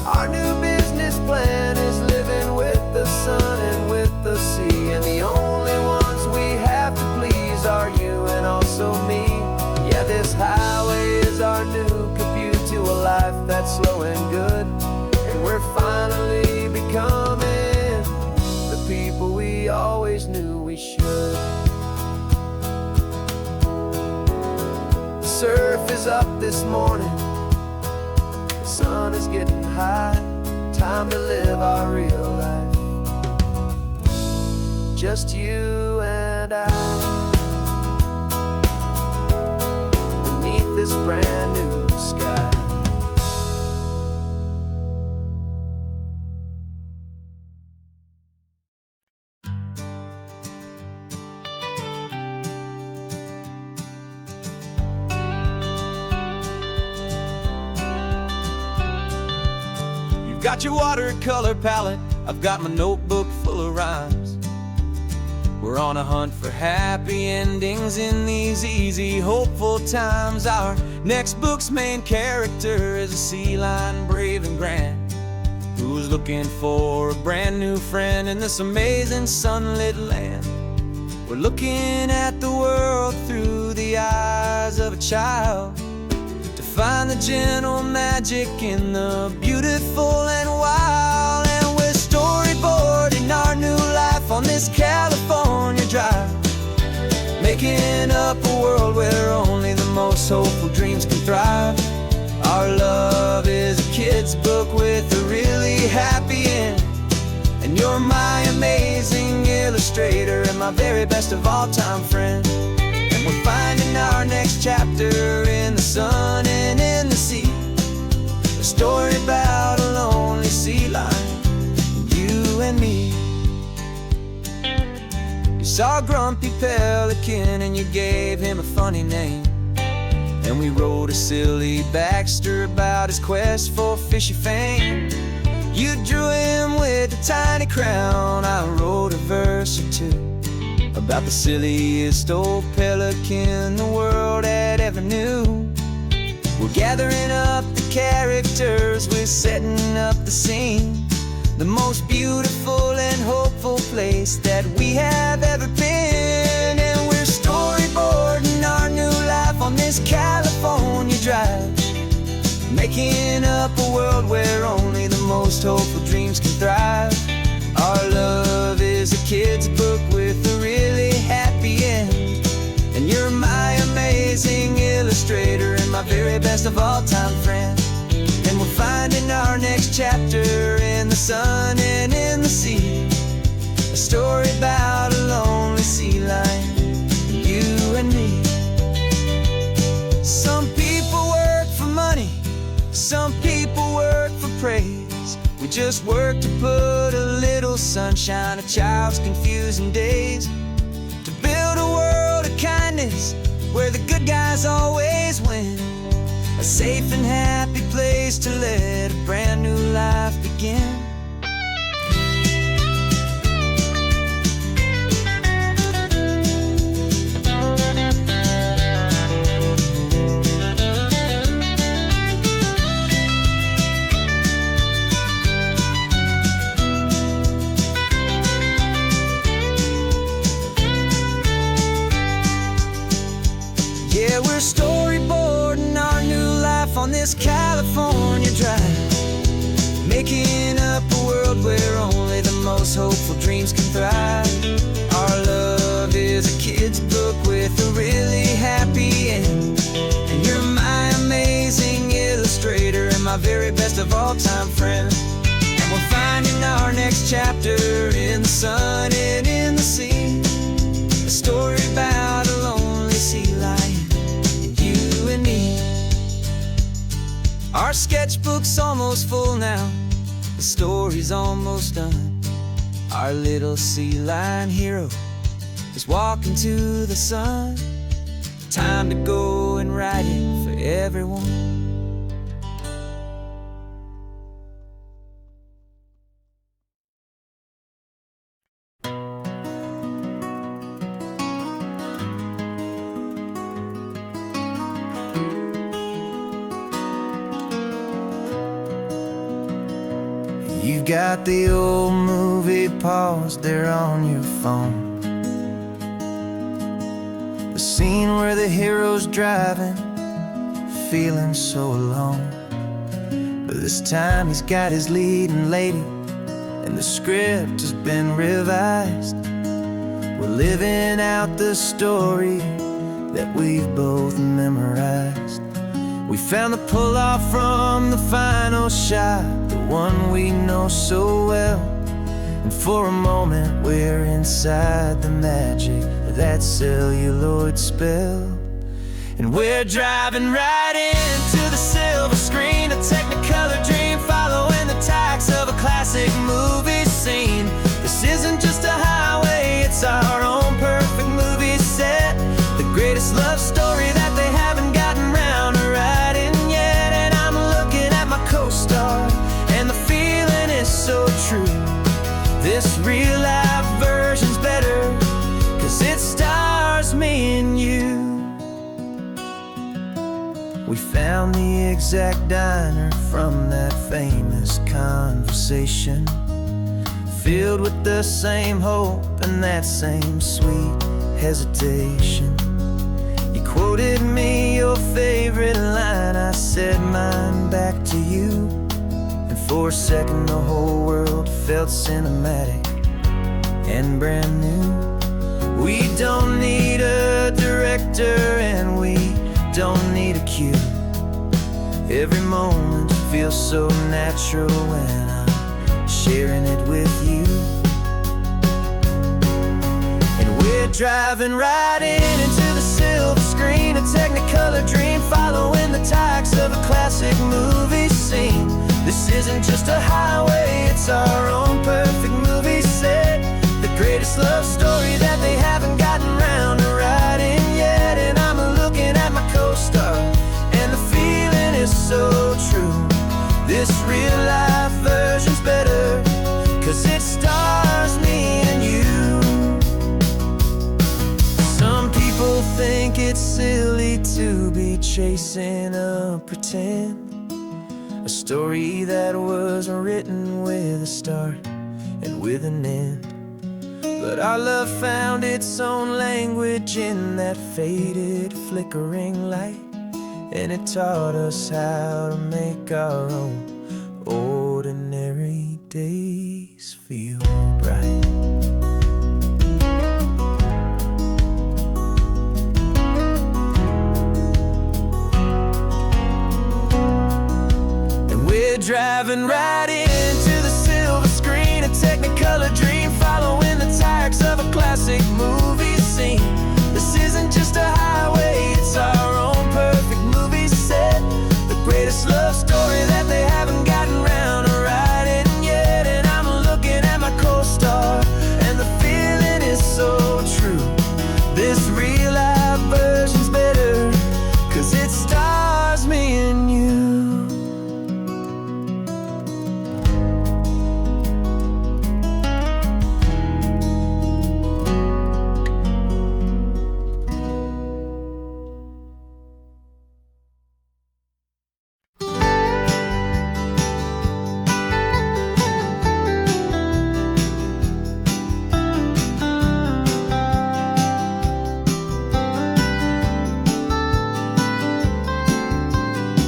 A: Our new business plan is living with the sun and with the sea, and the only ones we have to please are you and also me. Yeah, this highway is our new commute to a life that's slow and good, and we're finally becoming the people we always knew we should. The surf is up this morning, the sun is getting high, time to live our real life, just you and I, beneath this brand new sky.
B: Got your watercolor palette, I've got my notebook full of rhymes. We're on a hunt for happy endings in these easy, hopeful times. Our next book's main character is a sea lion, brave and grand, who's looking for a brand new friend in this amazing sunlit land. We're looking at the world through the eyes of a child, find the gentle magic in the beautiful and wild. And we're storyboarding our new life on this California drive, making up a world where only the most hopeful dreams can thrive. Our love is a kid's book with a really happy end, and you're my amazing illustrator and my very best of all time friend. We're finding our next chapter in the sun and in the sea, a story about a lonely sea lion, you and me. You saw a grumpy pelican and you gave him a funny name. And we wrote a silly Baxter about his quest for fishy fame. You drew him with a tiny crown. I wrote a verse or two about the silliest old pelican the world had ever knew. We're gathering up the characters, we're setting up the scene, the most beautiful and hopeful place that we have ever been. And we're storyboarding our new life on this California drive, making up a world where only the most hopeful dreams can thrive. Our love is a kid's book with a really happy end, and you're my amazing illustrator and my very best of all time friend. And we're finding our next chapter in the sun and in the sea, a story about a lonely sea lion, you and me. Some people work for money, some people work for praise. We just work to put a little sunshine in a child's confusing days, to build a world of kindness where the good guys always win, a safe and happy place to let a brand new life begin. Yeah, we're storyboarding our new life on this California drive, making up a world where only the most hopeful dreams can thrive. Our love is a kid's book with a really happy end, and you're my amazing illustrator and my very best of all time friend. And we're finding our next chapter in the sun and in the sea, a story about a lonely sea lion, you and me. Our sketchbook's almost full now, the story's almost done. Our little sea lion hero is walking to the sun. Time to go and write it for everyone. You've got the old movie paused there on your phone, the scene where the hero's driving, feeling so alone. But this time he's got his leading lady, and the script has been revised. We're living out the story that we've both memorized. We found the pull-off from the final shot, the one we know so well. And for a moment we're inside the magic of that celluloid spell. And we're driving right into the silver screen, a technicolor dream following the tacks of a classic movie scene. This isn't just a highway, it's our own perfect movie set, the greatest love story that they haven't gotten round to writing yet. And I'm looking at my co-star, and the feeling is so true. This real life version's better, 'cause it stars me and you. We found the exact diner from that famous conversation, filled with the same hope and that same sweet hesitation. You quoted me your favorite line, I said mine back to you. And for a second the whole world felt cinematic and brand new. We don't need a director and we don't need a cue. Every moment feels so natural when I'm sharing it with you. And we're driving right into the silver screen, a technicolor dream following the tacks of a classic movie scene. This isn't just a highway, it's our own perfect movie set, the greatest love story that they have
A: This real life version's better, 'cause it stars me and you. Some people think it's silly to be chasing a pretend, a story that was written with a start and with an end. But our love found its own language in that faded, flickering light, and it taught us how to make our own ordinary days feel bright. And we're driving right into the silver screen, a Technicolor dream, following the tracks of a classic movie scene. This isn't just a highway, it's our own perfect movie set, the greatest love story that they haven't gotten round to writing yet. And I'm looking at my co-star, and the feeling is so true. This real life version's better, 'cause it stars me and you.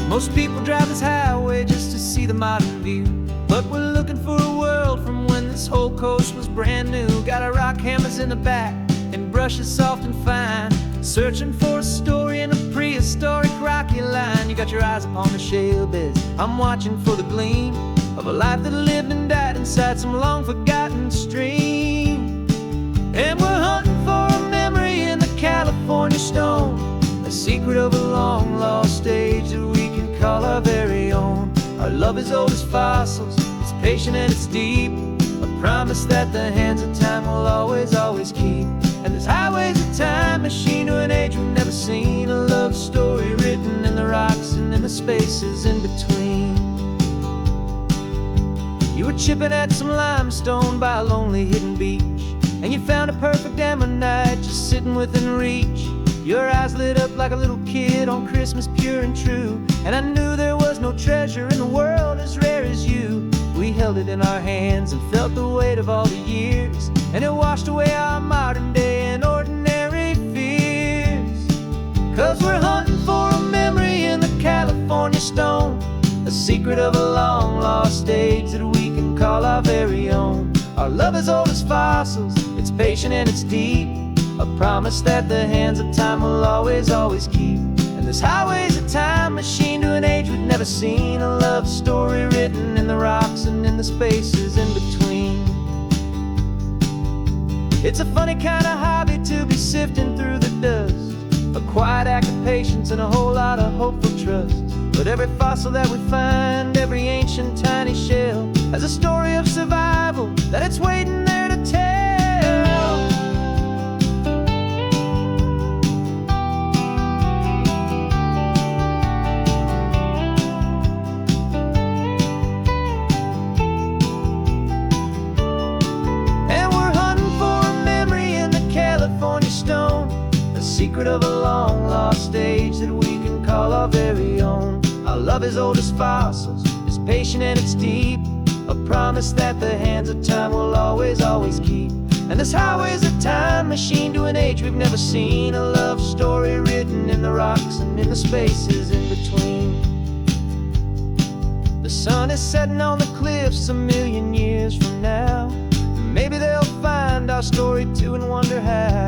A: Most people drive this highway just to see the modern view, but we're looking for a world from when this whole coast was brand new. Got our rock hammers in the back and brushes soft and fine, searching for a story in a prehistoric rocky line. You got your eyes upon the shale beds, I'm watching for the gleam of a life that lived and died inside some long forgotten stream. And we're hunting for a memory in the California stone, a secret of a long lost age that we can call our very own. Our love is old as fossils, it's patient and it's deep, a promise that the hands of time will always, always keep. And this highway's a time machine to an age we've never seen, a love story written in the rocks and in the spaces in between. You were chipping at some limestone by a lonely hidden beach, and you found a perfect ammonite just sitting within reach. Your eyes lit up like a little kid on Christmas, pure and true, and I knew there was no treasure in the world as rare as you. We held it in our hands and felt the weight of all the years, and it washed away our modern day and ordinary fears. 'Cause we're hunting for a memory in the California stone, a secret of a long lost age that we can call our very own. Our love is old as fossils, it's patient and it's deep, a promise that the hands of time will always, always keep. And this highway's a time machine to an age we've never seen, a love story written in the rocks and in the spaces in between. It's a funny kind of hobby to be sifting through the dust, a quiet act of patience and a whole lot of hopeful trust. But every fossil that we find, every ancient tiny shell, has a story of survival that it's waiting there to tell. Secret of a long lost age that we can call our very own. Our love is old as fossils, it's patient and it's deep, a promise that the hands of time will always, always keep. And this highway's a time machine to an age we've never seen, a love story written in the rocks and in the spaces in between. The sun is setting on the cliffs a million years from now, maybe they'll find our story too and wonder how.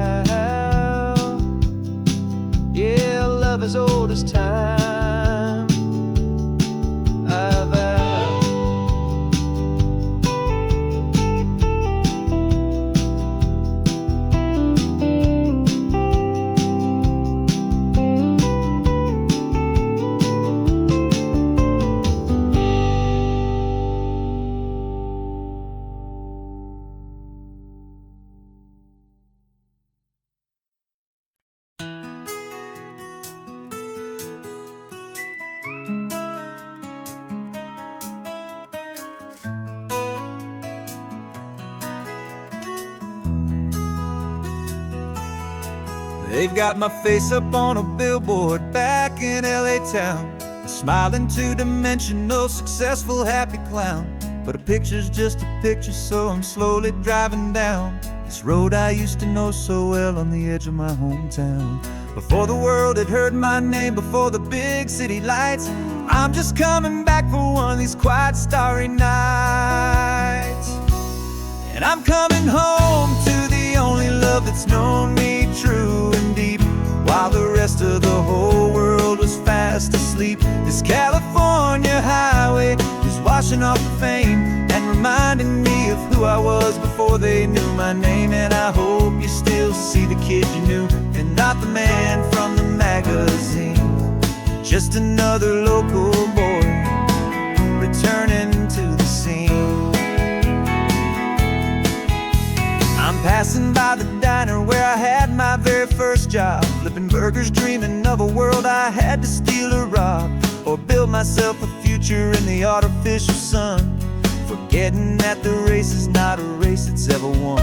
A: Yeah, love is old as time, I vow.
C: They've got my face up on a billboard back in LA town, a smiling two-dimensional, successful, happy clown. But a picture's just a picture, so I'm slowly driving down this road I used to know so well on the edge of my hometown. Before the world had heard my name, before the big city lights, I'm just coming back for one of these quiet, starry nights. And I'm coming home to the only love that's known me true and deep, while the rest of the whole world was fast asleep. This California highway is washing off the fame and reminding me of who I was before they knew my name. And I hope you still see the kid you knew, and not the man from the magazine. Just another local boy returning to the scene. I'm passing by the diner where I had my very first job, flipping burgers, dreaming of a world I had to steal or rob, or build myself a future in the artificial sun, forgetting that the race is not a race that's ever won.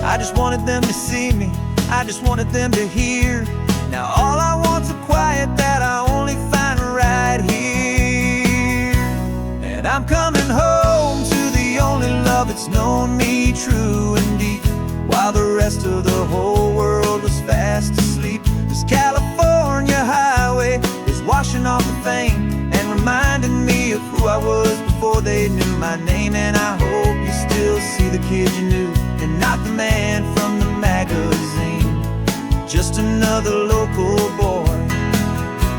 C: I just wanted them to see me, I just wanted them to hear. Now all I want's a quiet that I only find right here. And I'm coming home to the only love that's known me true and deep, while the rest of the whole world was fast asleep. This California highway is washing off the fame and reminding me of who I was before they knew my name. And I hope you still see the kid you knew, and not the man from the magazine. Just another local boy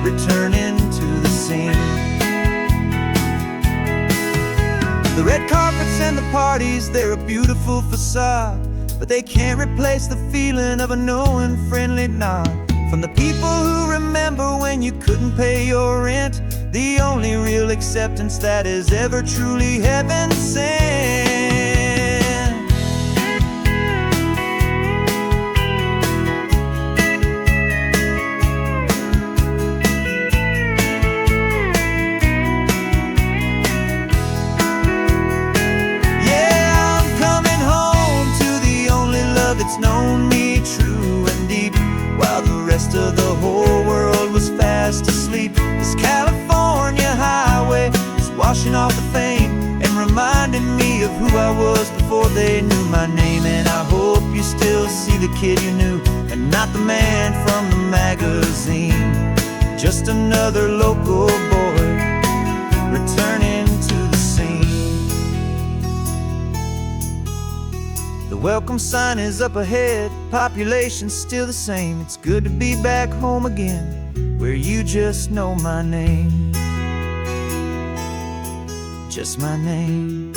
C: returning to the scene. The red carpets and the parties, they're a beautiful facade, but they can't replace the feeling of a knowing, friendly nod from the people who remember when you couldn't pay your rent. The only real acceptance that is ever truly heaven sent. It's known me true and deep, while the rest of the whole world was fast asleep. This California highway is washing off the fame and reminding me of who I was before they knew my name. And I hope you still see the kid you knew, and not the man from the magazine. Just another local boy returning to the scene. The welcome sign is up ahead, population's still the same. It's good to be back home again, where you just know my name. Just my name.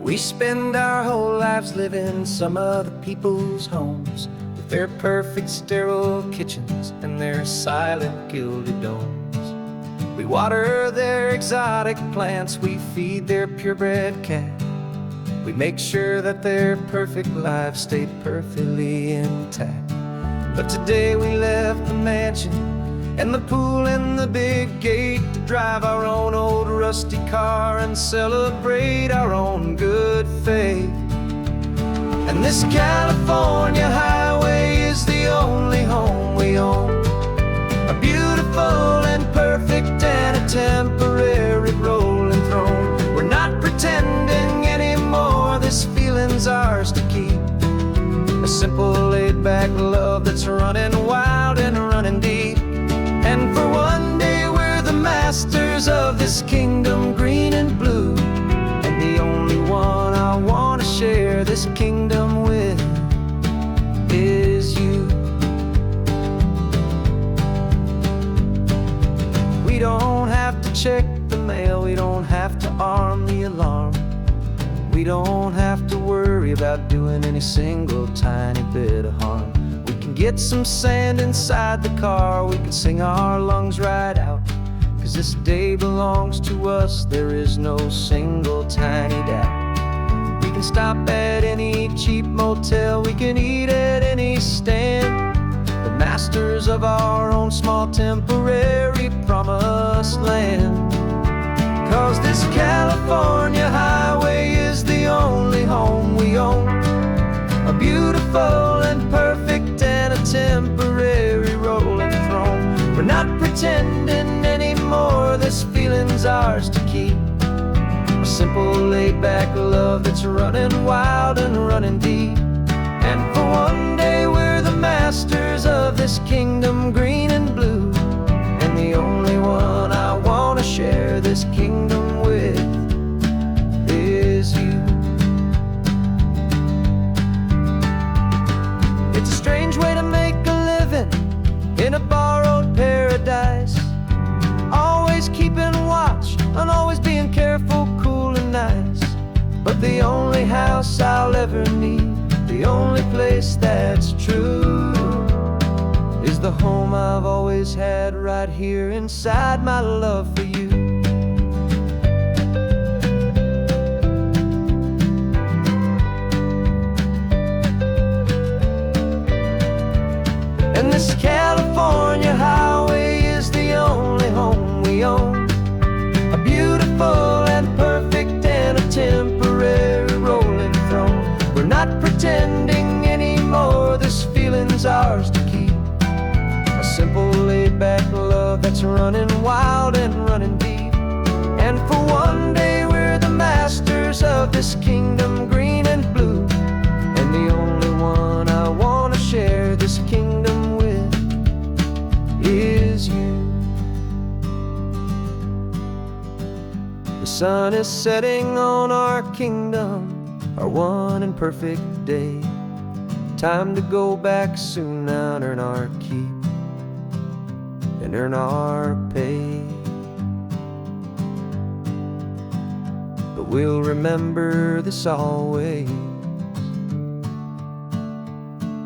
B: We spend our whole lives living some other people's homes, with their perfect sterile kitchens and their silent gilded domes. We water their exotic plants, we feed their purebred cat. We make sure that their perfect lives stay perfectly intact. But today we left the mansion and the pool and the big gate to drive our own old rusty car and celebrate our own good faith. And this California highway is the only home we own, a beautiful and perfect and a temporary rolling throne. We're not pretending anymore, this feeling's ours to keep, a simple laid-back love that's running wild and running deep. And for one day we're the masters of this kingdom green and blue, and the only one I want to share this kingdom with is you. We don't have to check the mail, we don't have to arm the alarm, we don't have to worry about doing any single tiny bit of harm. We can get some sand inside the car, we can sing our lungs right out, 'cause this day belongs to us, there is no single tiny doubt. We can stop at any cheap motel, we can eat at any stand, but masters of our own small temporary promised land. 'Cause this California highway is the only home we own, a beautiful and perfect and a temporary rolling throne. We're not pretending anymore, this feeling's ours to keep, a simple laid-back love that's running wild and running deep. And for one day we're the masters of this kingdom green and blue, and the only one I want to share this kingdom with is you. It's a strange way to make a living in a borrowed paradise, always keeping watch and always being careful, cool and nice. But the only house I'll ever need, the only place that's true, is the home I've always had right here inside my love for you. And this California highway is the only home we own, a beautiful and perfect and a temporary rolling throne. We're not pretending anymore, this feeling's ours to keep, a simple laid-back love that's running wild and running deep. And for one day we're the masters of this kingdom green and blue, and the only one I want to share this kingdom with is you. The sun is setting on our kingdom, our one and perfect day. Time to go back soon now and earn our keep and earn our pay. But we'll remember this always,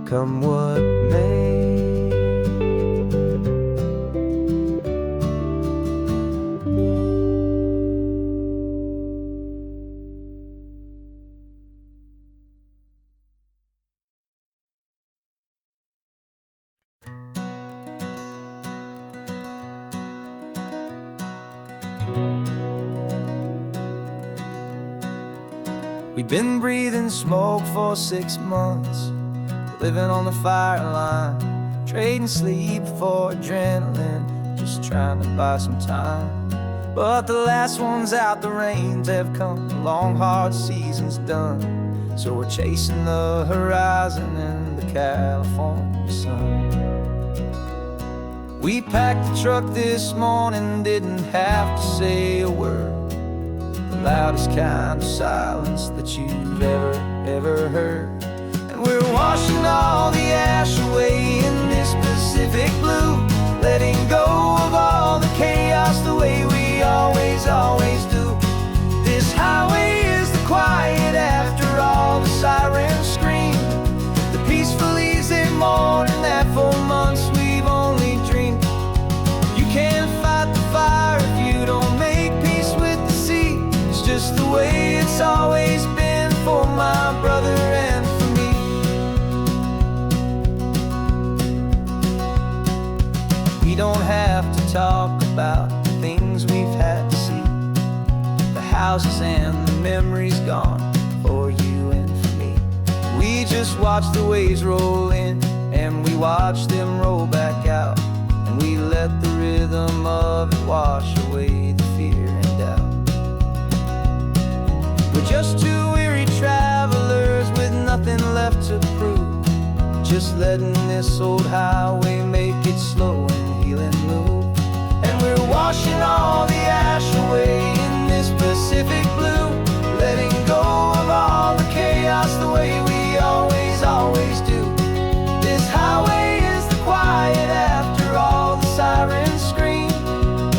B: come what may. We've been breathing smoke for 6 months, living on the fire line, trading sleep for adrenaline, just trying to buy some time. But the last one's out, the rains have come, the long hard season's done, so we're chasing the horizon in the California sun. We packed the truck this morning, didn't have to say a word, the loudest kind of silence that you've ever heard. And we're washing all the ash away in this Pacific blue, letting go of all the chaos the way we always do. This highway is the quiet after all the sirens scream, the peaceful easy morning that for months we've only dreamed. You can't fight the fire if you don't make peace with the sea. It's just the way it's always been for my brother and for me. We don't have to talk about the things we've had to see, the houses and the memories gone for you and for me. We just watch the waves roll in and we watch them roll back out, and we let the rhythm of it wash away the fear and doubt. We're just two weary travelers with nothing left to prove, just letting this old highway make it slow and healing move. And we're washing all the ash away in this Pacific blue, letting go of all the chaos the way we always do. This highway is the quiet after all the sirens scream,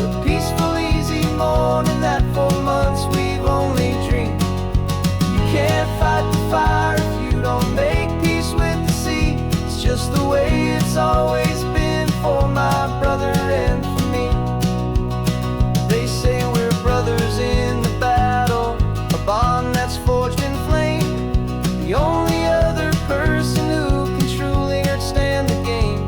B: the peaceful easy morning that for months we've only dreamed. You can't fight the fire if you don't make peace with the sea. It's just the way it's always been for my brother and for me. They say we're brothers in the battle, a bond that's forged in flame. The only other person who can truly stand the game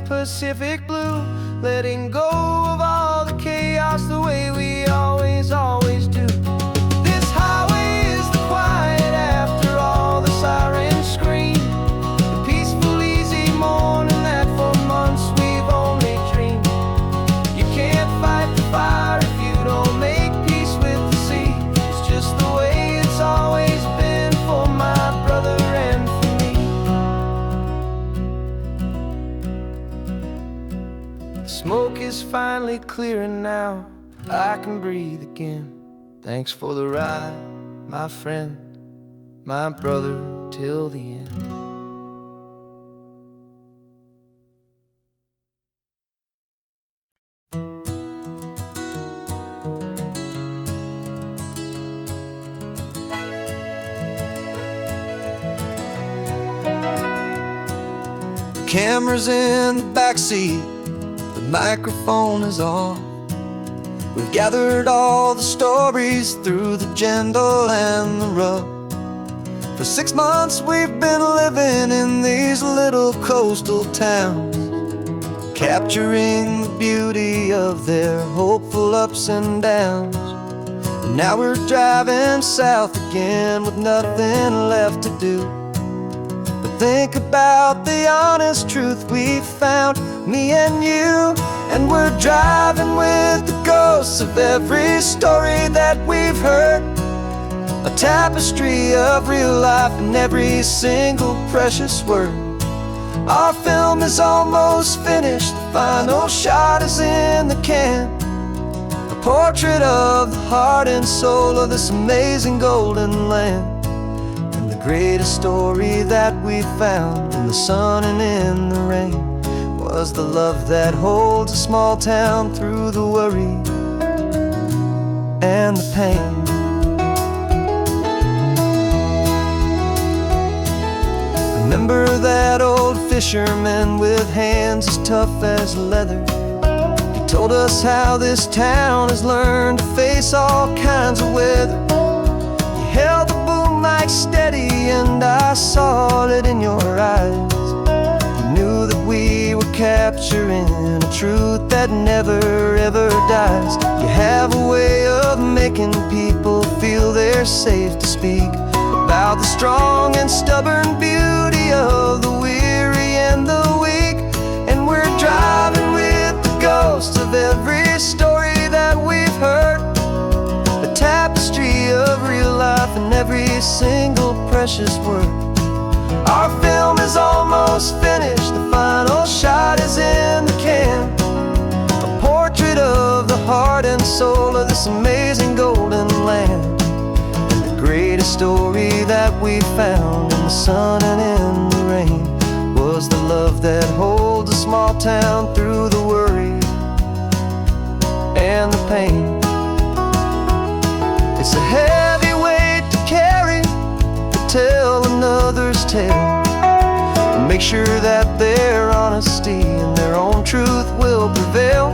B: Pacific blue, letting go of all the chaos the way we always do. This highway is the quiet after all the sirens scream, the peaceful, easy morning that for months we've only dreamed. You can't fight the fire if you don't make peace with the sea. It's just the way it's always been for my brother and for me. The smoke is finally clearing now, I can breathe again. Thanks for the ride, my friend, my brother, till the end.
C: The camera's in the backseat, the microphone is on. We've gathered all the stories through the gentle and the rough. For 6 months we've been living in these little coastal towns, capturing the beauty of their hopeful ups and downs. And now we're driving south again with nothing left to do but think about the honest truth we found, me and you. And we're driving with the ghosts of every story that we've heard, a tapestry of real life in every single precious word. Our film is almost finished, the final shot is in the can, a portrait of the heart and soul of this amazing golden land. And the greatest story that we found in the sun and in the rain was the love that holds a small town through the worry and the pain. Remember that old fisherman with hands as tough as leather? He told us how this town has learned to face all kinds of weather. You held the boom mic steady and I saw it in your eyes. Knew that we were capturing a truth that never ever dies. You have a way of making people feel they're safe to speak about the strong and stubborn beauty of the weary and the weak. And we're driving with the ghosts of every story that we've heard, a tapestry of real life in every single precious word. Our film is almost finished, the final shot is in the can, a portrait of the heart and soul of this amazing golden land. And the greatest story that we found in the sun and in the rain was the love that holds a small town through the worry and the pain. It's a heavy weight to carry, to tell another's tale, make sure that their honesty and their own truth will prevail.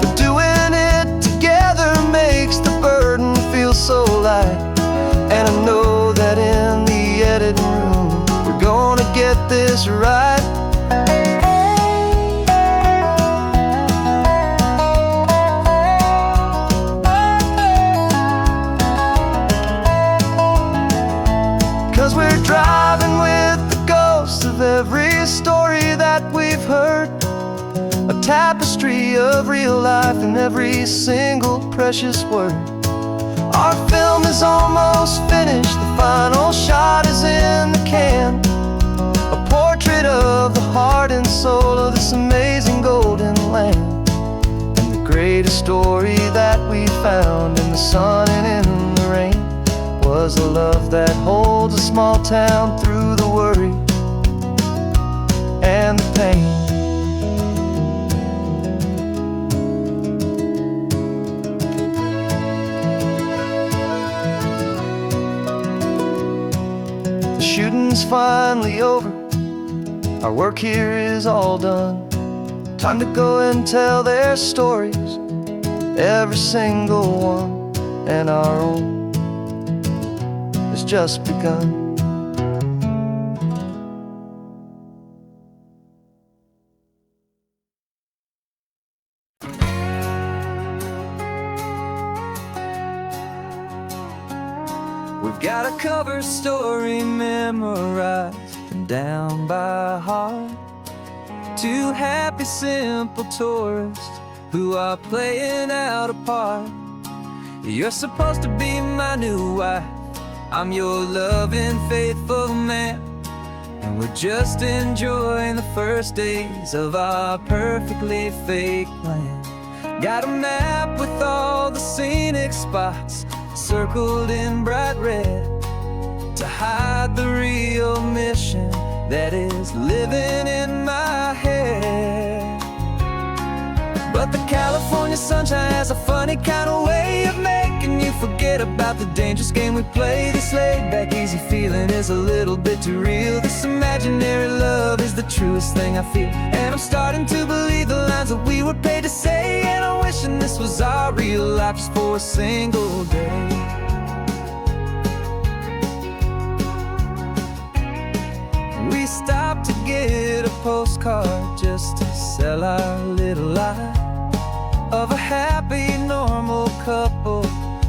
C: But doing it together makes the burden feel so light. And I know that in the editing room we're gonna get this right. 'Cause we're driving with the ghosts of every story that we've heard, a tapestry of real life in every single precious word. Our film is almost finished, the final shot is in the can, a portrait of the heart and soul of this amazing golden land. And the greatest story that we found in the sun and in the rain was a love that holds a small town through the worry and the pain. The shooting's finally over, our work here is all done. Time to go and tell their stories, every single one, and our own has just begun.
B: Got a cover story memorized and down by heart. Two happy, simple tourists who are playing out a part. You're supposed to be my new wife, I'm your loving, faithful man, and we're just enjoying the first days of our perfectly fake plan. Got a map with all the scenic spots circled in bright red to hide the real mission that is living in my head. But the California sunshine has a funny kind of way of making you forget about the dangerous game we play. This laid-back, easy feeling is a little bit too real. This imaginary love is the truest thing I feel, and I'm starting to believe the lines that we were paid to say. And I'm wishing this was our real life just for a single day. We stopped to get a postcard just to sell our little lie of a happy, normal couple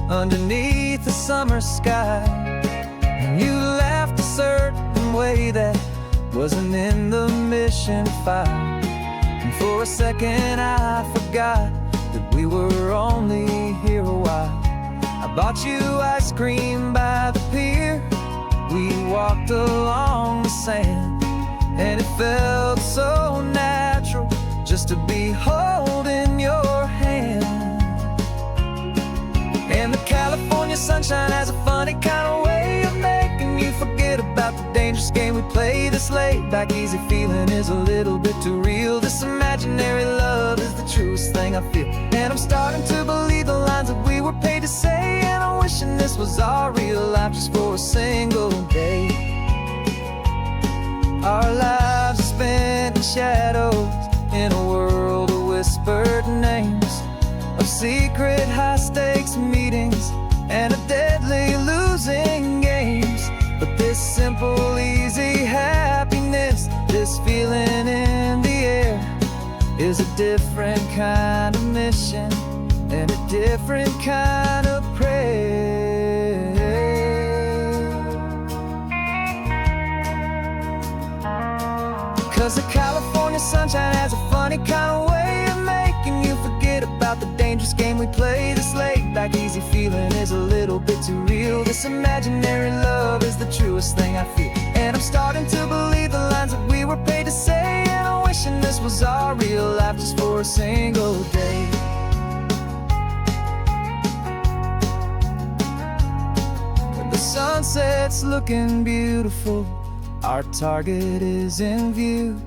B: underneath the summer sky. And you laughed a certain way that wasn't in the mission file, and for a second I forgot that we were only here a while. I bought you ice cream by the pier, we walked along the sand, and it felt so natural just to be holding your hand. And the California sunshine has a funny kind of way of making you forget about the dangerous game we play. This laid-back, easy feeling is a little bit too real. This imaginary love is the truest thing I feel, and I'm starting to believe the lines that we were paid to say. And I'm wishing this was our real life just for a single day. Our lives are spent in shadows, in a world of whispered names, of secret high-stakes meetings and a deadly losing games. But this simple, easy happiness, this feeling in the air, is a different kind of mission and a different kind of prayer. 'Cause the California sunshine has a funny kind of way of making you forget about the dangerous game we play. This laid-back, easy feeling is a little bit too real. This imaginary love is the truest thing I feel, and I'm starting to believe the lines that we were paid to say. And I'm wishing this was our real life just for a single day. When the sunset's looking beautiful, our target is in view.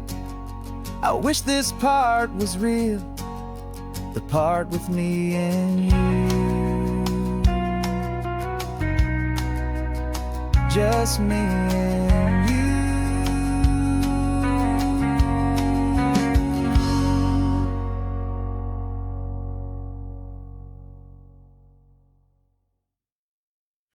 B: I wish this part was real, the part with me and you, just me and you.